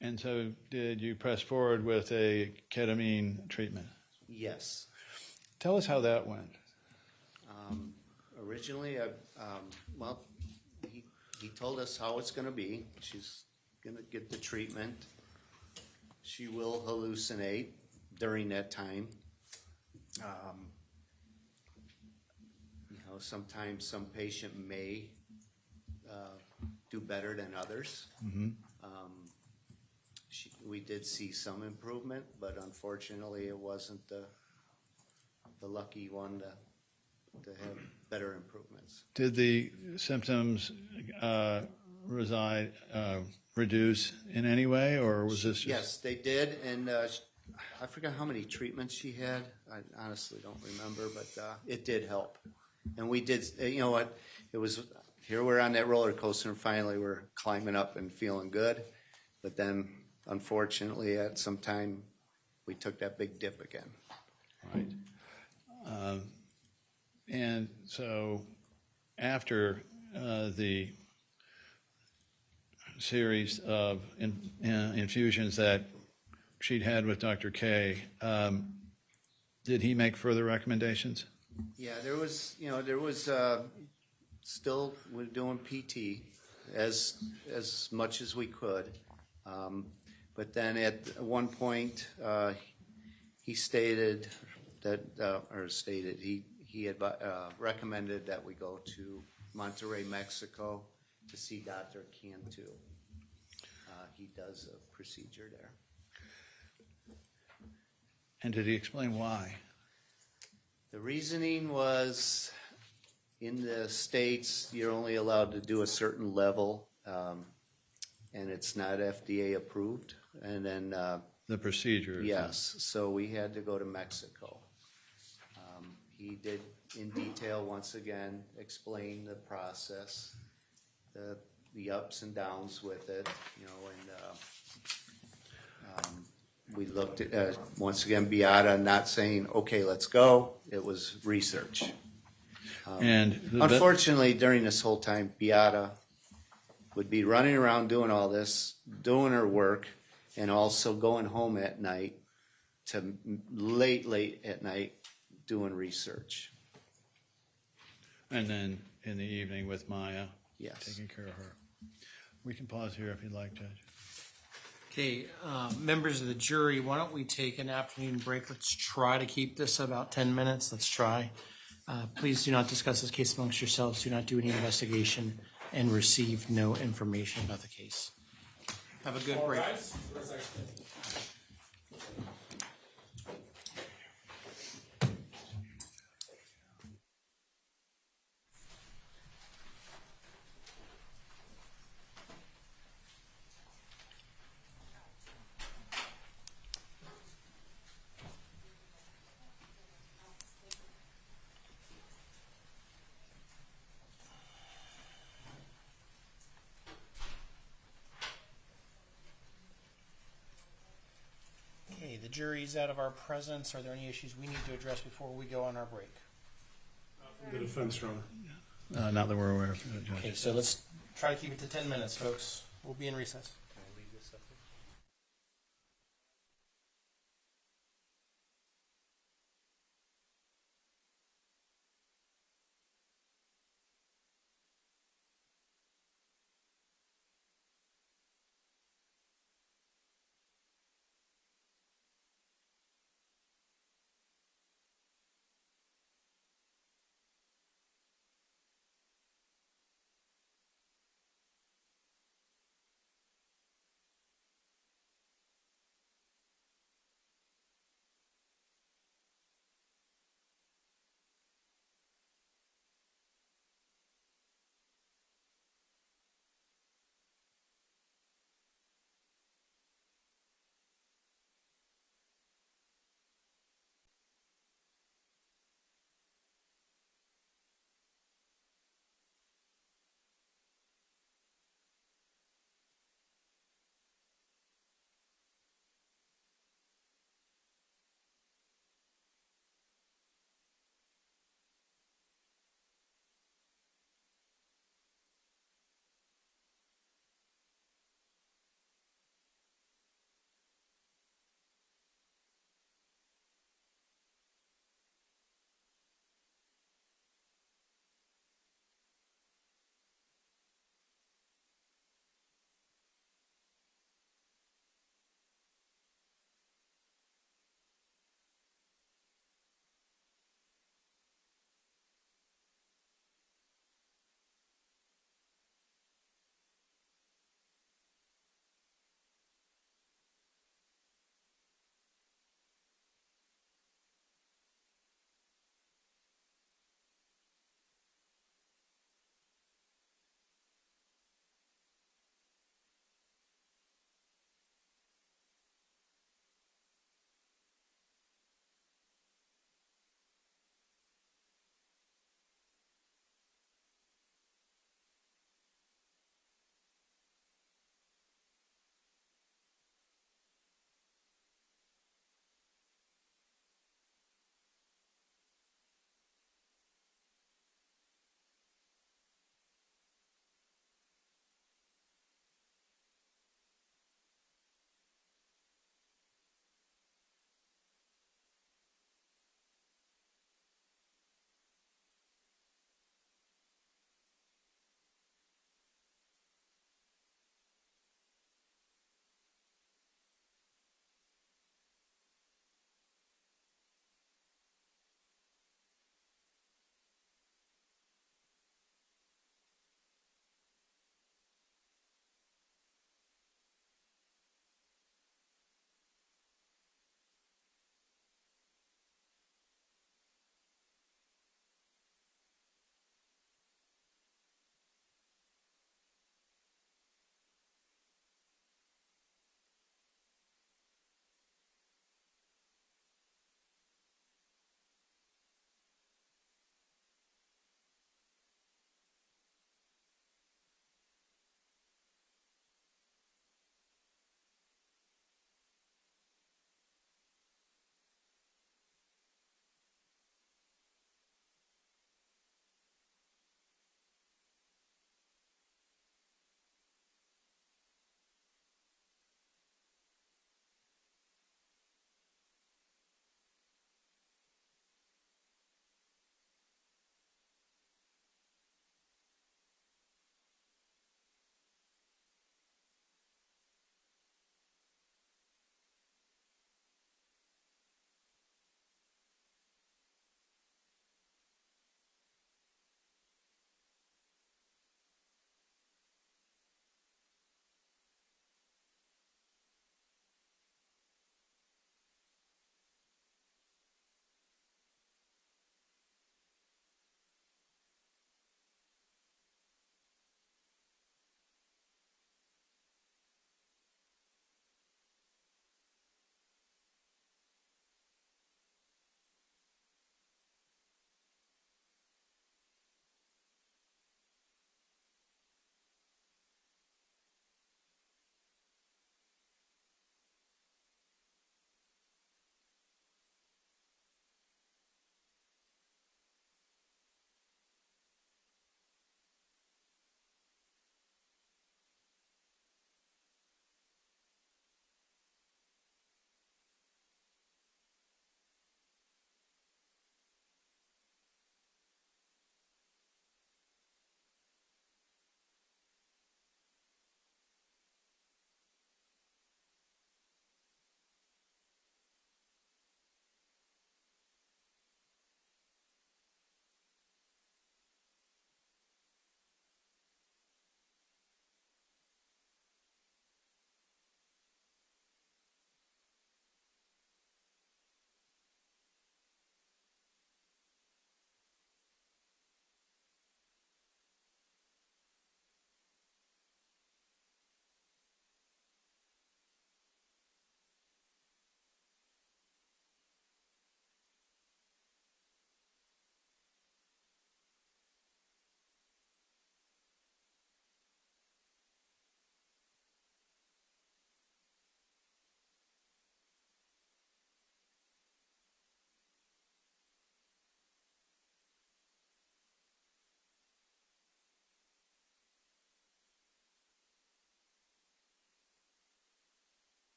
And so did you press forward with a ketamine treatment? Yes. Tell us how that went. Originally, he told us how it's going to be. She's gonna get the treatment. She will hallucinate during that time. You know, sometimes some patient may do better than others. We did see some improvement, but unfortunately, it wasn't the lucky one to have better improvements. Did the symptoms reduce in any way, or was this just? Yes, they did, and I forgot how many treatments she had. I honestly don't remember, but it did help. And we did, you know what, it was, here we're on that roller coaster, and finally we're climbing up and feeling good. But then, unfortunately, at some time, we took that big dip again. Right. And so after the series of infusions that she'd had with Dr. K, did he make further recommendations? Yeah, there was still, we're doing PT as much as we could. But then at one point, he stated that, he had recommended that we go to Monterrey, Mexico to see Dr. Cantu. He does a procedure there. And did he explain why? The reasoning was, in the States, you're only allowed to do a certain level, and it's not FDA approved. And then, The procedure? yes, so we had to go to Mexico. He did, in detail, once again, explain the process, the ups and downs with it, you know, and we looked at, once again, Beata not saying, okay, let's go. It was research. And Unfortunately, during this whole time, Beata would be running around doing all this, doing her work, and also going home at night to late at night doing research. And then in the evening with Maya, Yes. taking care of her. We can pause here if you'd like, Judge. Okay, members of the jury, why don't we take an afternoon break? Let's try to keep this about 10 minutes. Let's try. Please do not discuss this case amongst yourselves. Do not do any investigation and receive no information about the case. Have a good break. Okay, the jury's out of our presence. Are there any issues we need to address before we go on our break? The defense, Your Honor. Not that we're aware of, Judge. Okay, so let's try to keep it to 10 minutes, folks. We'll be in recess.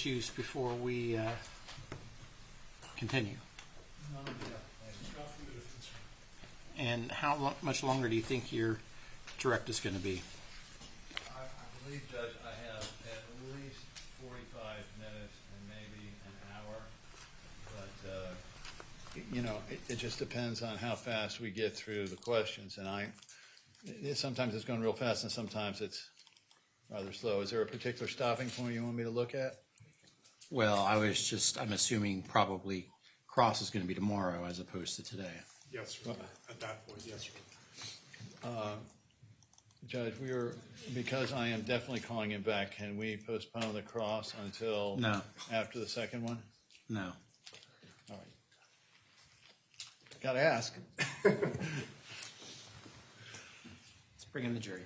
issues before we continue? And how much longer do you think your direct is going to be? I believe, Judge, I have at least 45 minutes and maybe an hour. But, you know, it just depends on how fast we get through the questions. And sometimes it's going real fast and sometimes it's rather slow. Is there a particular stopping point you want me to look at? Well, I'm assuming probably cross is going to be tomorrow as opposed to today. Yes, sir. At that point, yes, sir. Judge, because I am definitely calling him back, can we postpone the cross until No. after the second one? No. All right. Got to ask. Let's bring in the jury.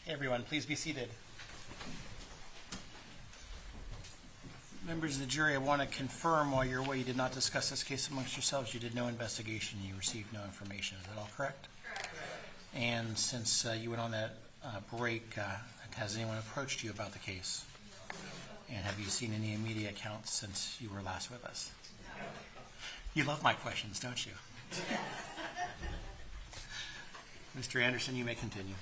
Hey everyone, please be seated. Members of the jury, I want to confirm while you're away, you did not discuss this case amongst yourselves. You did no investigation. You received no information. Is that all correct? Correct. And since you went on that break, has anyone approached you about the case? And have you seen any media accounts since you were last with us? No. You love my questions, don't you? Mr. Anderson, you may continue.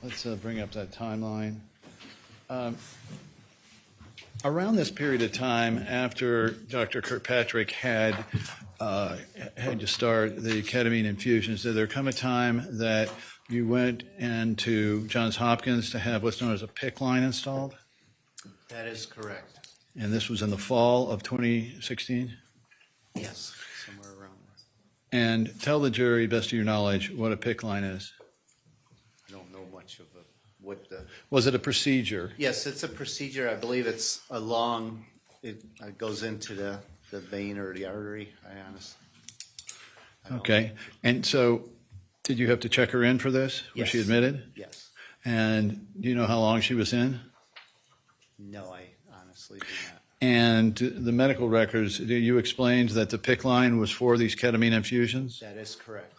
Let's bring up that timeline. Around this period of time after Dr. Kirkpatrick had to start the ketamine infusions, did there come a time that you went into Johns Hopkins to have what's known as a PICC line installed? That is correct. And this was in the fall of 2016? Yes, somewhere around there. And tell the jury, best of your knowledge, what a PICC line is. I don't know much of what the... Was it a procedure? Yes, it's a procedure. I believe it's a long it goes into the vein or the artery, I honestly. I don't- Okay, and so did you have to check her in for this? Was she Yes. admitted? Yes. And do you know how long she was in? No, I honestly do not. And the medical records, you explained that the PICC line was for these ketamine infusions? That is correct.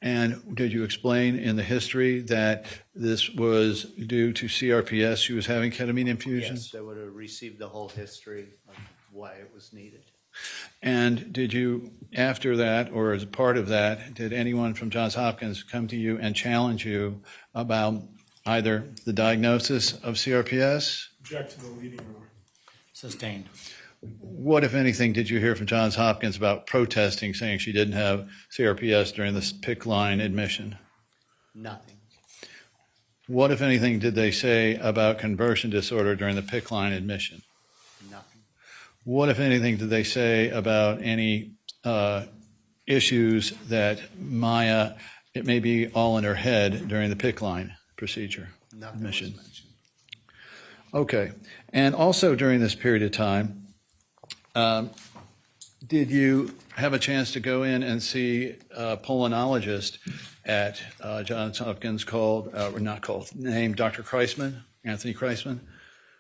And did you explain in the history that this was due to CRPS, she was having ketamine infusions? Yes, they would have received the whole history of why it was needed. And did you, after that, or as a part of that, did anyone from Johns Hopkins come to you and challenge you about either the diagnosis of CRPS? Object to the leading, Your Honor. Sustained. What, if anything, did you hear from Johns Hopkins about protesting, saying she didn't have CRPS during this PICC line admission? Nothing. What, if anything, did they say about conversion disorder during the PICC line admission? Nothing. What, if anything, did they say about any issues that Maya, it may be all in her head during the PICC line procedure? Nothing admission? was mentioned. Okay. And also during this period of time, did you have a chance to go in and see a pulmonologist at Johns Hopkins named Dr. Kreisman, Anthony Kreisman?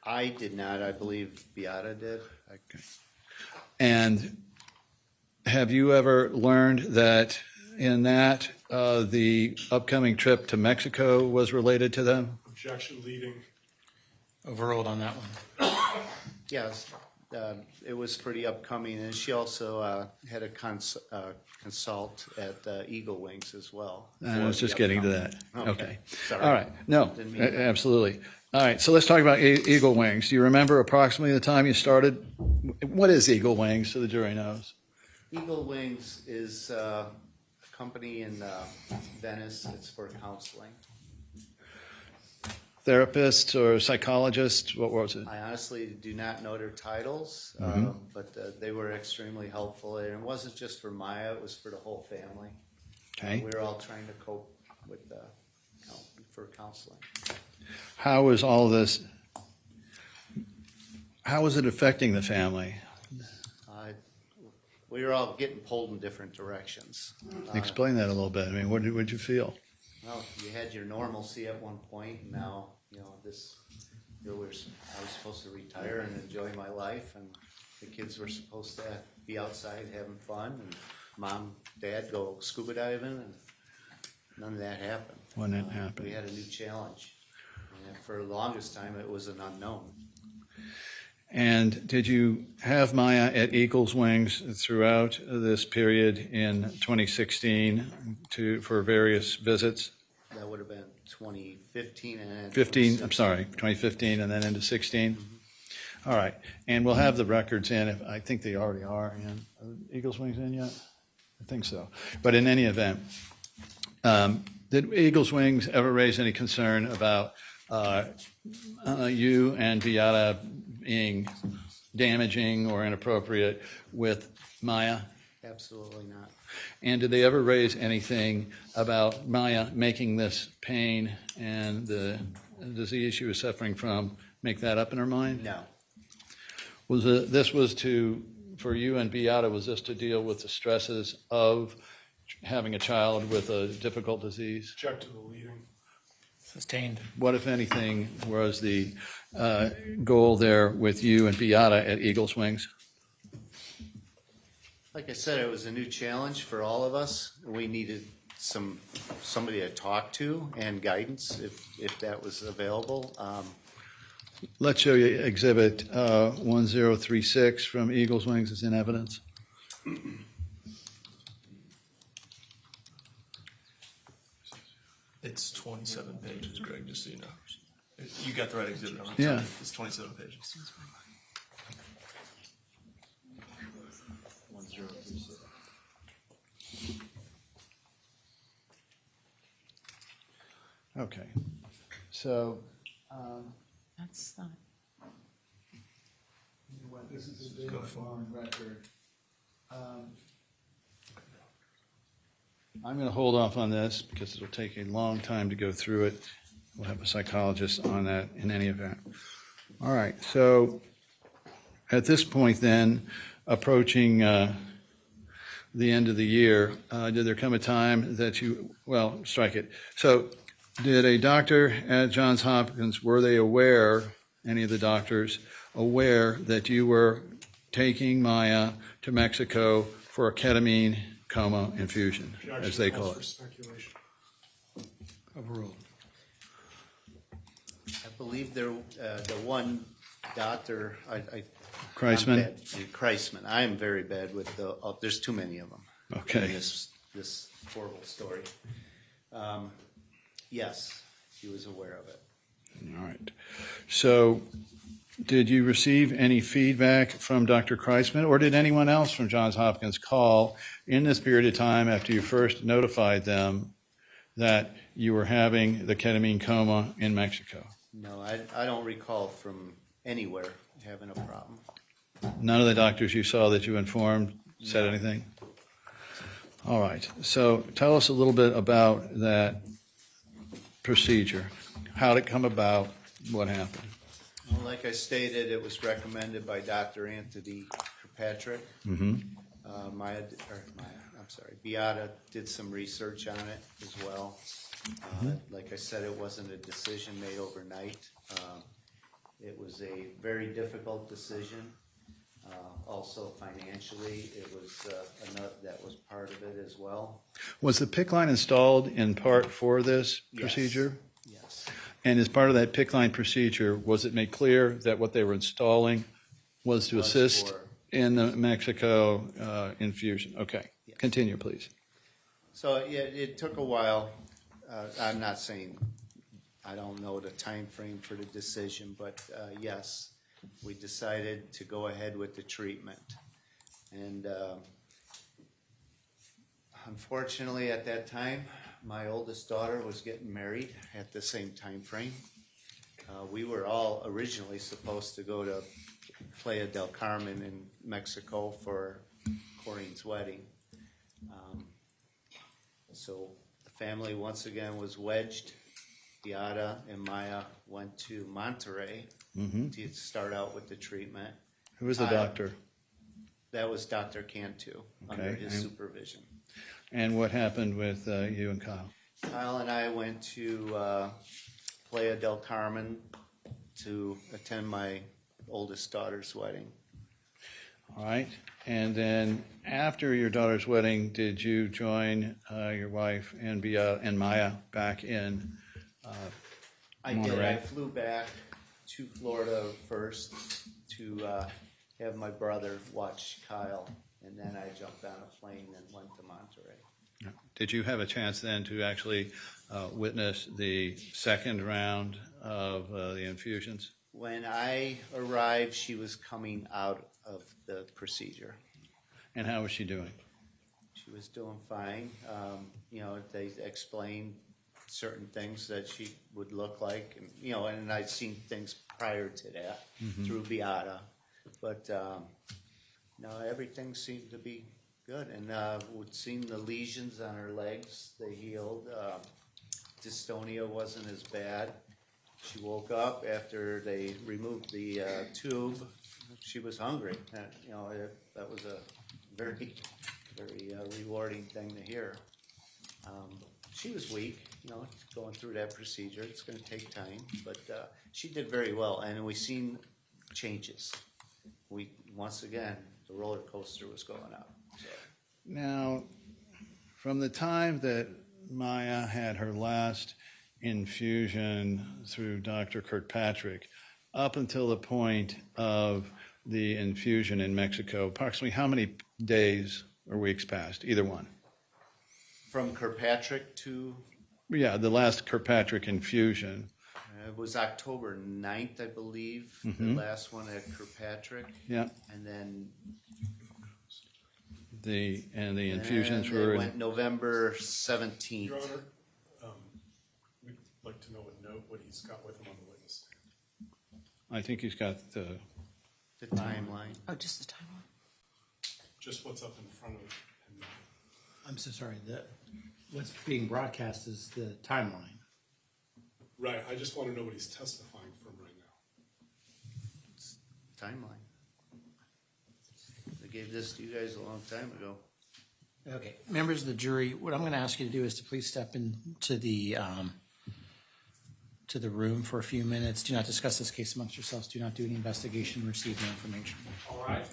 I did not. I believe Beata did. Okay. And have you ever learned that in that the upcoming trip to Mexico was related to them? Objection leading. Overruled on that one. Yes, it was pretty upcoming, and she also had a consult at Eagle Wings as well. I was just getting to that. Okay. Sorry. All right. No, Didn't mean to. absolutely. All right. So let's talk about Eagle Wings. Do you remember approximately the time you started? What is Eagle Wings, so the jury knows? Eagle Wings is a company in Venice. It's for counseling. Therapists or psychologists? What was it? I honestly do not know their titles, but they were extremely helpful. And it wasn't just for Maya; it was for the whole family. Okay. We were all trying to cope with for counseling. How was all this? How was it affecting the family? We were all getting pulled in different directions. Explain that a little bit. I mean, what did you feel? Well, you had your normalcy at one point, and now I was supposed to retire and enjoy my life, and the kids were supposed to be outside having fun, and mom, dad go scuba diving, and none of that happened. When that happened. We had a new challenge, and for the longest time, it was an unknown. And did you have Maya at Eagles Wings throughout this period in 2016 for various visits? That would have been 2015 and 2015 and then into 16? All right. And we'll have the records in. I think they already are in. Are Eagles Wings in yet? I think so. But in any event, did Eagles Wings ever raise any concern about you and Beata being damaging or inappropriate with Maya? Absolutely not. And did they ever raise anything about Maya making this pain and the disease she was suffering from, make that up in her mind? No. For you and Beata, was this to deal with the stresses of having a child with a difficult disease? Object to the leading. Sustained. What, if anything, was the goal there with you and Beata at Eagles Wings? Like I said, it was a new challenge for all of us. We needed somebody to talk to and guidance if that was available. Let's show you Exhibit 1036 from Eagles Wings is in evidence. It's 27 pages, Greg, just so you know. You got the right exhibit number. Yeah. It's 27 pages. Okay. So, That's not. this is a big long record. I'm going to hold off on this because it'll take a long time to go through it. We'll have a psychologist on that in any event. All right, so at this point then, approaching the end of the year, did there come a time that strike it. So did a doctor at Johns Hopkins, were they aware, any of the doctors, aware that you were taking Maya to Mexico for a ketamine coma infusion, as they call For it? speculation. Overruled. I believe the one doctor, Kreisman? I'm bad. Kreisman. I am very bad with there's too many of them. Okay. In this horrible story. Yes, he was aware of it. All right. So did you receive any feedback from Dr. Kreisman, or did anyone else from Johns Hopkins call in this period of time after you first notified them that you were having the ketamine coma in Mexico? No, I don't recall from anywhere having a problem. None of the doctors you saw that you informed said anything? All right. So tell us a little bit about that procedure. How did it come about? What happened? Well, like I stated, it was recommended by Dr. Anthony Kirkpatrick. Mm-hmm. Beata did some research on it as well. Like I said, it wasn't a decision made overnight. It was a very difficult decision. Also financially, it was that was part of it as well. Was the PICC line installed in part for this procedure? Yes. And as part of that PICC line procedure, was it made clear that what they were installing was to assist in the Mexico infusion? Okay. Yes. Continue, please. So it took a while. I'm not saying I don't know the time frame for the decision, but yes, we decided to go ahead with the treatment. And unfortunately, at that time, my oldest daughter was getting married at the same time frame. We were all originally supposed to go to Playa del Carmen in Mexico for Corinne's wedding. So the family once again was wedged. Beata and Maya went to Monterrey to start out with the treatment. Who was the doctor? That was Dr. Cantu under his supervision. And what happened with you and Kyle? Kyle and I went to Playa del Carmen to attend my oldest daughter's wedding. All right. And then after your daughter's wedding, did you join your wife and Beata and Maya back in I Monterey? did. I flew back to Florida first to have my brother watch Kyle, and then I jumped on a plane and went to Monterey. Did you have a chance then to actually witness the second round of the infusions? When I arrived, she was coming out of the procedure. And how was she doing? She was doing fine. They explained certain things that she would look like, and I'd seen things prior to that through Beata, but no, everything seemed to be good, and we'd seen the lesions on her legs, they healed. Dystonia wasn't as bad. She woke up after they removed the tube. She was hungry. That was a very, very rewarding thing to hear. She was weak, going through that procedure. It's going to take time, but she did very well, and we've seen changes. Once again, the roller coaster was going up. So. Now, from the time that Maya had her last infusion through Dr. Kirkpatrick up until the point of the infusion in Mexico, approximately how many days or weeks passed? Either one. From Kirkpatrick to? Yeah, the last Kirkpatrick infusion. It was October 9th, I believe, the last one at Kirkpatrick. Yeah. And then the infusions were went November 17th. Your Honor, we'd like to know what he's got with him on the witness stand. I think he's got the timeline. Oh, just the timeline. Just what's up in front of him. I'm so sorry. What's being broadcast is the timeline. Right, I just want to know what he's testifying from right now. Timeline. gave this to you guys a long time ago. Okay, members of the jury, what I'm going to ask you to do is to please step into the room for a few minutes. Do not discuss this case amongst yourselves. Do not do any investigation, receive no information. All right.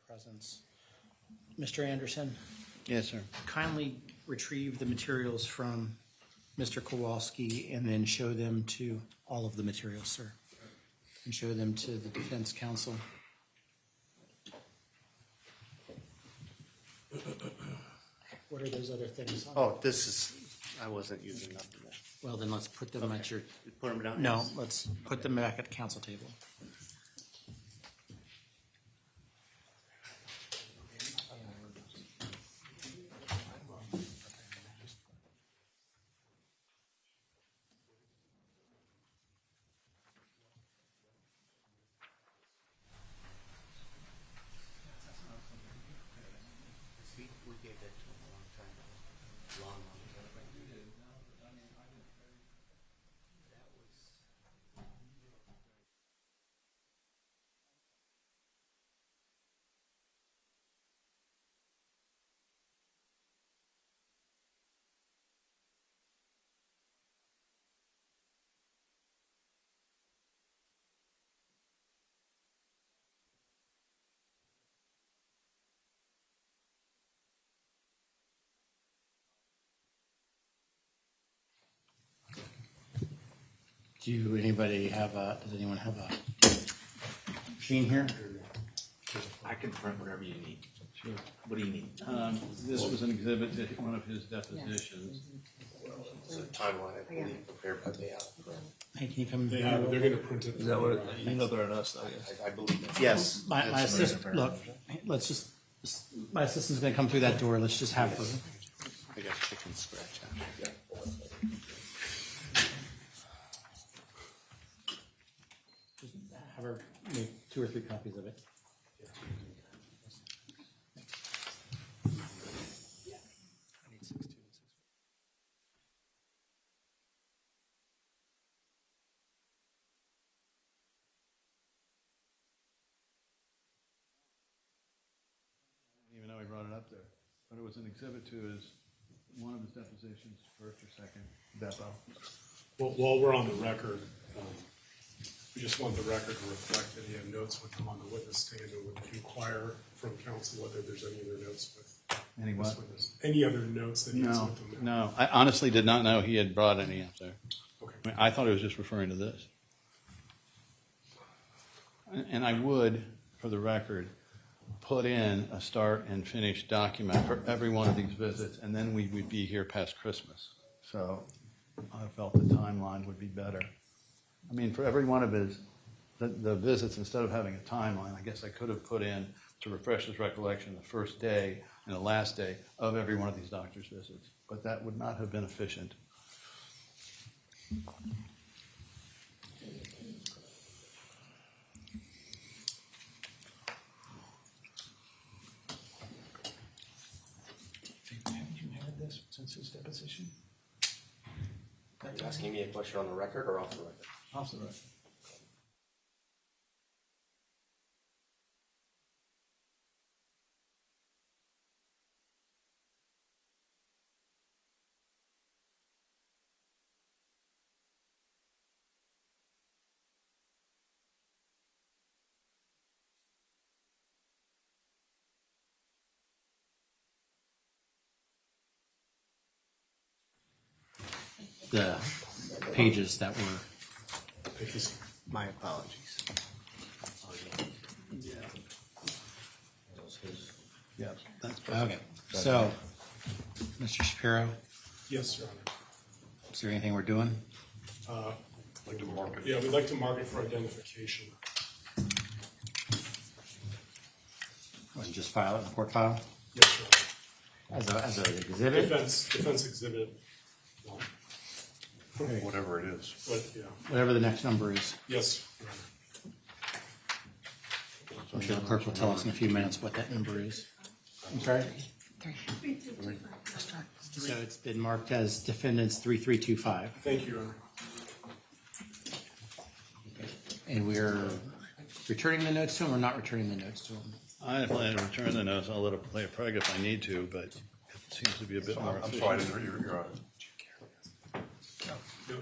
Presence. Mr. Anderson, Yes, sir. kindly retrieve the materials from Mr. Kowalski and then show them to all of the materials, sir. And show them to the defense counsel. What are those other things? Oh, this is, I wasn't using up of that. Well, then let's put them at your, Put them down? no, let's put them back at the council table. We gave that to him a long time ago. Long time ago. That was. Does anyone have a machine here? I can print whatever you need. Sure. What do you need? This was an exhibit to one of his depositions. It's a timeline, I believe, prepared by the applicant. Hey, can you come? They have, they're gonna print it. Is that what, you know better than us, I guess. I believe that. Yes. My that's assistant, right. look, let's just, my assistant's gonna come through that door, let's just have her. I got chicken scratch on it. Have her make 2 or 3 copies of it. Even though he brought it up there, but it was an exhibit to his, one of his depositions, first or second depo. Well, while we're on the record, we just want the record to reflect that any notes would come on the witness stand and would inquire from counsel whether there's any other notes with Any what? this witness. Any other notes that he has No, with them? no, I honestly did not know he had brought any up there. Okay. I mean, I thought he was just referring to this. And I would, for the record, put in a start and finish document for every one of these visits, and then we would be here past Christmas. So I felt the timeline would be better. I mean, for every one of his, the visits, instead of having a timeline, I guess I could have put in, to refresh his recollection, the first day and the last day of every one of these doctor's visits. But that would not have been efficient. Haven't you had this since his deposition? Are you asking me a question on the record or off the record? Off the record. The pages that were, My apologies. Yeah, that's okay, so, Mr. Shapiro, Yes, Your Honor. is there anything we're doing? Like to mark it. Yeah, we'd like to mark it for identification. Or just file it in the court file Yes, Your Honor. as an exhibit? Defense exhibit 1. Whatever it is. But, yeah, Whatever the next number is. yes. I'm sure the clerk will tell us in a few minutes what that number is. I'm sorry? So it's been marked as defendants 3325. Thank you, Your Honor. And we're returning the notes to him or not returning the notes to him? I plan to return the notes. I'll let it play a preg if I need to, but it seems to be a bit more I'm efficient. sorry, I didn't read your honor.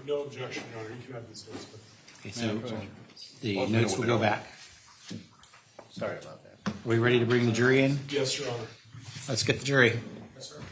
No objection, Your Honor, you can have these notes, but Okay, so the notes will go back. Sorry about that. Are we ready to bring the jury in? yes, Your Honor. Let's get the jury. Yes, sir.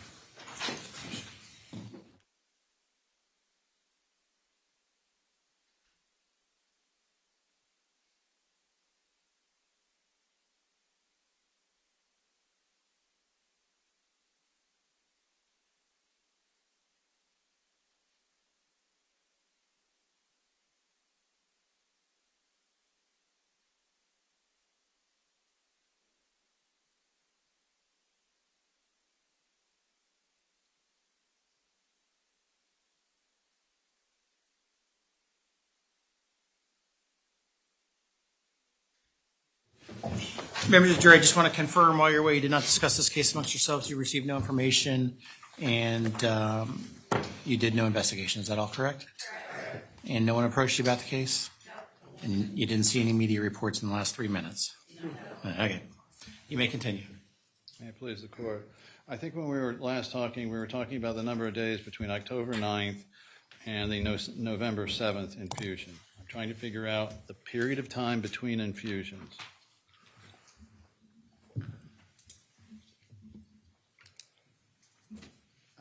Members of the jury, I just want to confirm while you're away, you did not discuss this case amongst yourselves, you received no information, and you did no investigation. Is that all correct? And no one approached you about the case? And you didn't see any media reports in the last 3 minutes? Okay. You may continue. May it please the court. I think when we were last talking, we were talking about the number of days between October 9th and the November 7th infusion. I'm trying to figure out the period of time between infusions.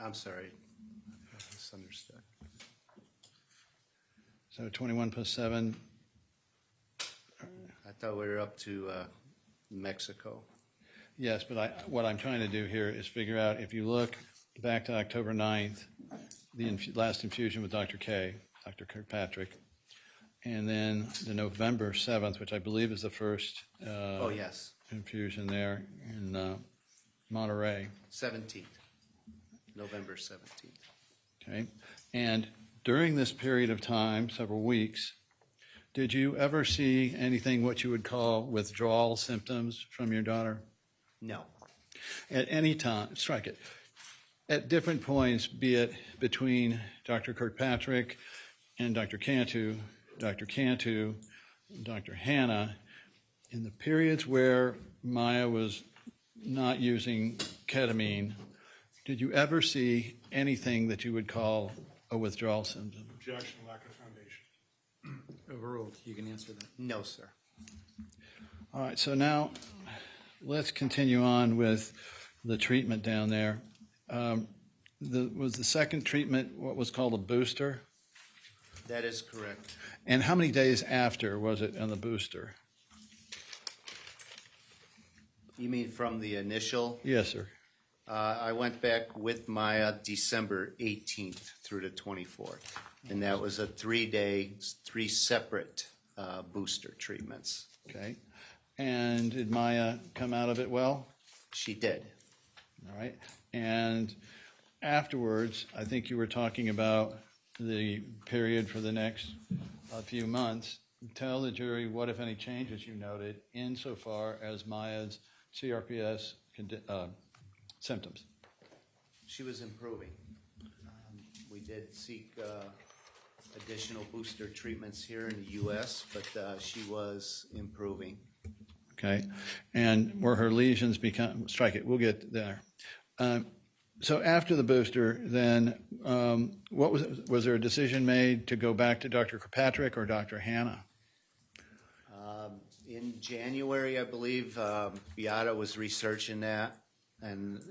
I'm sorry. I misunderstood. So 21 plus 7, I thought we were up to Mexico. yes, but what I'm trying to do here is figure out, if you look back to October 9th, the last infusion with Dr. K, Dr. Kirkpatrick, and then the November 7th, which I believe is the first Oh, yes, infusion there in Monterey. 17th, November 17th. Okay, and during this period of time, several weeks, did you ever see anything what you would call withdrawal symptoms from your daughter? No, At any time, strike it, at different points, be it between Dr. Kirkpatrick and Dr. Cantu, Dr. Hanna, in the periods where Maya was not using ketamine, did you ever see anything that you would call a withdrawal symptom? Objection, lack of foundation. Overruled. You can answer that. no, sir. All right, so now let's continue on with the treatment down there. Was the second treatment what was called a booster? That is correct. And how many days after was it on the booster? You mean from the initial? Yes, sir. I went back with Maya December 18th through the 24th, and that was a 3-day, 3 separate booster treatments. Okay. And did Maya come out of it well? She did. All right. And afterwards, I think you were talking about the period for the next few months. Tell the jury what, if any, changes you noted insofar as Maya's CRPS symptoms. She was improving. We did seek additional booster treatments here in the U.S., but she was improving. Okay. And were her lesions become, strike it, we'll get there. So after the booster, then what was there a decision made to go back to Dr. Kirkpatrick or Dr. Hanna? In January, I believe, Beata was researching that, and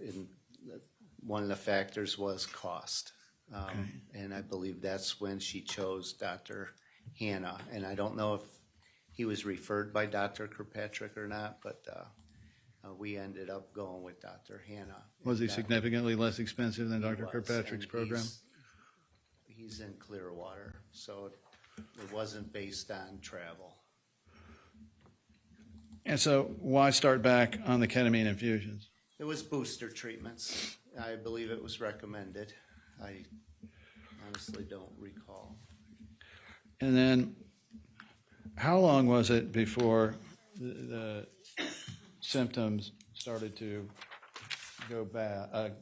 one of the factors was cost. And I believe that's when she chose Dr. Hanna. And I don't know if he was referred by Dr. Kirkpatrick or not, but we ended up going with Dr. Hanna. Was he significantly less expensive than Dr. Was, Kirkpatrick's and program? He's in Clearwater, so it wasn't based on travel. And so why start back on the ketamine infusions? It was booster treatments. I believe it was recommended. I honestly don't recall. And then, how long was it before the symptoms started to go bad,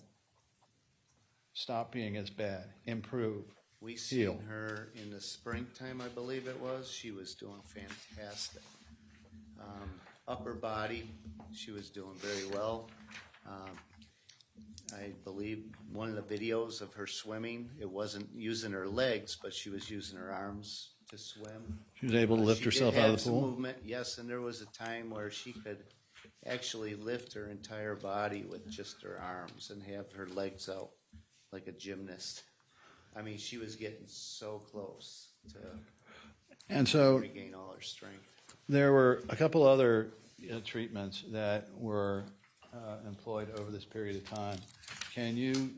stop being as bad, improve? We Heal. seen her in the springtime, I believe it was. She was doing fantastic. Upper body, she was doing very well. I believe one of the videos of her swimming, it wasn't using her legs, but she was using her arms to swim. She was able to lift herself out of the Some pool? movement, yes, and there was a time where she could actually lift her entire body with just her arms and have her legs out like a gymnast. I mean, she was getting so close to And so regain all her strength. there were a couple other treatments that were employed over this period of time. Can you,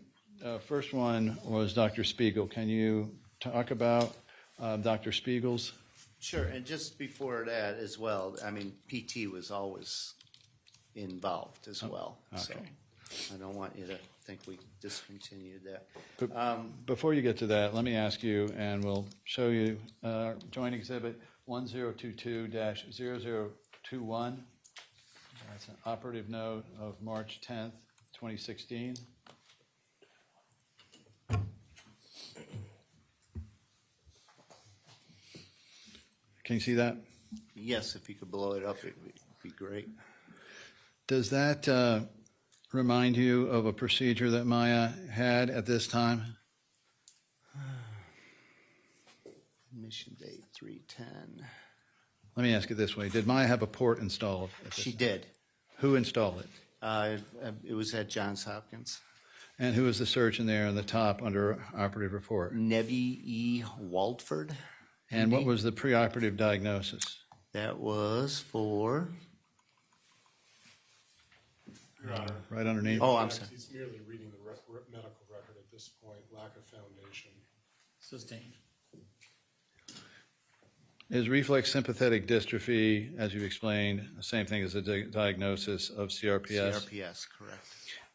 first one was Dr. Spiegel. Can you talk about Dr. Spiegel's? Sure, and just before that as well, I mean, PT was always involved as well. So okay. I don't want you to think we discontinued that. But before you get to that, let me ask you, and we'll show you Joint Exhibit 1022-0021. That's an operative note of March 10th, 2016. Can you see that? Yes, if you could blow it up, it would be great. Does that remind you of a procedure that Maya had at this time? Admission date 3/10. Let me ask it this way. Did Maya have a port installed? At this She time? did. Who installed it? It was at Johns Hopkins. And who was the surgeon there on the top under operative report? Nevi E. Waldford. And what was the preoperative diagnosis? That was for... Your Honor. Right underneath? Oh, I'm sorry. He's merely reading the medical record at this point, lack of foundation. Sustained. Is reflex sympathetic dystrophy, as you explained, the same thing as a diagnosis of CRPS? CRPS, correct.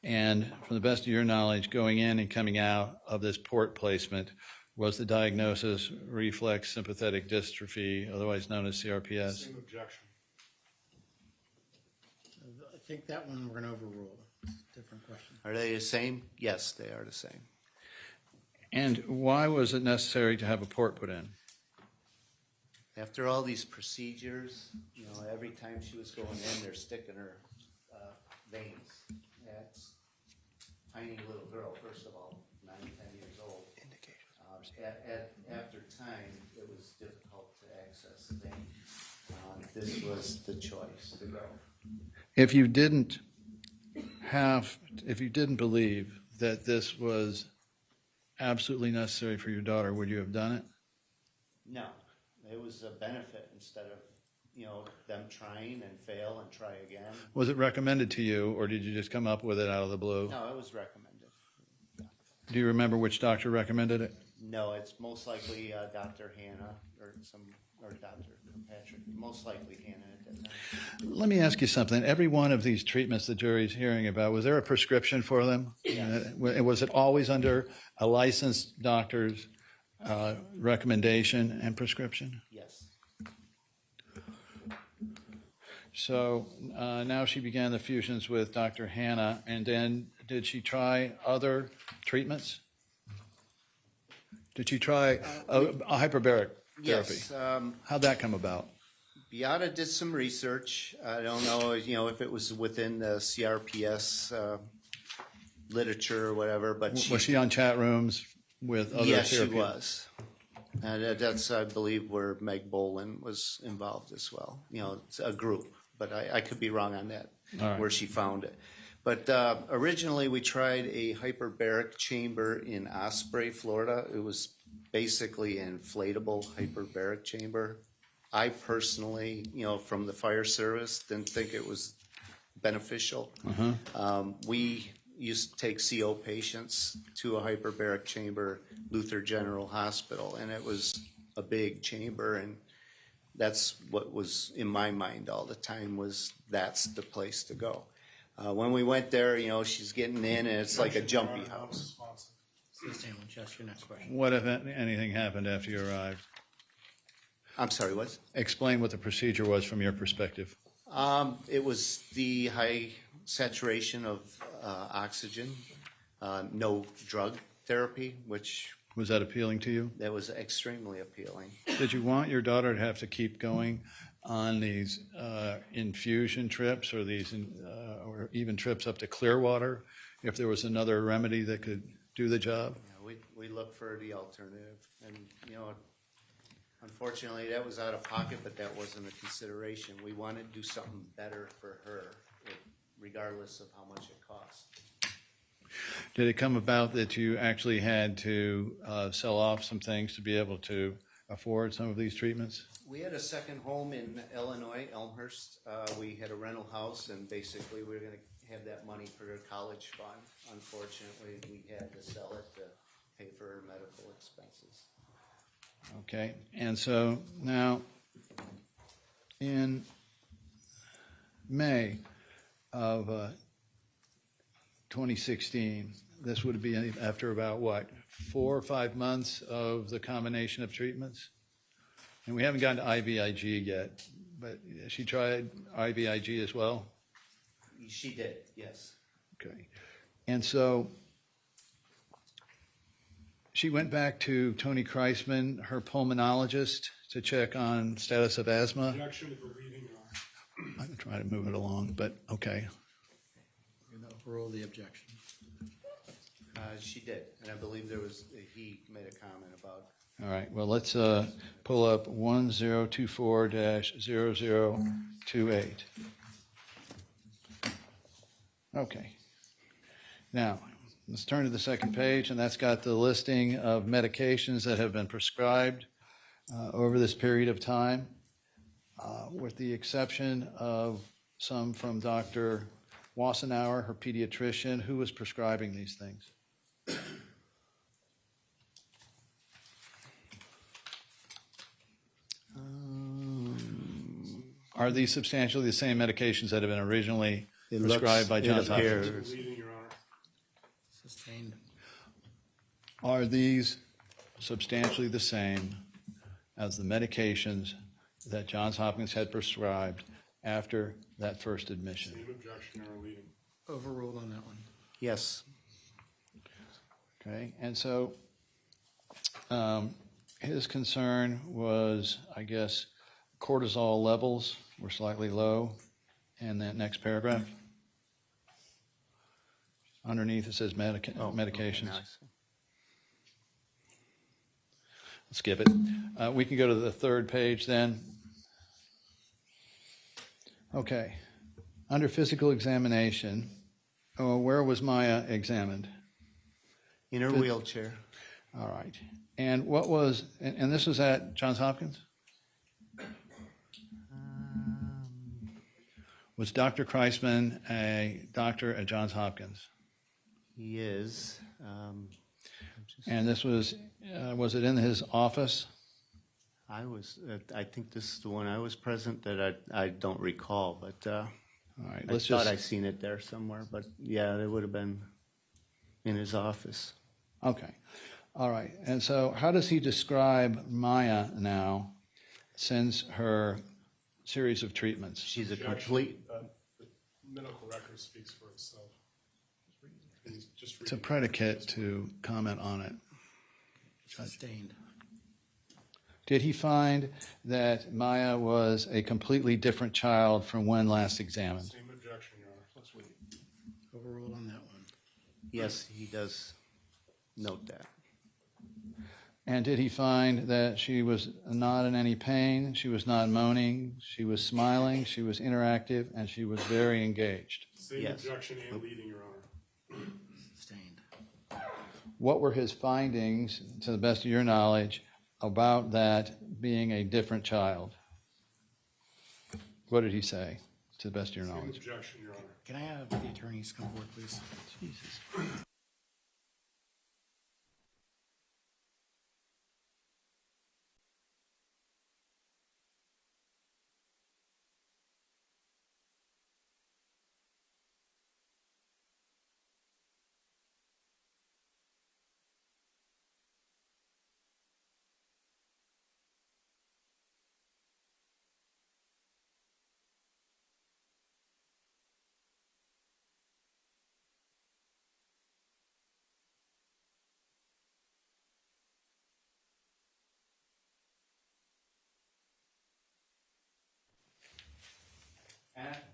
And from the best of your knowledge, going in and coming out of this port placement, was the diagnosis reflex sympathetic dystrophy, otherwise known as CRPS? Same objection. I think that one we're going to overrule. It's a different question. Are they the same? Yes, they are the same. And why was it necessary to have a port put in? After all these procedures, you know, every time she was going in, they're sticking her veins. That's tiny little girl, first of all, 9, 10 years old. After time, it was difficult to access the vein. This was the choice to go. If you didn't believe that this was absolutely necessary for your daughter, would you have done it? No, it was a benefit instead of, you know, them trying and fail and try again. Was it recommended to you, or did you just come up with it out of the blue? No, it was recommended. Do you remember which doctor recommended it? No, it's most likely Dr. Hannah or Dr. Patrick. Most likely Hannah at that time. Let me ask you something. Every one of these treatments the jury's hearing about, was there a prescription for them? Yes. Was it always under a licensed doctor's recommendation and prescription? Yes. So now she began the fusions with Dr. Hannah, and then did she try other treatments? Did she try a hyperbaric therapy? Yes. How'd that come about? Beata did some research. I don't know, you know, if it was within the CRPS literature or whatever, but Was she on chat rooms with other yes, she therapists? was. And that's, I believe, where Meg Bolin was involved as well. You know, it's a group, but I could be wrong on that, All right. where she found it. But originally, we tried a hyperbaric chamber in Osprey, Florida. It was basically an inflatable hyperbaric chamber. I personally, you know, from the fire service, didn't think it was beneficial. We used to take CO patients to a hyperbaric chamber, Luther General Hospital, and it was a big chamber, and that's what was in my mind all the time, was that's the place to go. When we went there, you know, she's getting in, and it's like a jumpy house. Sustained, that's your next question. What, if anything, happened after you arrived? I'm sorry, what? Explain what the procedure was from your perspective. It was the high saturation of oxygen, no drug therapy, which Was that appealing to you? that was extremely appealing. Did you want your daughter to have to keep going on these infusion trips or or even trips up to Clearwater if there was another remedy that could do the job? We looked for the alternative, and unfortunately, that was out of pocket, but that wasn't a consideration. We wanted to do something better for her, regardless of how much it cost. Did it come about that you actually had to sell off some things to be able to afford some of these treatments? We had a second home in Illinois, Elmhurst. We had a rental house, and basically we were going to have that money for a college fund. Unfortunately, we had to sell it to pay for her medical expenses. Okay, and so now in May of 2016, this would be after about what, 4 or 5 months of the combination of treatments? And we haven't gotten to IVIG yet, but she tried IVIG as well? She did, yes. Okay. And so she went back to Tony Kreisman, her pulmonologist, to check on status of asthma. Objection to the leading arm. I'm trying to move it along, but okay. You're going to overrule the objection. She did, and I believe he made a comment about. All right, well, let's pull up 1024-0028. Okay. Now, let's turn to the second page, and that's got the listing of medications that have been prescribed over this period of time, with the exception of some from Dr. Wassenauer, her pediatrician, who was prescribing these things. Are these substantially the same medications that have been originally prescribed by Johns Hopkins? Leading, Your Honor. Sustained. Are these substantially the same as the medications that Johns Hopkins had prescribed after that first admission? Same objection, Your Honor, leading. Overruled on that one. Yes. Okay, and so his concern was, I guess, cortisol levels were slightly low in that next paragraph. Underneath it says medications. Okay, now I see. Skip it. We can go to the third page then. Okay. Under physical examination, where was Maya examined? In her wheelchair. All right. And what was, and this was at Johns Hopkins? Was Dr. Kreisman a doctor at Johns Hopkins? He is. And this was it in his office? I think this is the one I was present that I don't recall, but All right, I thought I seen it there somewhere, but yeah, it would have been in his office. Okay. All right. And so how does he describe Maya now since her series of treatments? She's a Objection. complete. The medical record speaks for itself. Just It's a reading. predicate to comment on it. Sustained. Did he find that Maya was a completely different child from when last examined? Same objection, Your Honor. Let's wait. Overruled on that one. Yes, he does note that. And did he find that she was not in any pain, she was not moaning, she was smiling, she was interactive, and she was very engaged? Same Yes. objection and leading, Your Honor. Sustained. What were his findings, to the best of your knowledge, about that being a different child? What did he say, to the best of your Same knowledge? objection, Your Honor. Can I have the attorneys come forward, please? Jesus.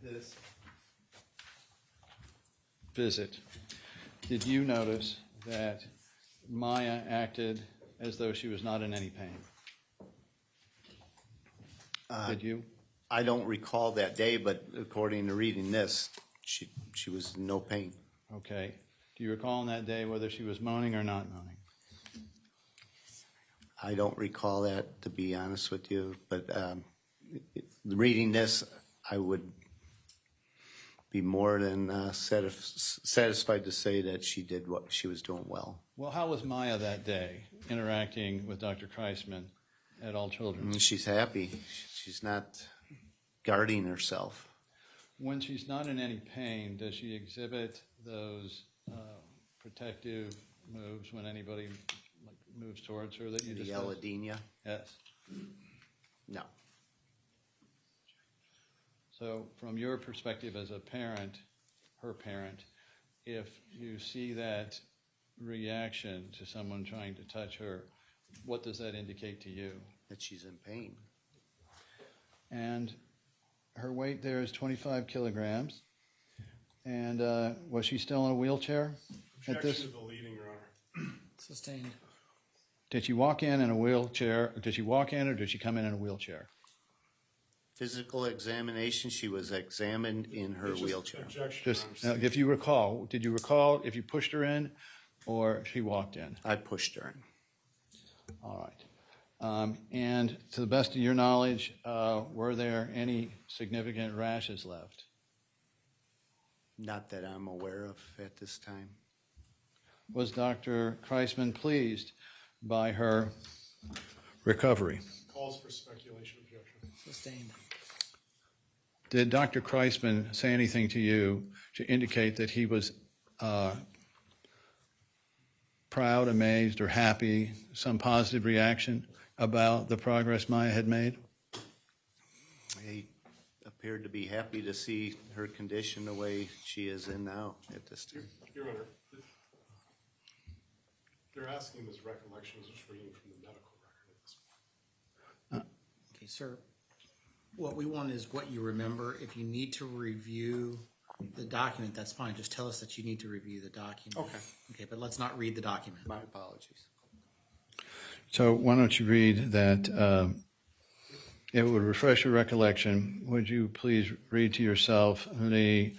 this visit, did you notice that Maya acted as though she was not in any pain? Did you? I don't recall that day, but according to reading this, she was in no pain. Okay. Do you recall on that day whether she was moaning or not moaning? I don't recall that, to be honest with you, but reading this, I would be more than satisfied to say that she did what she was doing well. Well, how was Maya that day interacting with Dr. Kreisman at All Children's? She's happy. She's not guarding herself. When she's not in any pain, does she exhibit those protective moves when anybody moves towards her that you The just Eladenia? Yes. No. So from your perspective as a parent, her parent, if you see that reaction to someone trying to touch her, what does that indicate to you? That she's in pain. And her weight there is 25 kilograms. And was she still in a wheelchair at this? Objection to the leading, Your Honor. Sustained. Did she walk in a wheelchair? Did she walk in or did she come in a wheelchair? Physical examination, she was examined in her It's just wheelchair. Objection, Just Your Honor. if you recall, did you recall if you pushed her in or she walked in? I pushed her in. All right. And to the best of your knowledge, were there any significant rashes left? Not that I'm aware of at this time. Was Dr. Kreisman pleased by her recovery? Calls for speculation. Objection. Sustained. Did Dr. Kreisman say anything to you to indicate that he was proud, amazed, or happy, some positive reaction about the progress Maya had made? He appeared to be happy to see her condition the way she is in now at this time. Your Honor, they're asking his recollections, just reading from the medical record at this point. Okay, sir. What we want is what you remember. If you need to review the document, that's fine. Just tell us that you need to review the document. Okay. Okay, but let's not read the document. My apologies. So why don't you read that? It would refresh your recollection. Would you please read to yourself the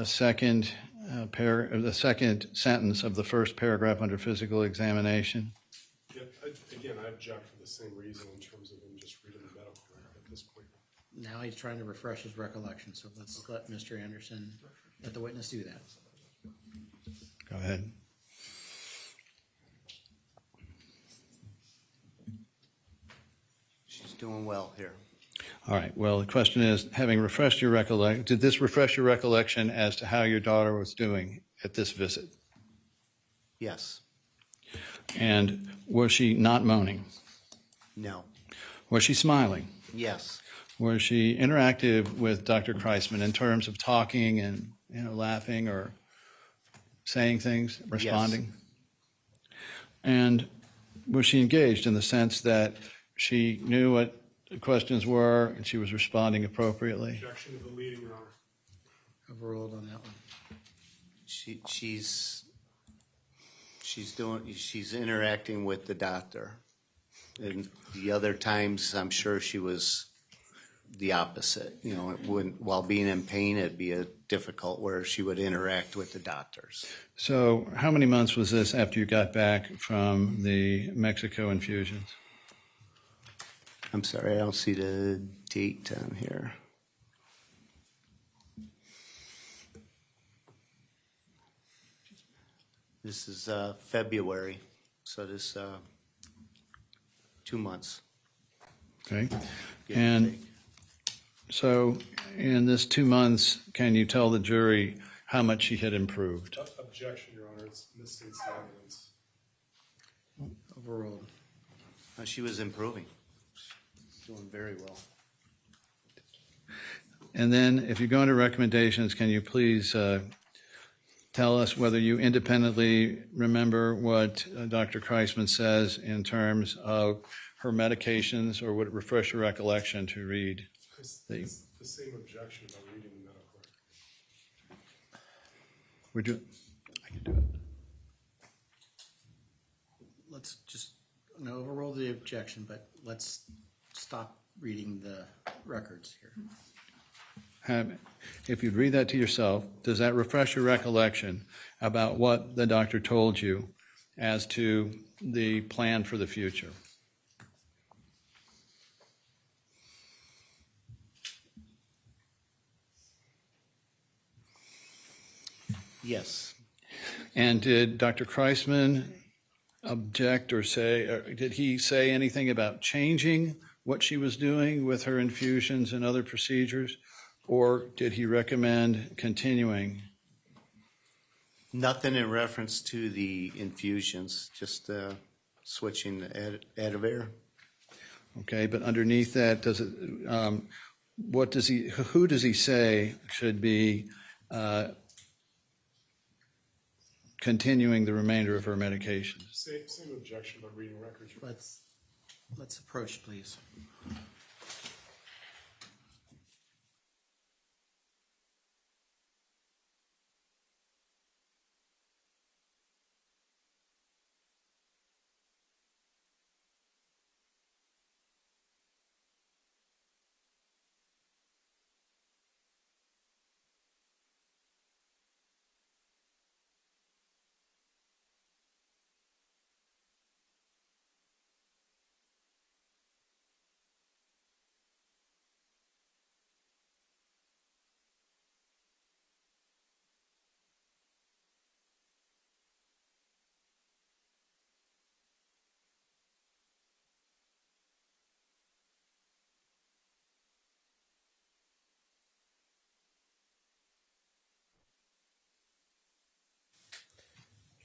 second sentence of the first paragraph under physical examination? Yeah, again, I object for the same reason in terms of him just reading the medical record at this point. Now he's trying to refresh his recollection, so let's let Mr. Anderson, let the witness do that. Go ahead. She's doing well here. All right. Well, the question is, having refreshed your recollection, did this refresh your recollection as to how your daughter was doing at this visit? Yes. And was she not moaning? No. Was she smiling? Yes. Was she interactive with Dr. Kreisman in terms of talking and laughing or saying things, responding? Yes. And was she engaged in the sense that she knew what the questions were and she was responding appropriately? Objection to the leading, Your Honor. Overruled on that one. She's interacting with the doctor. And the other times, I'm sure she was the opposite. While being in pain, it'd be difficult where she would interact with the doctors. So how many months was this after you got back from the Mexico infusions? I'm sorry, I don't see the date on here. This is February, so this 2 months. Okay. Give or And take. so in this 2 months, can you tell the jury how much she had improved? Objection, Your Honor. It's misstates the evidence. Overruled. She was improving. Doing very well. And then if you go into recommendations, can you please tell us whether you independently remember what Dr. Kreisman says in terms of her medications, or would it refresh your recollection to read It's the same objection about reading the medical I can do it. Let's just, no, overrule the objection, but let's stop reading the records here. If you'd read that to yourself, does that refresh your recollection about what the doctor told you as to the plan for the future? Yes. And did Dr. Kreisman object or say, or did he say anything about changing what she was doing with her infusions and other procedures? Or did he recommend continuing? Nothing in reference to the infusions, just switching the Adavir. Okay, but underneath that, does it? What does he? Who does he say should be continuing the remainder of her medications? Same objection about reading records. Let's approach, please.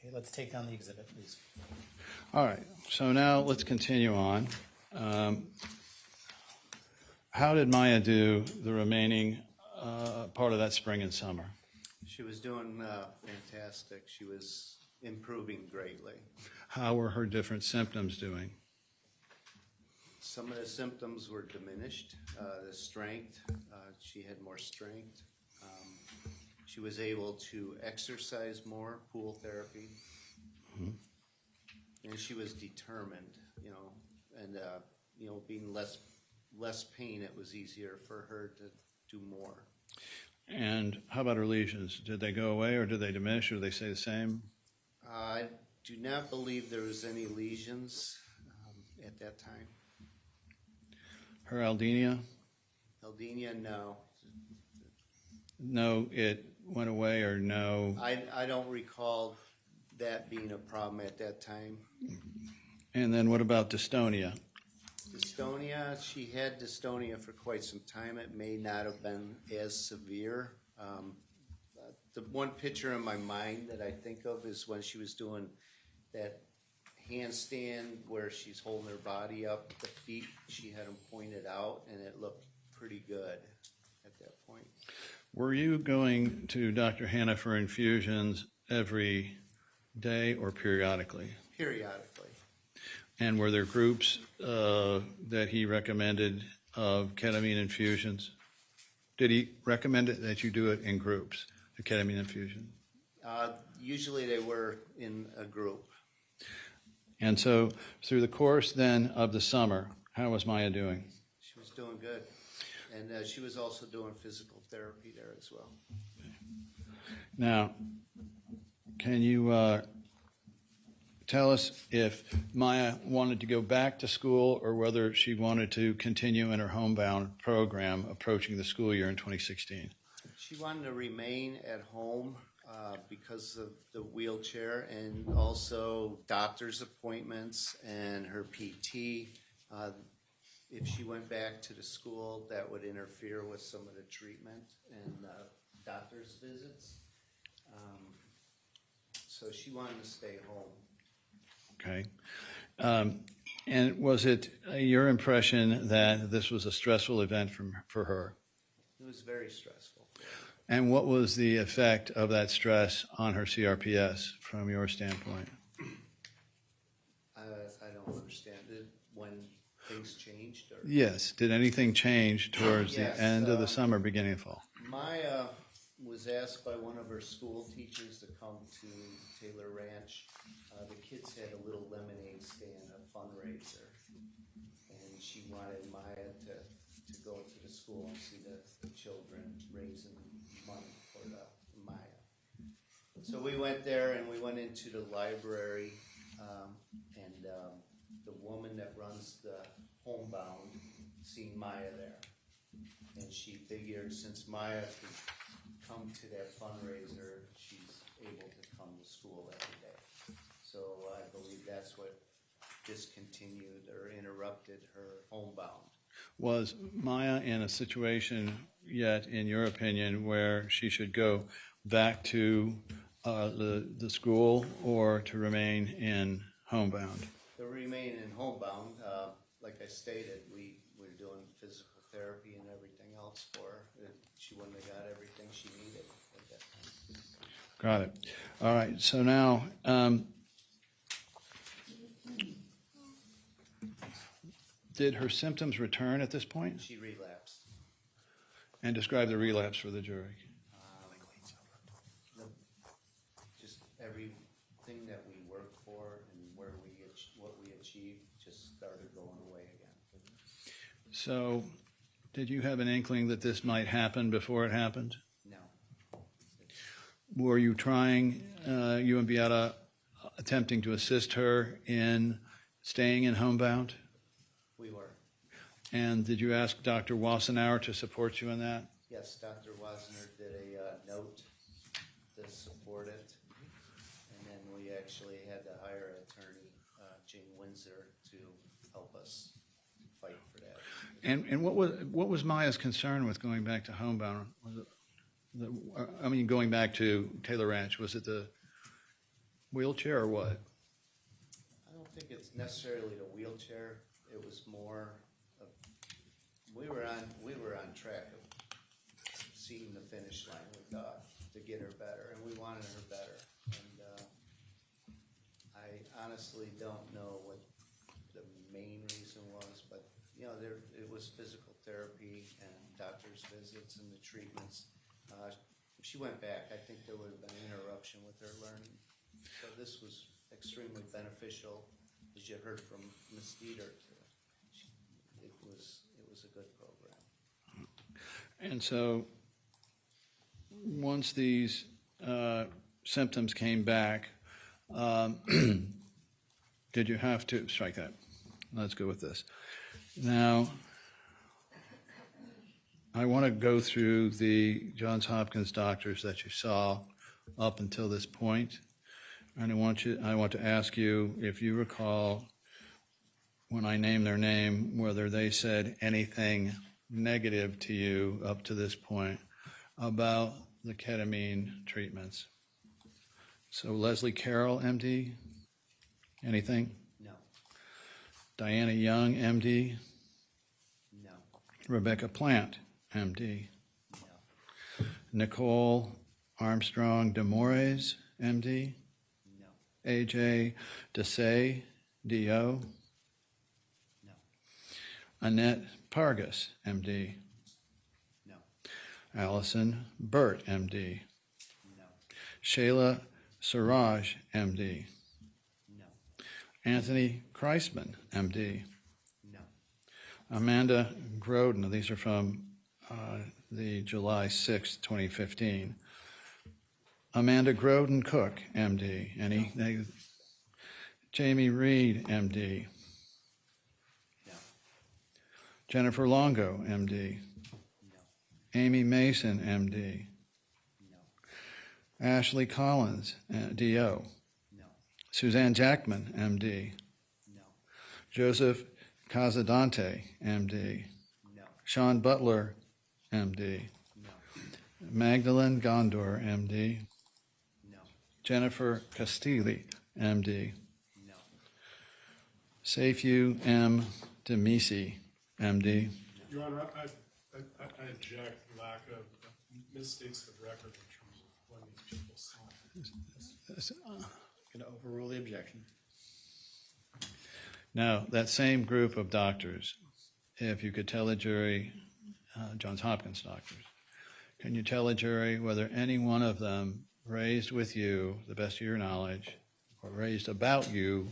Okay, let's take down the exhibit, please. All right, so now let's continue on. How did Maya do the remaining part of that spring and summer? She was doing fantastic. She was improving greatly. How were her different symptoms doing? Some of the symptoms were diminished. The strength, she had more strength. She was able to exercise more, pool therapy. Mm-hmm. And she was determined, and being less pain, it was easier for her to do more. And how about her lesions? Did they go away, or did they diminish, or did they stay the same? I do not believe there was any lesions at that time. Her aldynia? Aldynia, no. No, it went away, or no? I don't recall that being a problem at that time. And then what about dystonia? Dystonia, she had dystonia for quite some time. It may not have been as severe. The one picture in my mind that I think of is when she was doing that handstand where she's holding her body up, the feet, she had them pointed out, and it looked pretty good at that point. Were you going to Dr. Hanna for infusions every day or periodically? Periodically. And were there groups that he recommended of ketamine infusions? Did he recommend it that you do it in groups, the ketamine infusion? Usually they were in a group. And so through the course then of the summer, how was Maya doing? She was doing good. And she was also doing physical therapy there as well. Now, can you tell us if Maya wanted to go back to school or whether she wanted to continue in her homebound program approaching the school year in 2016? She wanted to remain at home because of the wheelchair and also doctor's appointments and her PT. If she went back to the school, that would interfere with some of the treatment and doctor's visits. So she wanted to stay home. Okay. And was it your impression that this was a stressful event for her? It was very stressful. And what was the effect of that stress on her CRPS from your standpoint? I don't understand it. When things changed? Or? Yes. Did anything change towards the end of the summer, beginning of fall? Maya was was asked by one of her school teachers to come to Taylor Ranch. The kids had a little lemonade stand, a fundraiser, and she wanted Maya to go to the school and see the children raising money for the Maya. So we went there and we went into the library, and the woman that runs the Homebound seen Maya there. And she figured since Maya could come to that fundraiser, she's able to come to school every day. So I believe that's what discontinued or interrupted her Homebound. Was Maya in a situation yet, in your opinion, where she should go back to the school or to remain in Homebound? To remain in Homebound, like I stated, we're doing physical therapy and everything else for her. She wouldn't have got everything she needed at that time. Got it. All right. So now, did her symptoms return at this point? She relapsed. And describe the relapse for the jury. Just everything that we worked for and what we achieved just started going away again. So, did you have an inkling that this might happen before it happened? No. Were you trying, you and Beata, attempting to assist her in staying in Homebound? We were. And did you ask Dr. Wassenauer to support you in that? Yes, Dr. Wasner did a note to support it. And then we actually had to hire an attorney, Jane Windsor, to help us fight for that. And what was Maya's concern with going back to Homebound? Was it going back to Taylor Ranch? Was it the wheelchair or what? I don't think it's necessarily the wheelchair. It was more of, we were on track of seeing the finish line, we thought, to get her better, and we wanted her better. And I honestly don't know what the main reason was, but it was physical therapy and doctor's visits and the treatments. If she went back, I think there would have been an interruption with her learning. So this was extremely beneficial, as you heard from Ms. Dieter. It was a good program. And so, once these symptoms came back, did you have to strike that? Let's go with this. Now, I want to go through the Johns Hopkins doctors that you saw up until this point, and I want to ask you if you recall, when I name their name, whether they said anything negative to you up to this point about the ketamine treatments. So Leslie Carroll, MD, anything? No. Diana Young, MD? No. Rebecca Plant, MD? No. Nicole Armstrong Demores, MD? No. AJ Desai, DO? No. Annette Pargas, MD? No. Allison Burt, MD? No. Shayla Siraj, MD? No. Anthony Kreisman, MD? No. Amanda Groden, these are from the July 6th, 2015. Amanda Groden Cook, MD. Jamie Reed, MD. No. Jennifer Longo, MD. No. Amy Mason, MD. No. Ashley Collins, DO. No. Suzanne Jackman, MD. No. Joseph Casadante, MD. No. Sean Butler, MD. No. Magdalene Gondor, MD. No. Jennifer Castilli, MD. No. Seifu M. Demisi, MD. Your Honor, I object lack of mistakes of record in terms of when these people signed. Going to overrule the objection. Now, that same group of doctors, if you could tell the jury, Johns Hopkins doctors, Can you tell a jury whether any one of them raised with you, to the best of your knowledge, or raised about you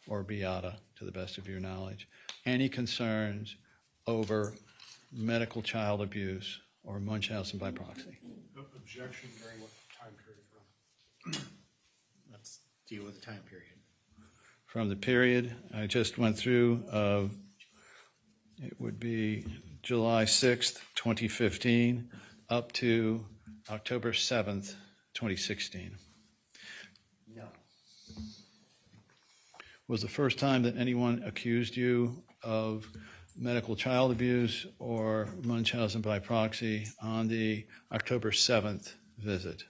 or Beata, to the best of your knowledge, any concerns over medical child abuse or Munchausen by proxy? Objection during what time period? Let's deal with the time period. From the period I just went through of, it would be July 6th, 2015, up to October 7th, 2016. No. Was the first time that anyone accused you of medical child abuse or Munchausen by proxy on the October 7th visit?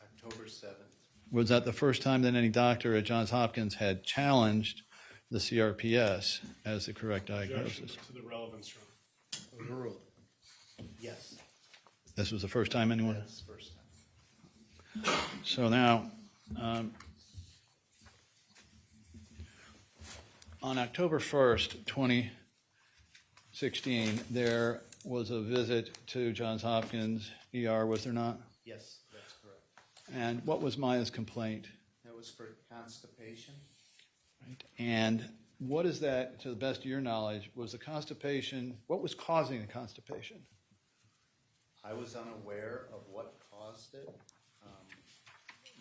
October 7th. Was that the first time that any doctor at Johns Hopkins had challenged the CRPS as the correct Objection diagnosis? to the relevance room. Overruled. Yes. This was the first time anyone? That's the first time. So now, on October 1st, 2016, there was a visit to Johns Hopkins ER, was there not? Yes, that's correct. And what was Maya's complaint? That was for constipation. And what is that, to the best of your knowledge, was the constipation, what was causing the constipation? I was unaware of what caused it.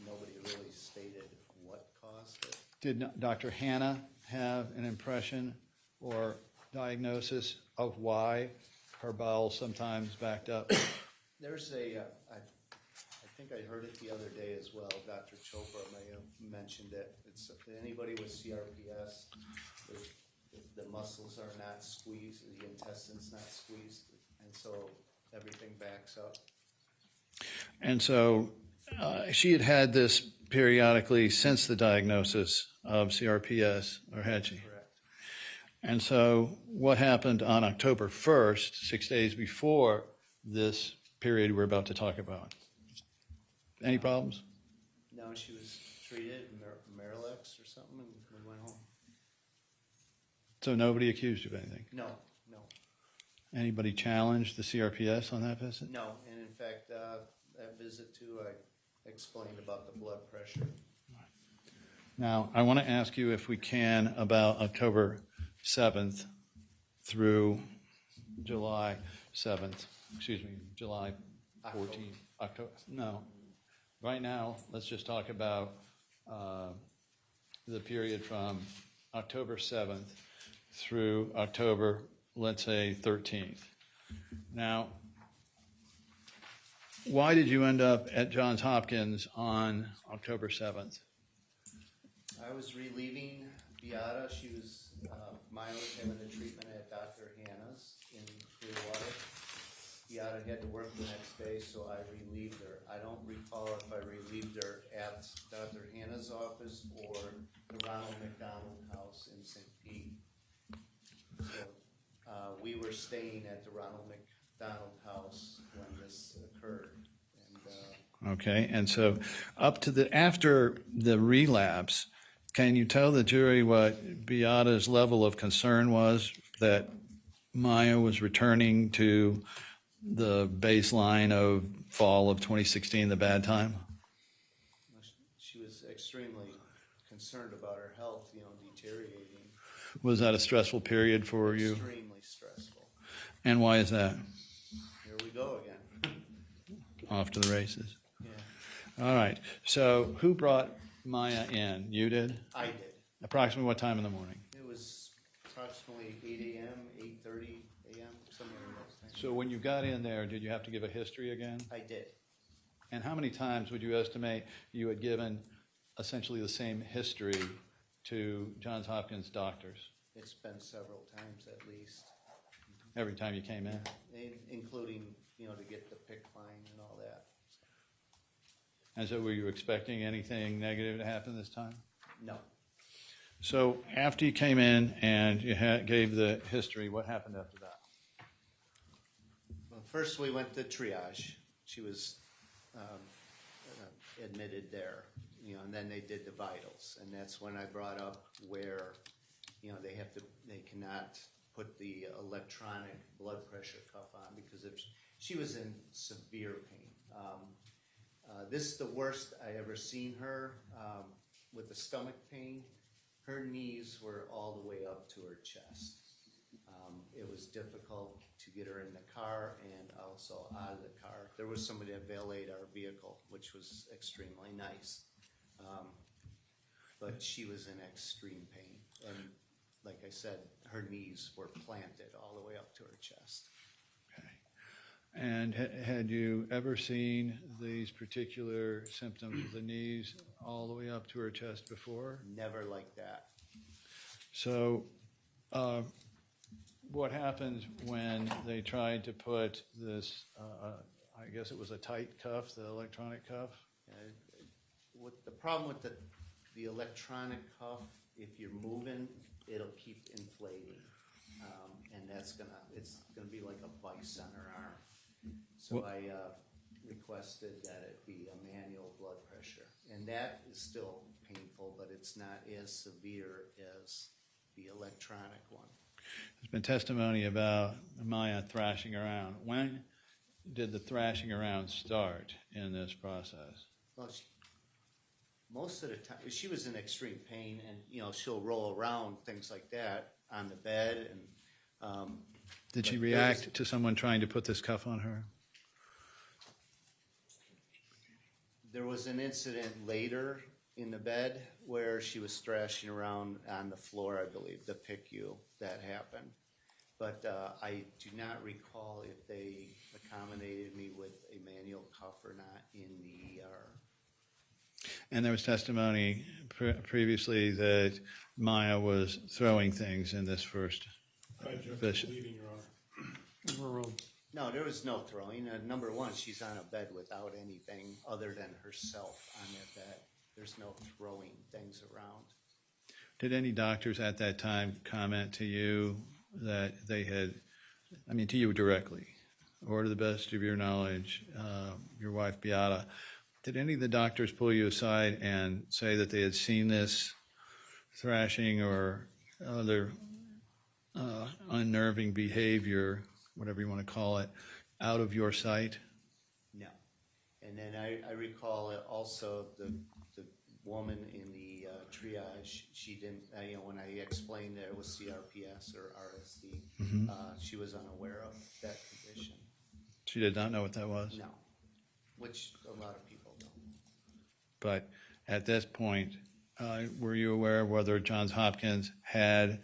Nobody really stated what caused it. Did Dr. Hanna have an impression or diagnosis of why her bowels sometimes backed up? There's I think I heard it the other day as well. Dr. Chopra may have mentioned it. It's anybody with CRPS, the muscles are not squeezed, the intestines not squeezed, and so everything backs up. And so she had had this periodically since the diagnosis of CRPS, or had she? Correct. And so what happened on October 1st, 6 days before this period we're about to talk about? Any problems? No, she was treated, Marilex or something, and we went home. So nobody accused you of anything? No. Anybody challenged the CRPS on that visit? No, and in fact, that visit too, I explained about the blood pressure. Now, I want to ask you, if we can, about October 7th through July 14th. No. Right now, let's just talk about the period from October 7th through October, let's say, 13th. Now, why did you end up at Johns Hopkins on October 7th? I was relieving Beata. She was, Maya was having the treatment at Dr. Hanna's in Clearwater. Beata had to work the next day, so I relieved her. I don't recall if I relieved her at Dr. Hanna's office or the Ronald McDonald House in St. Pete. So we were staying at the Ronald McDonald House when this occurred. And, Okay, and so up to after the relapse, can you tell the jury what Beata's level of concern was that Maya was returning to the baseline of fall of 2016, the bad time? she was extremely concerned about her health, deteriorating. Was that a stressful period for you? Extremely stressful. And why is that? Here we go again. Off to the races. Yeah, All right, so who brought Maya in? You did? I did. Approximately what time in the morning? It was approximately 8 a.m., 8:30 a.m., somewhere in those things. So when you got in there, did you have to give a history again? I did. And how many times would you estimate you had given essentially the same history to Johns Hopkins doctors It's been several times at least, every time you came in? including, to get the PICC line and all that. And so were you expecting anything negative to happen this time? No. So after you came in and you gave the history, what happened after that? Well, first we went to triage. She was admitted there, and then they did the vitals, and that's when I brought up where, they cannot put the electronic blood pressure cuff on, because if She was in severe pain. This is the worst I ever seen her with the stomach pain. Her knees were all the way up to her chest. It was difficult to get her in the car and also out of the car. There was somebody that valeted our vehicle, which was extremely nice. But she was in extreme pain. And like I said, her knees were planted all the way up to her chest. And had you ever seen these particular symptoms of the knees all the way up to her chest before? Never like that. So what happened when they tried to put this, I guess it was a tight cuff, the electronic cuff? What the problem with the electronic cuff, if you're moving, it'll keep inflating. And it's gonna be like a vice on her arm. So I requested that it be a manual blood pressure. And that is still painful, but it's not as severe as the electronic one. There's been testimony about Maya thrashing around. When did the thrashing around start in this process? Well, most of the time, she was in extreme pain, and she'll roll around, things like that, on the bed. And did she react to someone trying to put this cuff on her? There was an incident later in the bed where she was thrashing around on the floor, I believe, the PICC that happened. But I do not recall if they accommodated me with a manual cuff or not in the ER. And there was testimony previously that Maya was throwing things in this first visit. No, there was no throwing. Number one, she's on a bed without anything other than herself on that bed. There's no throwing things around. Did any doctors at that time comment to you that they had, to you directly, or to the best of your knowledge, your wife Beata, did any of the doctors pull you aside and say that they had seen this thrashing or other unnerving behavior, whatever you want to call it, out of your sight? No. And then I recall also the woman in the triage, she didn't, when I explained that it was CRPS or RSD, she was unaware of that condition. She did not know what that was? No, which a lot of people don't. But at this point, were you aware of whether Johns Hopkins had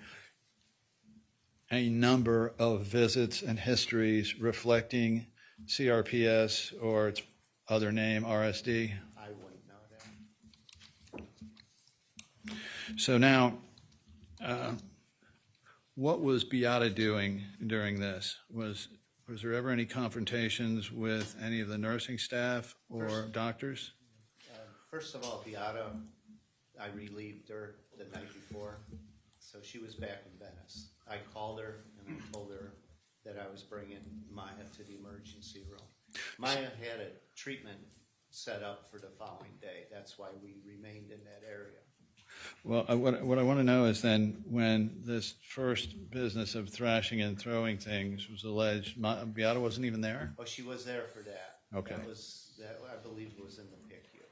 a number of visits and histories reflecting CRPS or its other name, RSD? I wouldn't know that. So now, what was Beata doing during this? Was there ever any confrontations with any of the nursing staff or doctors? First of all, Beata, I relieved her the night before, so she was back in Venice. I called her and I told her that I was bringing Maya to the emergency room. Maya had a treatment set up for the following day. That's why we remained in that area. Well, what I want to know is then when this first business of thrashing and throwing things was alleged, Beata wasn't even there? Oh, she was there for that. Okay. That I believe was in the PICU.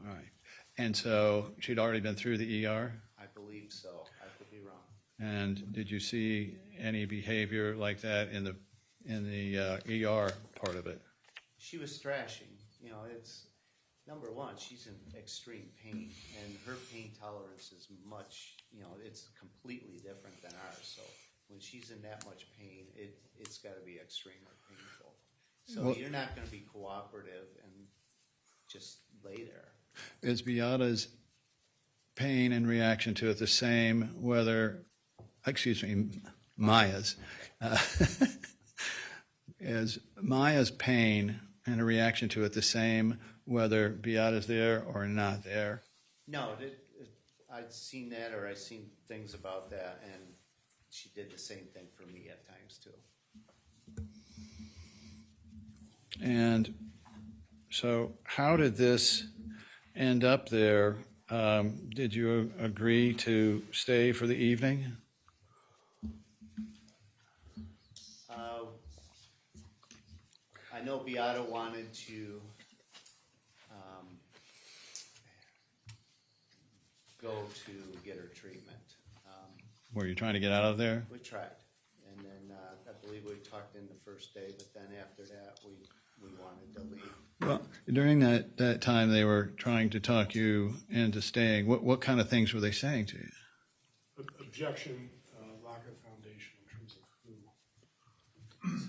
All right. And so she'd already been through the ER? I believe so. I could be wrong. And did you see any behavior like that in the ER part of it? She was thrashing. It's number one, she's in extreme pain, and her pain tolerance is much, it's completely different than ours. So when she's in that much pain, it's got to be extremely painful. So you're not going to be cooperative and just lay there. Is Beata's pain and reaction to it the same Maya's, is Maya's pain and a reaction to it the same whether Beata's there or not there? No, I'd seen that, or I'd seen things about that, and she did the same thing for me at times too. And so how did this end up there? Did you agree to stay for the evening? I know Beata wanted to go to get her treatment. Were you trying to get out of there? We tried, and then I believe we talked in the first day, but then after that, we wanted to leave. Well, during that time they were trying to talk you into staying. What kind of things were they saying to you? Objection, lack of foundation in terms of who.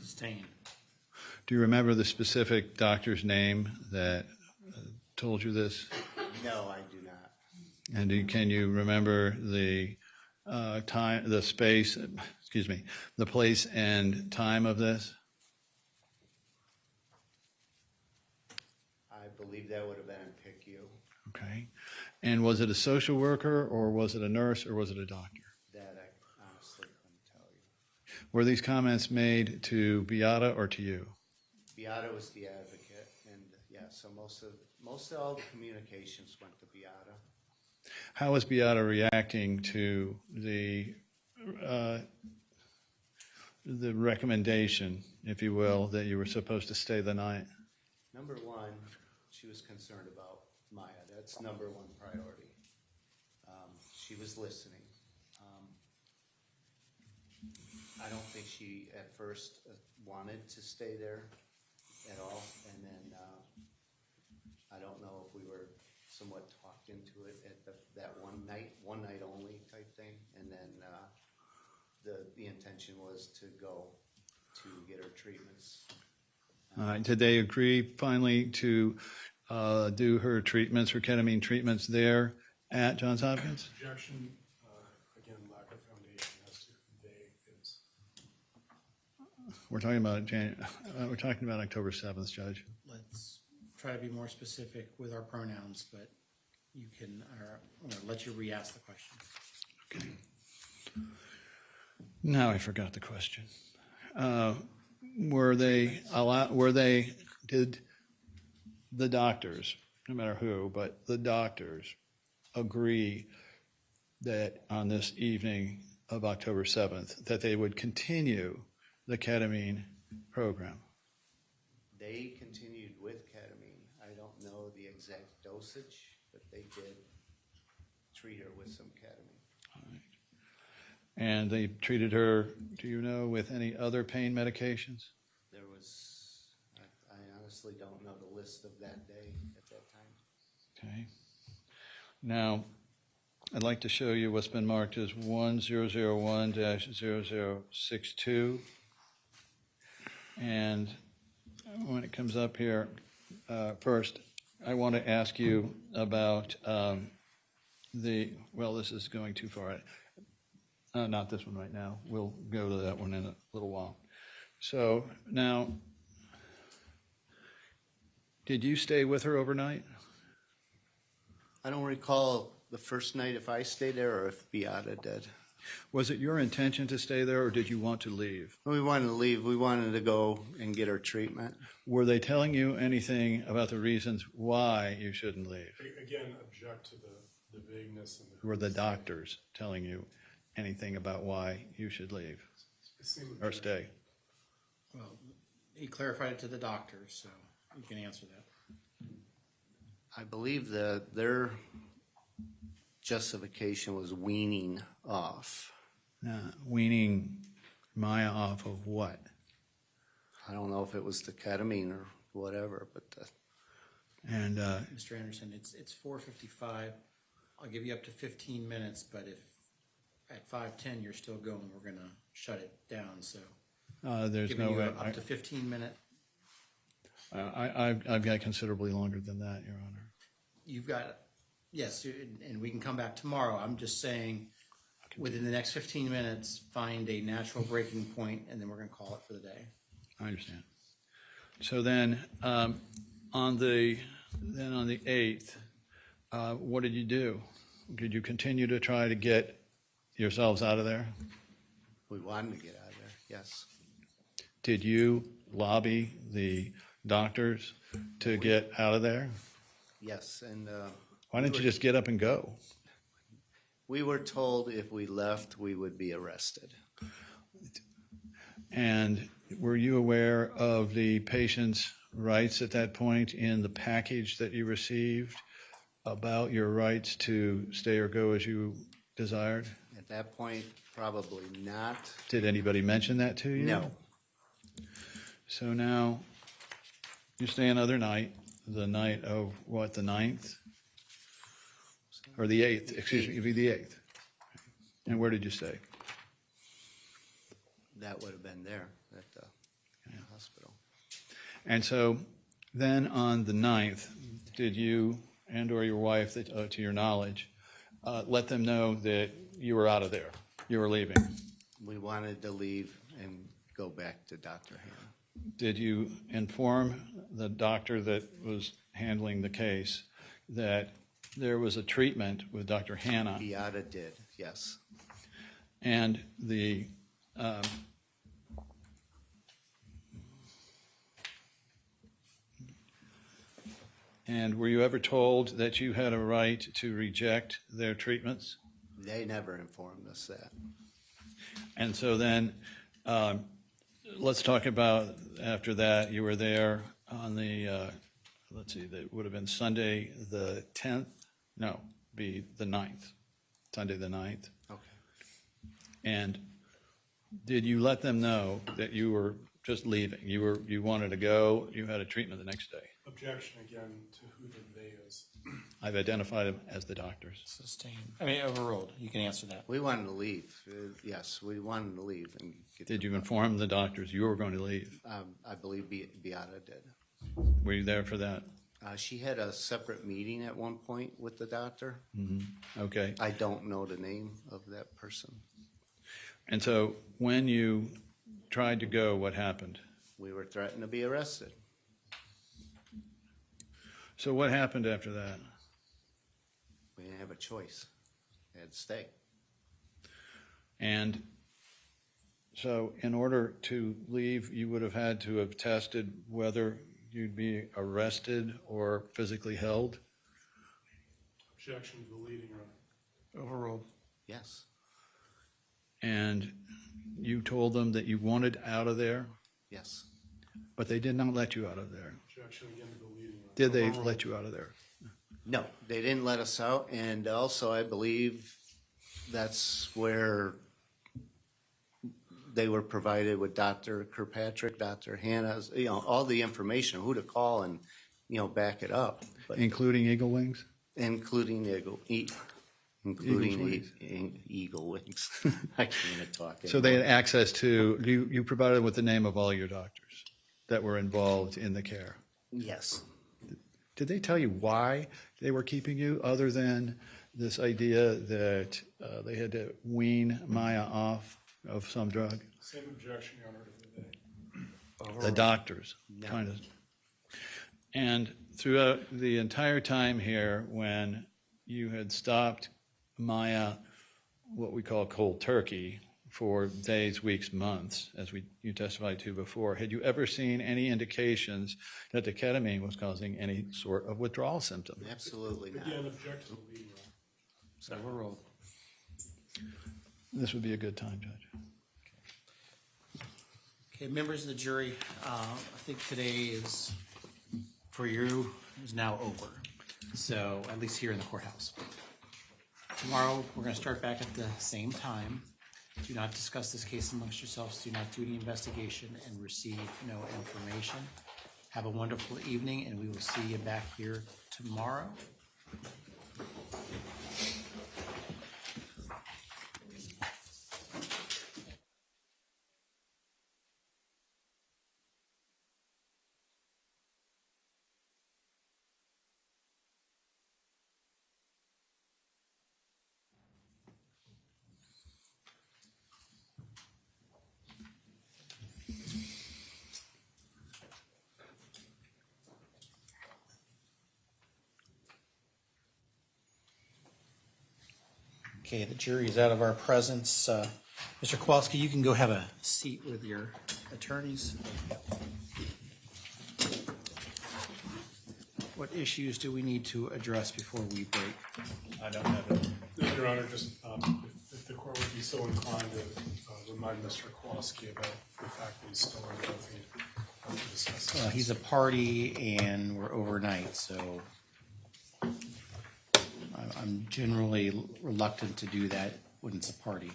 Sustained. Do you remember the specific doctor's name that told you this? No, I do not. And can you remember the time, the space, the place and time of this? I believe that would have been in PICU. Okay. And was it a social worker, or was it a nurse, or was it a doctor? That I honestly couldn't tell you. Were these comments made to Beata or to you? Beata was the advocate, and yeah, so most of all the communications went to Beata. How was Beata reacting to the recommendation, if you will, that you were supposed to stay the night? Number one, she was concerned about Maya. That's number one priority. She was listening. I don't think she at first wanted to stay there at all, and then I don't know if we were somewhat talked into it at that one night only type thing, and then the intention was to go to get her treatments. Did they agree finally to do her treatments, her ketamine treatments there at Johns Hopkins? Objection, again, lack of foundation as to who they is. We're talking about October 7th, Judge. Let's try to be more specific with our pronouns, but you can, I'm going to let you re-ask the question. Okay. Now I forgot the question. Did the doctors, no matter who, but the doctors agree that on this evening of October 7th, that they would continue the ketamine program? They continued with ketamine. I don't know the exact dosage, but they did treat her with some ketamine. All right. And they treated her, do you know, with any other pain medications? There was, I honestly don't know the list of that day at that time. Okay. Now, I'd like to show you what's been marked as 1001-0062. And when it comes up here, first, I want to ask you about this is going too far. Not this one right now. We'll go to that one in a little while. So now, did you stay with her overnight? I don't recall the first night if I stayed there or if Beata did. Was it your intention to stay there, or did you want to leave? We wanted to leave. We wanted to go and get her treatment. Were they telling you anything about the reasons why you shouldn't leave? Again, object to the vagueness and the. Were the doctors telling you anything about why you should leave or stay? Well, he clarified it to the doctors, so you can answer that. I believe that their justification was weaning off. Weaning Maya off of what? I don't know if it was the ketamine or whatever, but And Mr. Anderson, it's 4:55. I'll give you up to 15 minutes, but if at 5:10 you're still going, we're going to shut it down. So there's giving no you way. up to 15 minute. I've got considerably longer than that, Your Honor. You've got, yes, and we can come back tomorrow. I'm just saying within the next 15 minutes, find a natural breaking point, and then we're going to call it for the day. I understand. So then, on the 8th, what did you do? Did you continue to try to get yourselves out of there? we wanted to get out of there, yes. Did you lobby the doctors to get out of there? Yes, and Why didn't you just get up and go? we were told if we left, we would be arrested. And were you aware of the patient's rights at that point in the package that you received about your rights to stay or go as you desired? At that point, probably not. Did anybody mention that to you? No. So now, you stay another night, the night of what, the 9th? Or the 8th, excuse me, it'd be the 8th. And where did you stay? That would have been there at the hospital. And so then on the 9th, did you and or your wife, to your knowledge, let them know that you were out of there, you were leaving? We wanted to leave and go back to Dr. Hannah. Did you inform the doctor that was handling the case that there was a treatment with Dr. Hannah? Beata did, yes. And and were you ever told that you had a right to reject their treatments? They never informed us that. And so then, let's talk about after that, you were there on the, let's see, that would have been Sunday the 10th? No, be the 9th, Sunday the 9th. Okay. And did you let them know that you were just leaving? You wanted to go, you had a treatment the next day? Objection again to who the they is. I've identified them as the doctors. Sustained. I mean, overruled. You can answer that. We wanted to leave. Yes, we wanted to leave. And get Did you inform the doctors you were going to leave? I believe Beata did. Were you there for that? She had a separate meeting at one point with the doctor. Okay. I don't know the name of that person. And so when you tried to go, what happened? We were threatened to be arrested. So what happened after that? We didn't have a choice. We had to stay. And so in order to leave, you would have had to have tested whether you'd be arrested or physically held? Objection to the leading room. Overruled. Yes. And you told them that you wanted out of there, Yes. but they did not let you out of there. Objection again to the leading room. Did they let you out of there? No, they didn't let us out. And also, I believe that's where they were provided with Dr. Kirkpatrick, Dr. Hannah's, all the information, who to call and, back it up. But Including Eagle Wings? including Eagle Wings. I can't even talk. So they had access to, you provided them with the name of all your doctors that were involved in the care. Yes. Did they tell you why they were keeping you, other than this idea that they had to wean Maya off of some drug? Same objection, Your Honor, to the they. The doctors, No. kind of. And throughout the entire time here, when you had stopped Maya, what we call cold turkey, for days, weeks, months, as you testified to before, had you ever seen any indications that the ketamine was causing any sort of withdrawal symptom? Absolutely not. Again, object to the leading room. So overruled. This would be a good time, Judge. Okay, members of the jury, I think today is, for you, is now over. So, at least here in the courthouse. Tomorrow, we're going to start back at the same time. Do not discuss this case amongst yourselves. Do not do the investigation and receive no information. Have a wonderful evening, and we will see you back here tomorrow. Okay, the jury is out of our presence. Mr. Kowalski, you can go have a seat with your attorneys. What issues do we need to address before we break? I don't have it. No, Your Honor, just if the court would be so inclined to remind Mr. Kowalski about the fact that he's still on COVID. He's a party and we're overnight, so I'm generally reluctant to do that when it's a party.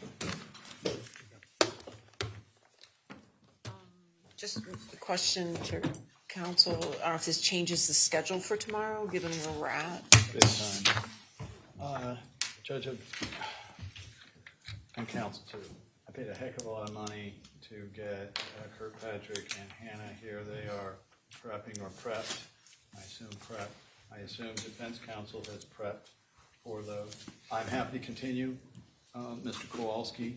Just a question to council, I don't know if this changes the schedule for tomorrow, given where we're at. Big time. Judge, and counsel too. I paid a heck of a lot of money to get Kirkpatrick and Hannah here. They are prepping or prepped. I assume prep. I assume defense counsel has prepped for those. I'm happy to continue, Mr. Kowalski,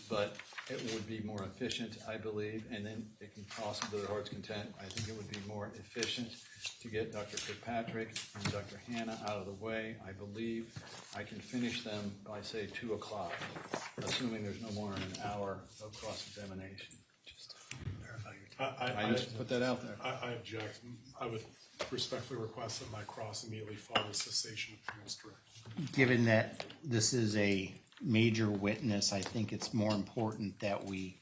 but it would be more efficient, I believe, and then it can cross them to their heart's content. I think it would be more efficient to get Dr. Kirkpatrick and Dr. Hannah out of the way. I believe I can finish them by, say, 2 o'clock, assuming there's no more than an hour of cross-examination. Just to verify your time. I just put that out there. I object. I would respectfully request that my cross immediately follow cessation of criminal direct. Given that this is a major witness, I think it's more important that we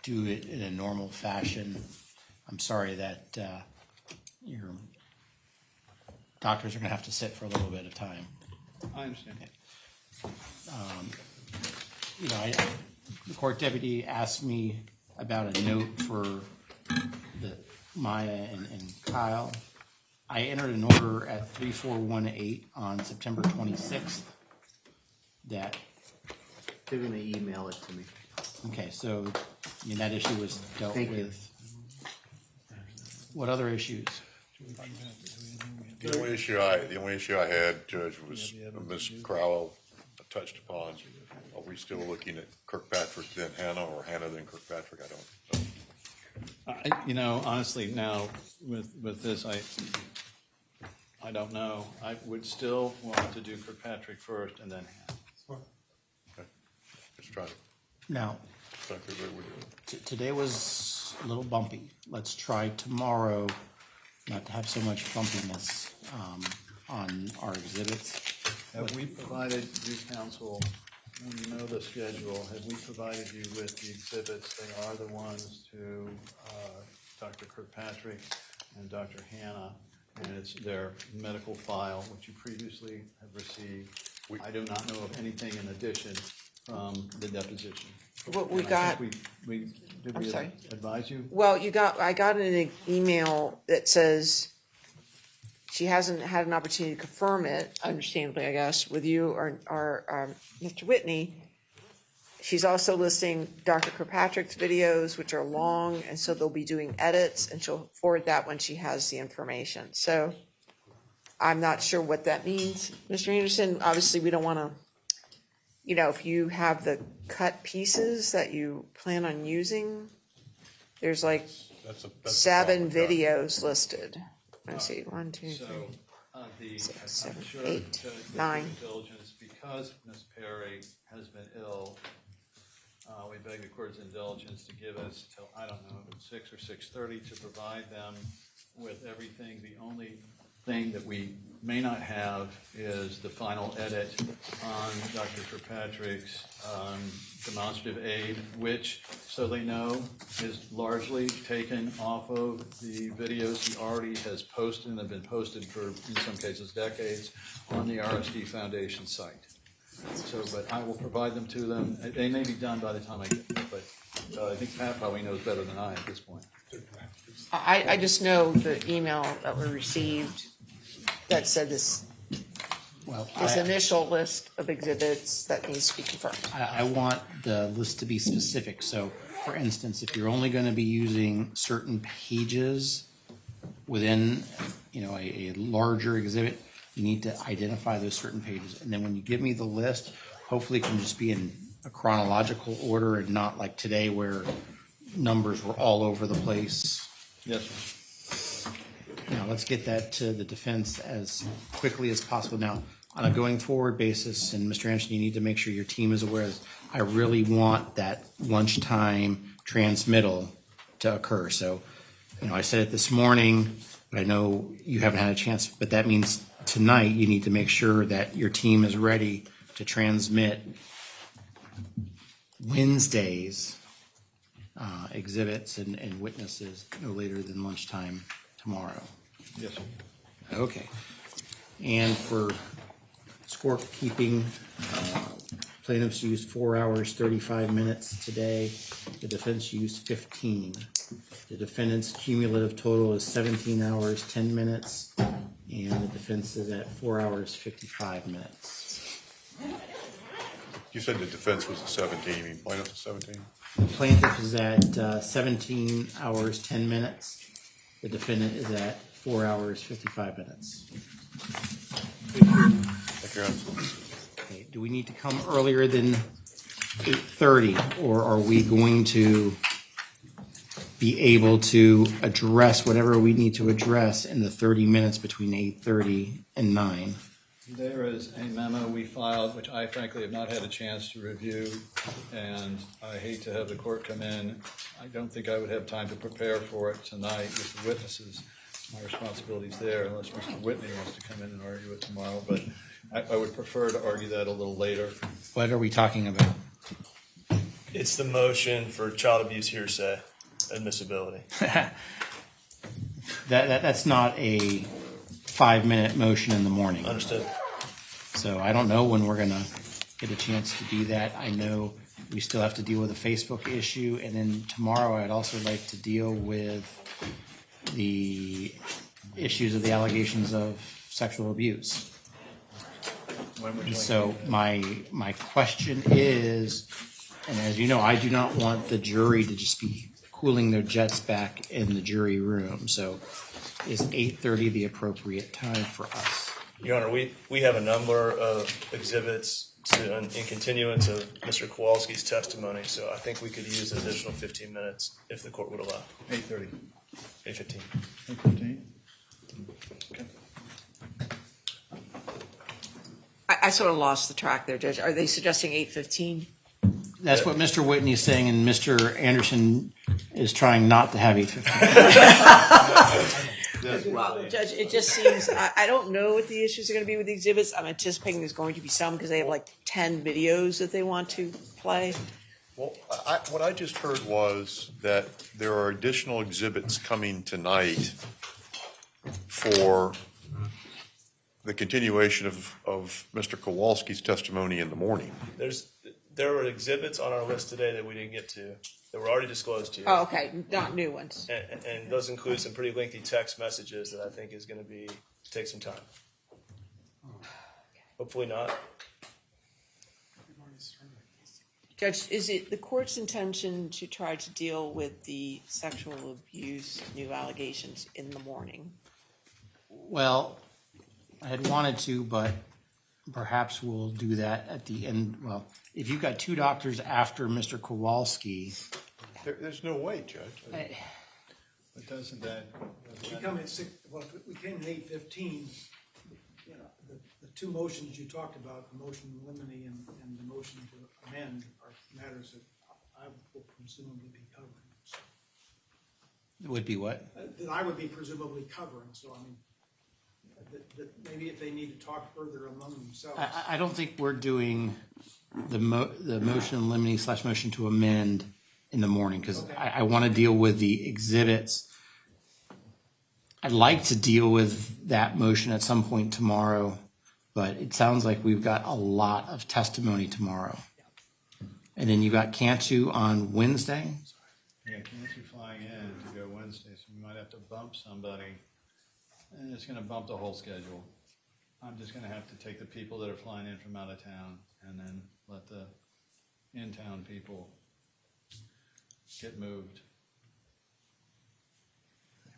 do it in a normal fashion. I'm sorry that your doctors are going to have to sit for a little bit of time. I understand. The court deputy asked me about a note for the Maya and Kyle. I entered an order at 3418 on September 26th that. They're going to email it to me. Okay, so that issue was dealt Thank you. with. What other issues? The only issue I had, Judge, was Ms. Crowell touched upon. Are we still looking at Kirkpatrick then Hannah, or Hannah then Kirkpatrick? I don't know. Honestly, now with this, I don't know. I would still want to do Kirkpatrick first and then Hannah. Just trying to Now, exactly what we're doing. today was a little bumpy. Let's try tomorrow not to have so much bumpiness on our exhibits. Have we provided you, counsel, when you know the schedule, have we provided you with the exhibits? They are the ones to Dr. Kirkpatrick and Dr. Hannah, and it's their medical file, which you previously have received. I do not know of anything in addition from the deposition. What we And I got, think did I'm we sorry. advise you? well, I got an email that says she hasn't had an opportunity to confirm it, understandably, I guess, with you or Mr. Whitney. She's also listing Dr. Kirkpatrick's videos, which are long, and so they'll be doing edits, and she'll forward that when she has the information. So I'm not sure what that means, Mr. Anderson. Obviously, we don't want to, if you have the cut pieces that you plan on using, there's like That's a 7 problem. videos listed. Let's see, 1, 2, 3. So, I'm 7, sure 8, to 9. due diligence, because Ms. Perry has been ill, we beg the court's indulgence to give us till, 6 or 6:30 to provide them with everything. The only thing that we may not have is the final edit on Dr. Kirkpatrick's demonstrative aid, which, so they know, is largely taken off of the videos he already has posted and have been posted for, in some cases, decades on the RSD Foundation site. So, but I will provide them to them. They may be done by the time I get there, but I think Pat probably knows better than I at this point. I just know the email that we received that said this initial list of exhibits that needs to be confirmed. I want the list to be specific. So, for instance, if you're only going to be using certain pages within, a larger exhibit, you need to identify those certain pages. And then when you give me the list, hopefully it can just be in a chronological order and not like today where numbers were all over the place. Yes, sir. Now, let's get that to the defense as quickly as possible. Now, on a going forward basis, and Mr. Anderson, you need to make sure your team is aware of this, I really want that lunchtime transmittal to occur. So, I said it this morning, but I know you haven't had a chance, but that means tonight you need to make sure that your team is ready to transmit Wednesdays exhibits and witnesses no later than lunchtime tomorrow. Yes, sir. Okay. And for scorekeeping, plaintiffs used 4 hours, 35 minutes today. The defense used 15. The defendant's cumulative total is 17 hours, 10 minutes, and the defense is at 4 hours, 55 minutes. You said the defense was at 17, you mean plaintiff was 17? Plaintiff is at 17 hours, 10 minutes. The defendant is at 4 hours, 55 minutes. Thank you. Okay, do we need to come earlier than 8:30, or are we going to be able to address whatever we need to address in the 30 minutes between 8:30 and 9? There is a memo we filed, which I frankly have not had a chance to review, and I hate to have the court come in. I don't think I would have time to prepare for it tonight with the witnesses. My responsibility's there, unless Mr. Whitney wants to come in and argue it tomorrow, but I would prefer to argue that a little later. What are we talking about? It's the motion for child abuse hearsay admissibility. That's not a 5-minute motion in the morning. Understood. So I don't know when we're gonna get a chance to do that. I know we still have to deal with a Facebook issue, and then tomorrow I'd also like to deal with the issues of the allegations of sexual abuse. When would you like So my question is, and as you know, I do not want the jury to just be cooling their jets back in the jury room. So is 8:30 the appropriate time for us? Your Honor, we have a number of exhibits in continuance of Mr. Kowalski's testimony, so I think we could use an additional 15 minutes if the court would allow. 8:30. 8:15. 8:15? Okay. I sort of lost the track there, Judge. Are they suggesting 8:15? That's what Mr. Whitney is saying, and Mr. Anderson is trying not to have 8:15. Well, Judge, it just seems, I don't know what the issues are going to be with the exhibits. I'm anticipating there's going to be some because they have like 10 videos that they want to play. Well, what I just heard was that there are additional exhibits coming tonight for the continuation of Mr. Kowalski's testimony in the morning. There were exhibits on our list today that we didn't get to, that were already disclosed to you. Oh, okay, not new ones. And those include some pretty lengthy text messages that I think is going to take some time. Hopefully not. Judge, is it the court's intention to try to deal with the sexual abuse new allegations in the morning? Well, I had wanted to, but perhaps we'll do that at the end. Well, if you've got two doctors after Mr. Kowalski. There's no way, Judge. But doesn't that? We come at we came at 8:15. You know, the two motions you talked about, the motion to eliminate and the motion to amend, are matters that I will presumably be covering. So, Would be what? that I would be presumably covering. So I mean, that maybe if they need to talk further among themselves. I don't think we're doing the motion to eliminate / motion to amend in the morning, because Okay. I want to deal with the exhibits. I'd like to deal with that motion at some point tomorrow, but it sounds like we've got a lot of testimony tomorrow. And then you got Cantu on Wednesday? Yeah, Cantu flying in to go Wednesday, so we might have to bump somebody. And it's gonna bump the whole schedule. I'm just gonna have to take the people that are flying in from out of town and then let the in-town people get moved.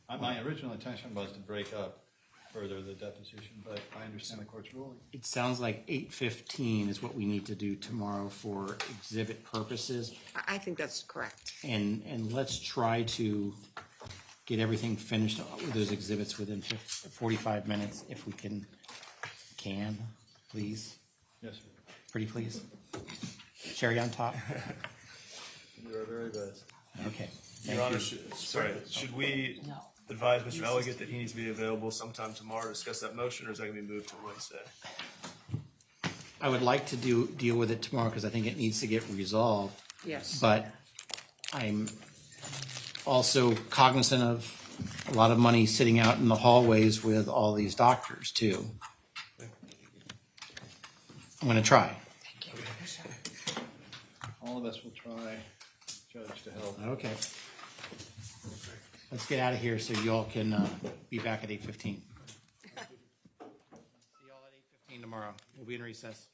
My original intention was to break up further the deposition, but I understand the court's ruling. It sounds like 8:15 is what we need to do tomorrow for exhibit purposes. I think that's correct. And let's try to get everything finished with those exhibits within 45 minutes if we can, please. Yes, sir. Pretty please. Cherry on top. You are very best. Okay. Your Honor, should we advise Mr. Elliott that he needs to be available sometime tomorrow to discuss that motion, or is that going to be moved to Wednesday? I would like to deal with it tomorrow because I think it needs to get resolved. Yes. But I'm also cognizant of a lot of money sitting out in the hallways with all these doctors too. I'm going to try. All of us will try, Judge, to help. Okay. Let's get out of here so you all can be back at 8:15. See y'all at 8:15 tomorrow. We'll be in recess.